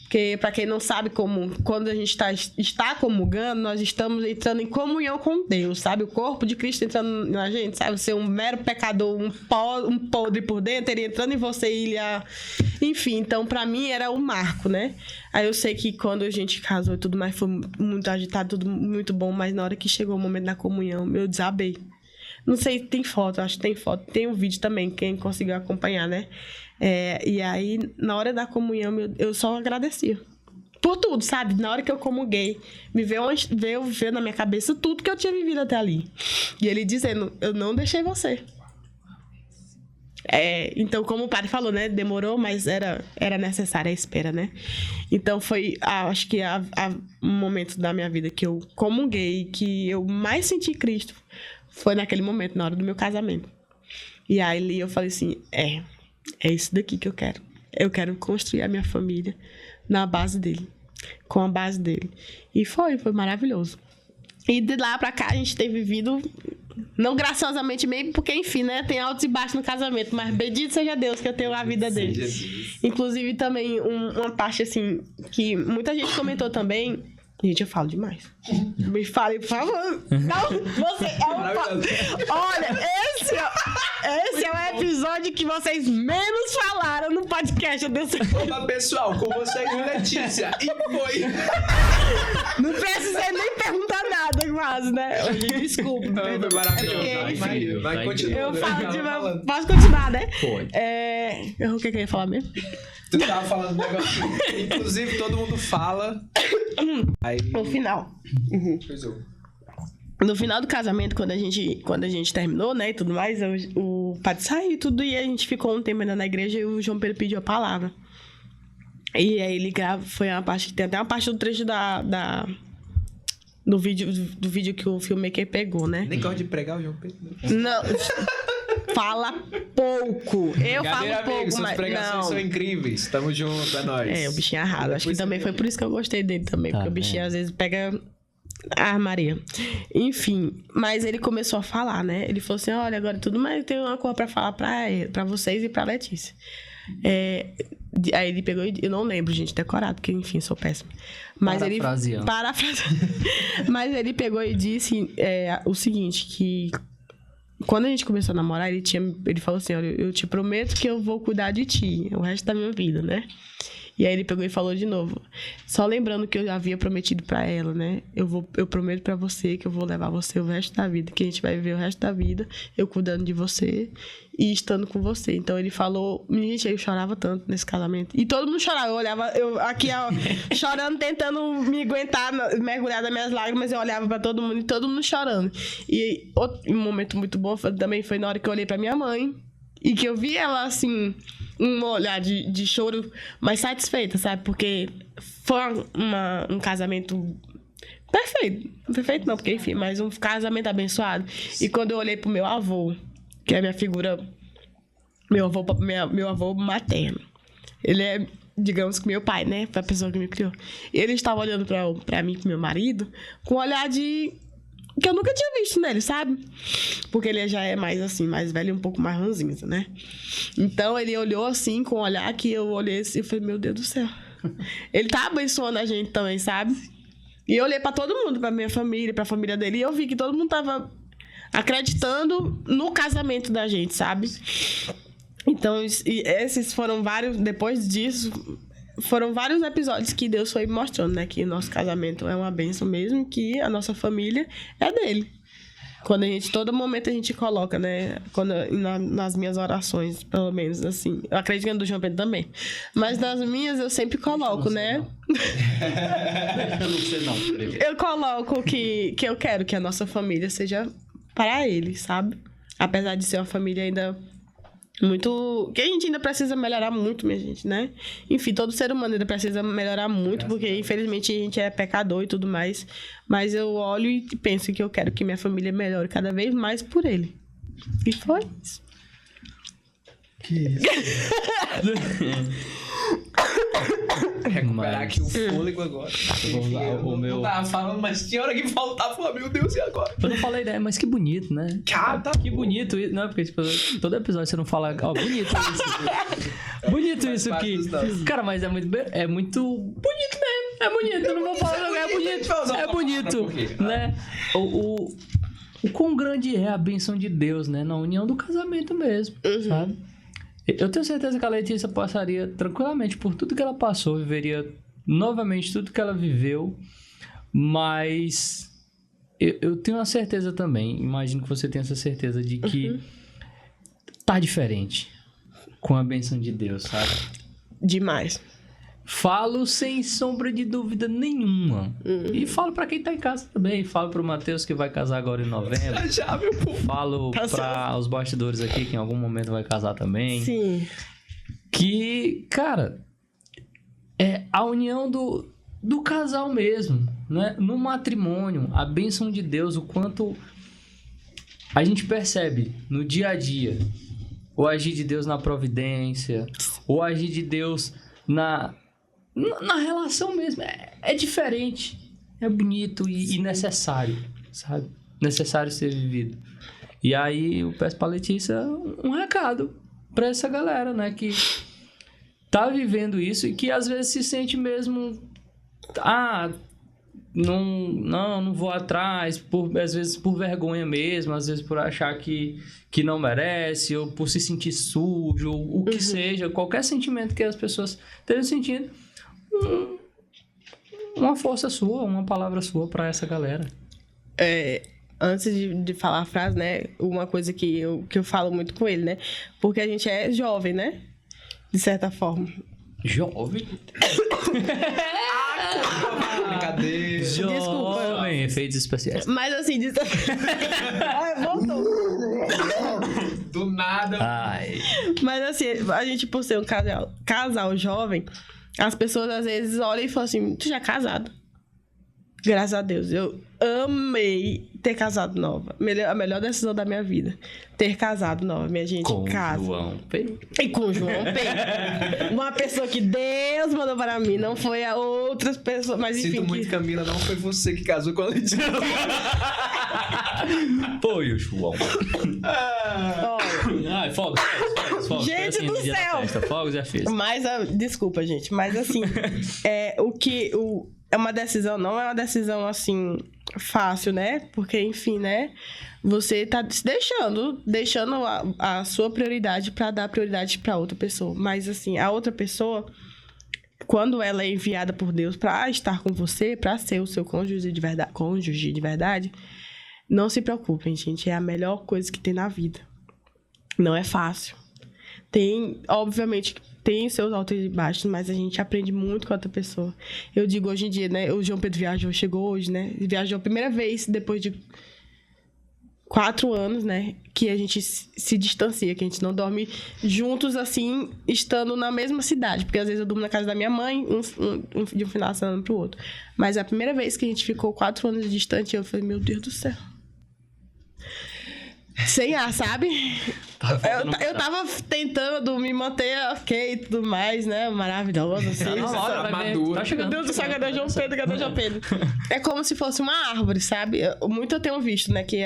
Speaker 3: Porque, para quem não sabe, quando a gente está comungando, nós estamos entrando em comunhão com Deus, sabe? O corpo de Cristo entrando na gente, sabe? Ser um mero pecador, um podre por dentro, ele entrando em você e ele... Enfim, então, para mim, era um marco, né? Aí eu sei que quando a gente casou e tudo mais, foi muito agitado, tudo muito bom, mas na hora que chegou o momento da comunhão, eu desabei. Não sei, tem foto, acho que tem foto. Tem um vídeo também, quem conseguiu acompanhar, né? E aí, na hora da comunhão, eu só agradecia. Por tudo, sabe? Na hora que eu comunguei, veio na minha cabeça tudo que eu tinha vivido até ali. E ele dizendo, eu não deixei você. Então, como o padre falou, né? Demorou, mas era necessária a espera, né? Então, foi, acho que um momento da minha vida que eu comunguei, que eu mais senti Cristo, foi naquele momento, na hora do meu casamento. E aí eu falei assim, é isso daqui que eu quero. Eu quero construir a minha família na base dele, com a base dele. E foi maravilhoso. E de lá pra cá a gente tem vivido, não graciosamente mesmo, porque enfim, né, tem altos e baixos no casamento, mas bendito seja Deus que eu tenho a vida dele. Inclusive também uma parte assim, que muita gente comentou também. Gente, eu falo demais. Me fale, por favor. Não, você é um... Olha, esse é o episódio que vocês menos falaram no podcast.
Speaker 1: Olá, pessoal, com vocês, Letícia. E foi.
Speaker 3: Não precisei nem perguntar nada, quase, né? Desculpa.
Speaker 1: Foi maravilhoso. Vai continuar.
Speaker 3: Eu falo demais. Posso continuar, né?
Speaker 1: Pode.
Speaker 3: O que eu ia falar mesmo?
Speaker 1: Tu tava falando um negócio. Inclusive, todo mundo fala. Aí...
Speaker 3: No final. No final do casamento, quando a gente terminou, né, e tudo mais, o padre saiu e tudo, e a gente ficou um tempo ainda na igreja e o João Pedro pediu a palavra. E aí ele grava, foi uma parte, tem até uma parte do trecho do vídeo que o filmmaker pegou, né?
Speaker 1: Nem gosto de pregar o João Pedro.
Speaker 3: Não... Fala pouco. Eu falo pouco,
Speaker 1: amigos,
Speaker 3: mas
Speaker 1: suas pregações são incríveis. Tamo junto, é nóis.
Speaker 3: O bichinho é raro. Acho que também foi por isso que eu gostei dele também. Porque o bichinho às vezes pega a armaria. Enfim, mas ele começou a falar, né? Ele falou assim, olha, agora tudo mais eu tenho uma coisa pra falar pra vocês e pra Letícia. Aí ele pegou e... Eu não lembro, gente, decorado, porque enfim, sou péssima. Mas Mas ele pegou e disse o seguinte, que... Quando a gente começou a namorar, ele falou assim, olha, eu te prometo que eu vou cuidar de ti o resto da minha vida, né? E aí ele pegou e falou de novo. Só lembrando que eu havia prometido pra ela, né? Eu prometo pra você que eu vou levar você o resto da vida, que a gente vai viver o resto da vida, eu cuidando de você e estando com você. Então ele falou, gente, eu chorava tanto nesse casamento. E todo mundo chorava, eu olhava, eu aqui ó, chorando, tentando me aguentar, mergulhar nas minhas lágrimas, eu olhava pra todo mundo e todo mundo chorando. E um momento muito bom também foi na hora que eu olhei pra minha mãe e que eu vi ela assim, um olhar de choro, mas satisfeita, sabe? Porque foi um casamento perfeito. Perfeito não, porque enfim, mas um casamento abençoado. E quando eu olhei pro meu avô, que é a minha figura, meu avô materno. Ele é, digamos que meu pai, né? Foi a pessoa que me criou. Ele estava olhando pra mim, pro meu marido, com um olhar que eu nunca tinha visto nele, sabe? Porque ele já é mais assim, mais velho e um pouco mais ranzinza, né? Então ele olhou assim, com um olhar que eu olhei assim e falei, meu Deus do céu. Ele tá abençoando a gente também, sabe? E eu olhei pra todo mundo, pra minha família, pra família dele, e eu vi que todo mundo tava acreditando no casamento da gente, sabe? Então, esses foram vários... Depois disso, foram vários episódios que Deus foi mostrando, né? Que o nosso casamento é uma bênção mesmo, que a nossa família é dele. Quando todo momento a gente coloca, né? Nas minhas orações, pelo menos, assim. Eu acredito que é do João Pedro também. Mas nas minhas eu sempre coloco, né?
Speaker 2: Eu não sei não.
Speaker 3: Eu coloco que eu quero que a nossa família seja para ele, sabe? Apesar de ser uma família ainda muito... Que a gente ainda precisa melhorar muito, minha gente, né? Enfim, todo ser humano ainda precisa melhorar muito, porque infelizmente a gente é pecador e tudo mais. Mas eu olho e penso que eu quero que minha família melhore cada vez mais por ele. E foi isso.
Speaker 1: Que isso? Recuperar aqui o fôlego agora.
Speaker 2: O meu...
Speaker 1: Eu tava falando, mas tinha hora que faltava, meu Deus, e agora?
Speaker 2: Eu não falei ideia, mas que bonito, né?
Speaker 1: Cara,
Speaker 2: que bonito isso. Não é porque, tipo, todo episódio você não fala, ó, bonito isso. Bonito isso aqui. Cara, mas é muito bonito mesmo. É bonito, eu não vou falar, não, é bonito. É bonito, né? O quão grande é a bênção de Deus, né? Na união do casamento mesmo, sabe? Eu tenho certeza que a Letícia passaria tranquilamente por tudo que ela passou, viveria novamente tudo que ela viveu, mas eu tenho a certeza também, imagino que você tenha essa certeza de que tá diferente com a bênção de Deus, sabe?
Speaker 3: Demais.
Speaker 2: Falo sem sombra de dúvida nenhuma. E falo pra quem tá em casa também. Falo pro Matheus que vai casar agora em novembro.
Speaker 1: Já, meu povo.
Speaker 2: Falo pra os bastidores aqui que em algum momento vai casar também.
Speaker 3: Sim.
Speaker 2: Que, cara, é a união do casal mesmo, né? No matrimônio, a bênção de Deus, o quanto a gente percebe no dia a dia. O agir de Deus na providência, o agir de Deus na relação mesmo. É diferente, é bonito e necessário, sabe? Necessário ser vivido. E aí eu peço pra Letícia um recado pra essa galera, né? Que tá vivendo isso e que às vezes se sente mesmo... não vou atrás, às vezes por vergonha mesmo, às vezes por achar que não merece, ou por se sentir sujo, ou o que seja, qualquer sentimento que as pessoas estejam sentindo, uma força sua, uma palavra sua pra essa galera.
Speaker 3: Antes de falar a frase, né, uma coisa que eu falo muito com ele, né, porque a gente é jovem, né, de certa forma.
Speaker 2: Jovem?
Speaker 1: Brincadeira.
Speaker 2: Jovem, efeitos especiais.
Speaker 3: Mas assim, voltou.
Speaker 1: Do nada.
Speaker 2: Ai.
Speaker 3: Mas assim, a gente, por ser um casal jovem, as pessoas às vezes olham e falam assim, tu já é casado? Graças a Deus, eu amei ter casado nova. A melhor decisão da minha vida. Ter casado nova, minha gente.
Speaker 2: Com
Speaker 3: casa.
Speaker 2: João P.
Speaker 3: E com João P. Uma pessoa que Deus mandou para mim, não foi a outras pessoas. Mas enfim.
Speaker 1: Sinto muito, Camila, não foi você que casou com a Letícia.
Speaker 2: Foi o João. Ai, fogos.
Speaker 3: Gente
Speaker 2: assim,
Speaker 3: do céu.
Speaker 2: Fogos e afins.
Speaker 3: Mas, desculpa, gente. Mas assim, é uma decisão, não é uma decisão assim fácil, né? Porque, enfim, né? Você tá se deixando a sua prioridade para dar prioridade para outra pessoa. Mas, assim, a outra pessoa, quando ela é enviada por Deus para estar com você, para ser o seu cônjuge de verdade, não se preocupem, gente. É a melhor coisa que tem na vida. Não é fácil. Obviamente, tem seus altos e baixos, mas a gente aprende muito com a outra pessoa. Eu digo hoje em dia, né? O João Pedro chegou hoje, né? Viajou a primeira vez depois de 4 anos, né? Que a gente se distancia, que a gente não dorme juntos, assim, estando na mesma cidade. Porque às vezes eu durmo na casa da minha mãe, de um final de semana pro outro. Mas a primeira vez que a gente ficou 4 anos distante, eu falei, meu Deus do céu. Sem ar, sabe? Eu tava tentando me manter ok e tudo mais, né? Maravilhosa, assim.
Speaker 2: Tá chegando.
Speaker 3: Meu Deus do céu, cadê o João Pedro? É como se fosse uma árvore, sabe? Muito eu tenho visto, né? Que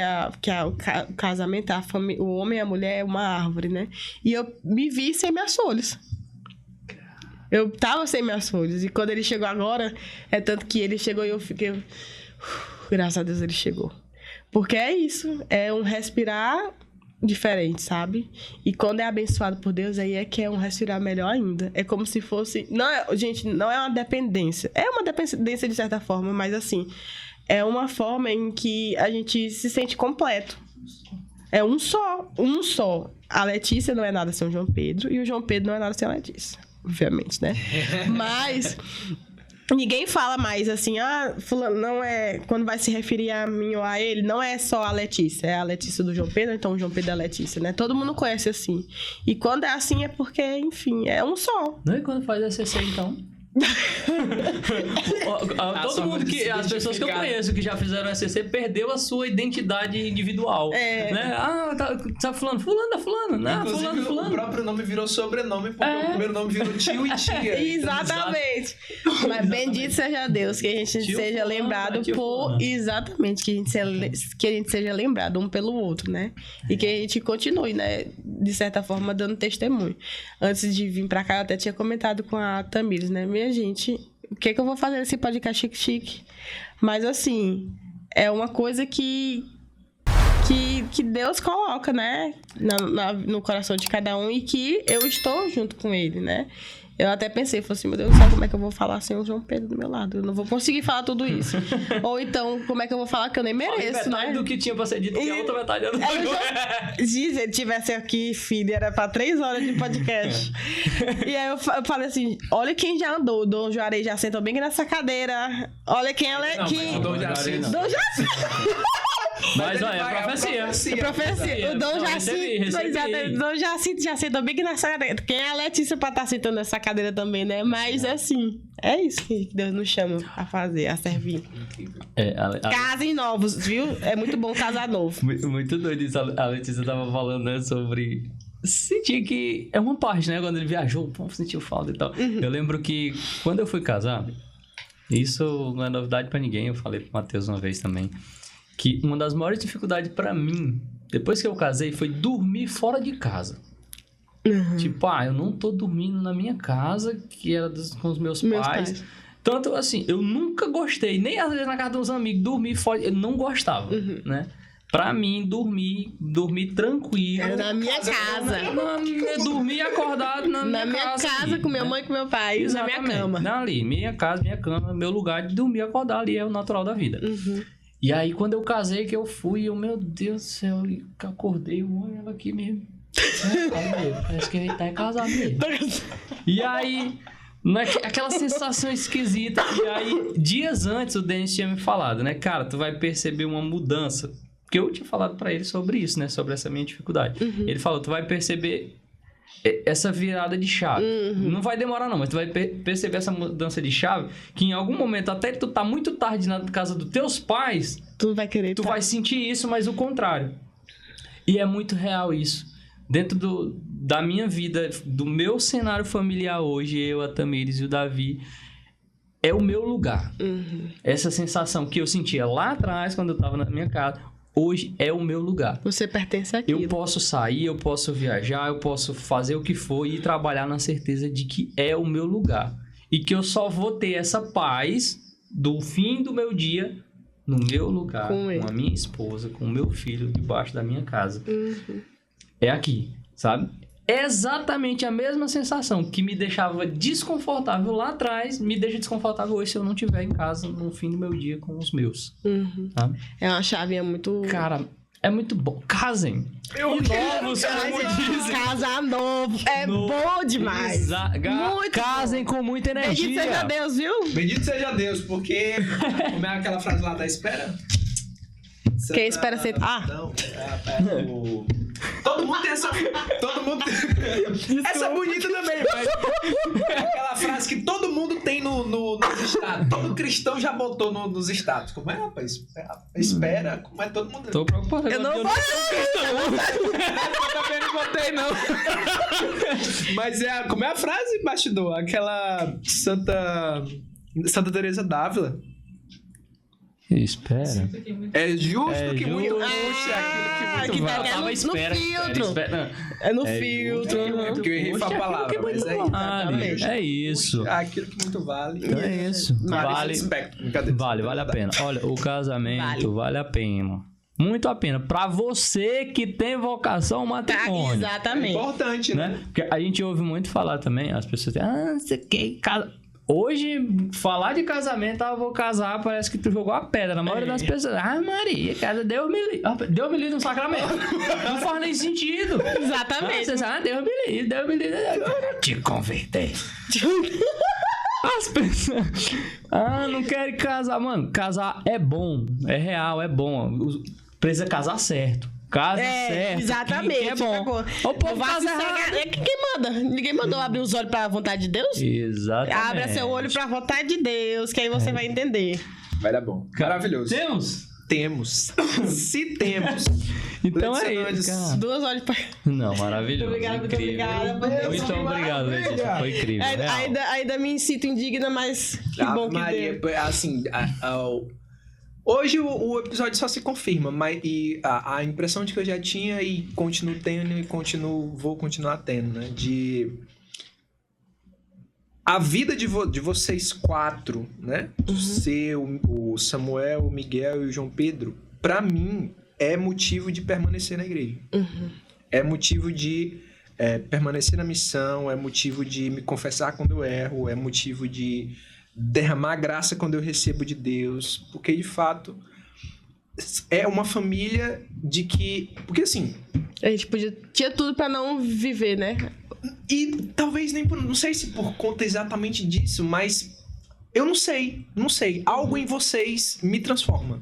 Speaker 3: o casamento, o homem e a mulher é uma árvore, né? E eu me vi sem minhas folhas. Eu tava sem minhas folhas. E quando ele chegou agora, é tanto que ele chegou e eu fiquei... Graças a Deus ele chegou. Porque é isso, é um respirar diferente, sabe? E quando é abençoado por Deus, aí é que é um respirar melhor ainda. É como se fosse... Gente, não é uma dependência. É uma dependência de certa forma, mas assim, é uma forma em que a gente se sente completo. É um só. A Letícia não é nada sem o João Pedro e o João Pedro não é nada sem a Letícia. Obviamente, né? Mas... Ninguém fala mais assim, fulano não é... Quando vai se referir a mim ou a ele, não é só a Letícia. É a Letícia do João Pedro, então o João Pedro é a Letícia, né? Todo mundo conhece assim. E quando é assim é porque, enfim, é um só.
Speaker 2: Não é quando faz SCC, então? Todo mundo as pessoas que eu conheço que já fizeram SCC perdeu a sua identidade individual, né? Tá fulano, né?
Speaker 1: Inclusive,
Speaker 2: fulano.
Speaker 1: O próprio nome virou sobrenome porque o primeiro nome virou tio e tia.
Speaker 3: Exatamente. Mas bendito seja Deus que a gente seja lembrado por... Exatamente, que a gente seja lembrado um pelo outro, né? E que a gente continue, né? De certa forma, dando testemunho. Antes de vir pra cá, eu até tinha comentado com a Tamires, né? Minha gente, o que eu vou fazer nesse podcast chique-chique? Mas, assim, é uma coisa que Deus coloca, né? No coração de cada um e que eu estou junto com ele, né? Eu até pensei, falei assim, meu Deus do céu, como é que eu vou falar sem o João Pedro do meu lado? Eu não vou conseguir falar tudo isso. Ou então, como é que eu vou falar que eu nem mereço,
Speaker 2: metade
Speaker 3: né?
Speaker 2: do que tinha pra ser dito, que a outra metade eu não
Speaker 3: Se ele tivesse aqui, filho, era pra 3 horas de podcast. E aí eu falei assim, olha quem já andou. O Dom Juarez já sentou bem aqui nessa cadeira. Olha quem ela é.
Speaker 1: Não, Dom Jacinto.
Speaker 2: Mas olha, é profecia.
Speaker 3: Profecia. O Dom Jacinto já sentou bem aqui nessa cadeira. Quem é a Letícia pra estar sentando nessa cadeira também, né? Mas assim, é isso que Deus nos chama a fazer, a servir. Casem novos, viu? É muito bom casar novo.
Speaker 2: Muito doido isso. A Letícia tava falando, né, sobre... Sentir que... É uma parte, né? Quando ele viajou, sentiu falta e tal. Eu lembro que quando eu fui casar, isso não é novidade pra ninguém, eu falei pro Matheus uma vez também, que uma das maiores dificuldades pra mim, depois que eu casei, foi dormir fora de casa. Tipo, eu não tô dormindo na minha casa, que era com os meus pais. Tanto assim, eu nunca gostei, nem às vezes na casa dos amigos, dormir fora, eu não gostava, né? Pra mim, dormir tranquilo.
Speaker 3: Na minha casa.
Speaker 2: Dormir acordado na minha casa
Speaker 3: com minha mãe e com meu pai. Exatamente. Na minha cama.
Speaker 2: Ali, minha casa, minha cama, meu lugar de dormir, acordar ali é o natural da vida. E aí, quando eu casei, que eu fui, meu Deus do céu, acordei, olha ela aqui mesmo. Parece que ele tá em casa mesmo. E aí, aquela sensação esquisita. E aí, dias antes, o Denis tinha me falado, né? Cara, tu vai perceber uma mudança. Porque eu tinha falado pra ele sobre isso, né? Sobre essa minha dificuldade. Ele falou, tu vai perceber essa virada de chave. Não vai demorar não, mas tu vai perceber essa mudança de chave, que em algum momento, até tu tá muito tarde na casa dos teus pais,
Speaker 3: tu vai querer
Speaker 2: vai sentir isso, mas o contrário. E é muito real isso. Dentro da minha vida, do meu cenário familiar hoje, eu, a Tamires e o Davi, é o meu lugar. Essa sensação que eu sentia lá atrás, quando eu tava na minha casa, hoje é o meu lugar.
Speaker 3: Você pertence àquilo.
Speaker 2: Eu posso sair, eu posso viajar, eu posso fazer o que for e trabalhar na certeza de que é o meu lugar. E que eu só vou ter essa paz do fim do meu dia no meu lugar, com a minha esposa, com o meu filho, debaixo da minha casa. É aqui, sabe? É exatamente a mesma sensação que me deixava desconfortável lá atrás, me deixa desconfortável hoje se eu não estiver em casa no fim do meu dia com os meus. Sabe?
Speaker 3: É uma chave muito...
Speaker 2: Cara, é muito bom. Casem. Novos, como dizem.
Speaker 3: Casar novo. É bom demais.
Speaker 2: Muito casem bom. Com muita energia.
Speaker 3: Bendito seja Deus, viu?
Speaker 1: Bendito seja Deus, porque... Como é aquela frase lá da espera?
Speaker 3: Quem espera ser...
Speaker 1: Não, o... Todo mundo tem essa... Essa é bonita também, mas... É aquela frase que todo mundo tem nos status. Todo cristão já botou nos status. Como é, rapaz? Espera. Como é todo mundo...
Speaker 2: Tô preocupado.
Speaker 3: Eu não vou...
Speaker 1: Eu também não botei, não. Mas como é a frase, bastidor? Aquela Santa Teresa d'Ávila.
Speaker 2: Espera.
Speaker 1: É justo que muito custe, aquilo que muito
Speaker 3: vale.
Speaker 1: Tava
Speaker 3: no filtro. É no filtro.
Speaker 1: Porque eu errei a palavra, mas é
Speaker 2: exatamente. É isso.
Speaker 1: Aquilo que muito vale.
Speaker 2: É isso. Vale a pena. Olha, o casamento vale a pena. Muito a pena. Pra você que tem vocação matrimônio.
Speaker 3: Exatamente.
Speaker 1: É importante, né?
Speaker 2: Porque a gente ouve muito falar também, as pessoas dizem, você quer casa... Hoje, falar de casamento, eu vou casar, parece que tu jogou a pedra. Na maioria das pessoas, Maria, casa, Deus me livre no sacramento. Não faz nem sentido.
Speaker 3: Exatamente.
Speaker 2: Você sabe, Deus me livre. Te converter. As pessoas... não querem casar. Mano, casar é bom. É real, é bom. Precisa casar certo. Casa certo.
Speaker 3: Exatamente.
Speaker 2: Que é bom. O povo casa errado.
Speaker 3: Quem manda? Ninguém mandou abrir os olhos pra vontade de Deus?
Speaker 2: Exatamente.
Speaker 3: Abra seu olho pra vontade de Deus, que aí você vai entender.
Speaker 1: Vai dar bom. Maravilhoso.
Speaker 2: Temos?
Speaker 1: Se temos.
Speaker 2: Então
Speaker 1: Letícia
Speaker 2: é isso,
Speaker 1: Nunes.
Speaker 2: cara.
Speaker 3: 2 olhos pra...
Speaker 2: Não, maravilhoso.
Speaker 3: Muito
Speaker 2: Incrível.
Speaker 3: obrigada.
Speaker 2: Muito obrigado, Letícia. Foi incrível. real.
Speaker 3: Ainda me sinto indigna, mas que bom que
Speaker 1: Maria,
Speaker 3: deu.
Speaker 1: assim, hoje o episódio só se confirma, mas a impressão de que eu já tinha e continuo tendo e vou continuar tendo, né? De a vida de vocês 4, né? Você, o Samuel, o Miguel e o João Pedro, pra mim é motivo de permanecer na igreja. É motivo de permanecer na missão, é motivo de me confessar quando eu erro, é motivo de derramar graça quando eu recebo de Deus, porque de fato é uma família de que... Porque assim...
Speaker 3: A gente tinha tudo pra não viver, né?
Speaker 1: E talvez nem não sei se por conta exatamente disso, mas eu não sei. Algo em vocês me transforma.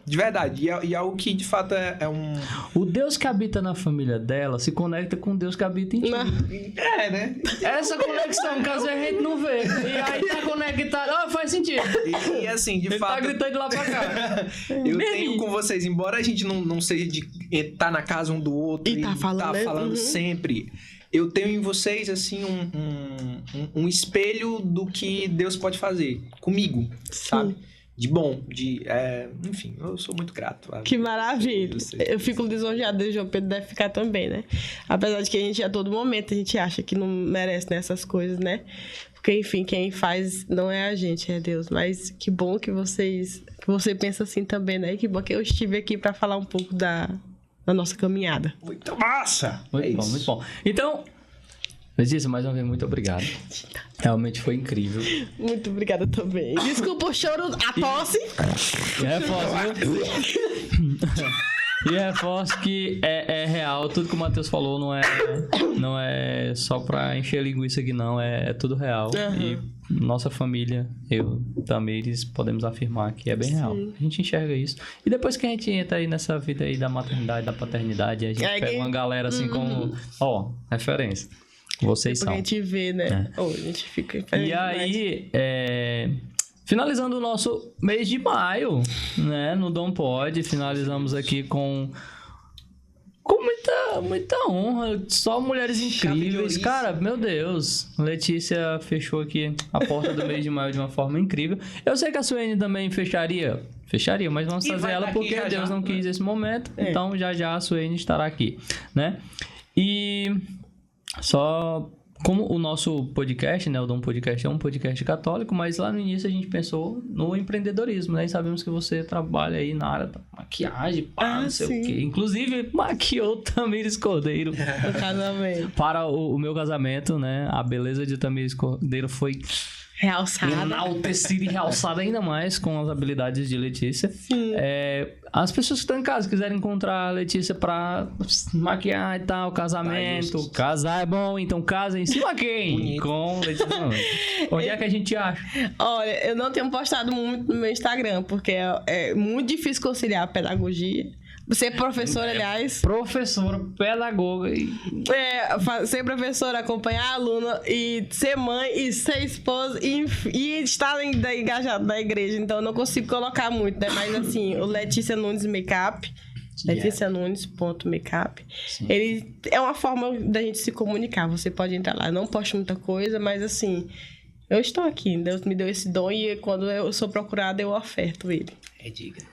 Speaker 1: De verdade. E algo que de fato é um...
Speaker 2: O Deus que habita na família dela se conecta com o Deus que habita em ti.
Speaker 1: né?
Speaker 2: Essa conexão, caso a gente não vê. E aí tá conectado. Faz sentido.
Speaker 1: E assim, de
Speaker 2: Ele
Speaker 1: fato...
Speaker 2: tá gritando de lá pra cá.
Speaker 1: Eu tenho com vocês, embora a gente não seja de estar na casa um do outro
Speaker 3: E tá falando,
Speaker 1: sempre... Eu tenho em vocês, assim, um espelho do que Deus pode fazer comigo, sabe? De bom, enfim, eu sou muito grato.
Speaker 3: Que maravilha. Eu fico lisonjeado, o João Pedro deve ficar também, né? Apesar de que a gente, a todo momento, a gente acha que não merece nessas coisas, né? Porque, enfim, quem faz não é a gente, é Deus. Mas que bom que você pensa assim também, né? Que bom que eu estive aqui para falar um pouco da nossa caminhada.
Speaker 1: Muito massa!
Speaker 2: Muito bom, muito bom. Então, Letícia, mais uma vez, muito obrigado. Realmente foi incrível.
Speaker 3: Muito obrigada também. Desculpa o choro, a tosse.
Speaker 2: E reforço que é real, tudo que o Matheus falou não é só pra encher linguiça aqui, não. É tudo real. E nossa família, eu, Tamires, podemos afirmar que é bem real. A gente enxerga isso. E depois que a gente entra aí nessa vida aí da maternidade, da paternidade, a gente pega uma galera assim como... referência. Vocês são.
Speaker 3: A gente vê, né? A gente fica...
Speaker 2: E aí, finalizando o nosso mês de maio, né? No Dom Pod, finalizamos aqui com muita honra. Só mulheres incríveis. Cara, meu Deus. Letícia fechou aqui a porta do mês de maio de uma forma incrível. Eu sei que a Suene também fecharia, mas vamos fazer ela porque Deus não quis esse momento. Então, já a Suene estará aqui, né? E só... Como o nosso podcast, né, o Dom Podcast é um podcast católico, mas lá no início a gente pensou no empreendedorismo, né? E sabemos que você trabalha aí na área da maquiagem, não sei o quê. Inclusive, maquiou Tamires Cordeiro.
Speaker 3: No casamento.
Speaker 2: Para o meu casamento, né? A beleza de Tamires Cordeiro foi...
Speaker 3: realçada.
Speaker 2: Enaltecida e realçada ainda mais com as habilidades de Letícia.
Speaker 3: Sim.
Speaker 2: As pessoas que estão em casa quiserem encontrar a Letícia pra maquiar e tal, casamento. Casar é bom, então casem, se maquiem com Letícia. Onde é que a gente acha?
Speaker 3: Olha, eu não tenho postado muito no meu Instagram, porque é muito difícil conciliar a pedagogia. Você é professora, aliás.
Speaker 2: Professora, pedagoga.
Speaker 3: Ser professora, acompanhar aluna e ser mãe e ser esposa e estar engajada na igreja. Então, eu não consigo colocar muito, né? Mas, assim, o Letícia Nunes Makeup, LeticiaNunes.makeup, ele é uma forma da gente se comunicar. Você pode entrar lá. Eu não posto muita coisa, mas, assim, eu estou aqui. Deus me deu esse dom e quando eu sou procurada, eu oferto ele.
Speaker 1: É digno.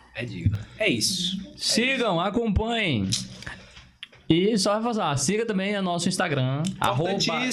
Speaker 1: É isso.
Speaker 2: Sigam, acompanhem. E só reforçar, siga também o nosso Instagram.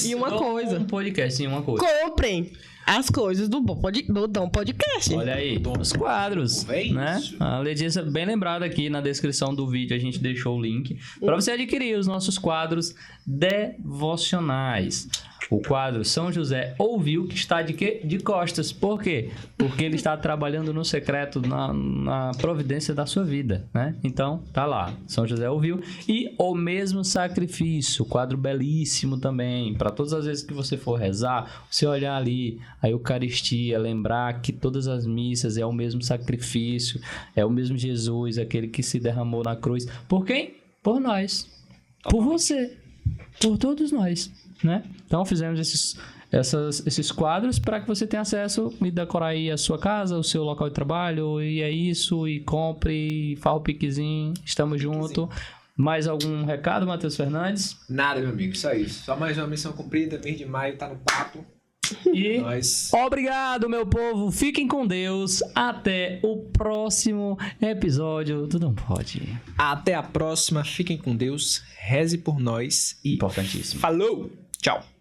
Speaker 3: E uma coisa.
Speaker 2: Podcast, uma coisa.
Speaker 3: Comprem as coisas do Dom Podcast.
Speaker 2: Olha aí, os quadros, né? A Letícia, bem lembrada aqui na descrição do vídeo, a gente deixou o link para você adquirir os nossos quadros devocionais. o quadro São José ouviu, que está de quê? De costas. Por quê? Porque ele está trabalhando no secreto, na providência da sua vida, né? Então, tá lá. São José ouviu. E o mesmo sacrifício, quadro belíssimo também. Para todas as vezes que você for rezar, você olhar ali a Eucaristia, lembrar que todas as missas é o mesmo sacrifício, é o mesmo Jesus, aquele que se derramou na cruz. Por quem? Por nós. Por você. Por todos nós, né? Então fizemos esses quadros para que você tenha acesso e decorar aí a sua casa, o seu local de trabalho, e é isso, e compre, e fala o piquezinho, estamos juntos. Mais algum recado, Matheus Fernandes?
Speaker 1: Nada, meu amigo, só isso. Só mais uma missão cumprida, mês de maio, tá no papo.
Speaker 2: E obrigado, meu povo. Fiquem com Deus. Até o próximo episódio do Não Pode.
Speaker 1: Até a próxima. Fiquem com Deus. Reze por nós. E
Speaker 2: importantíssimo.
Speaker 1: Falou. Tchau.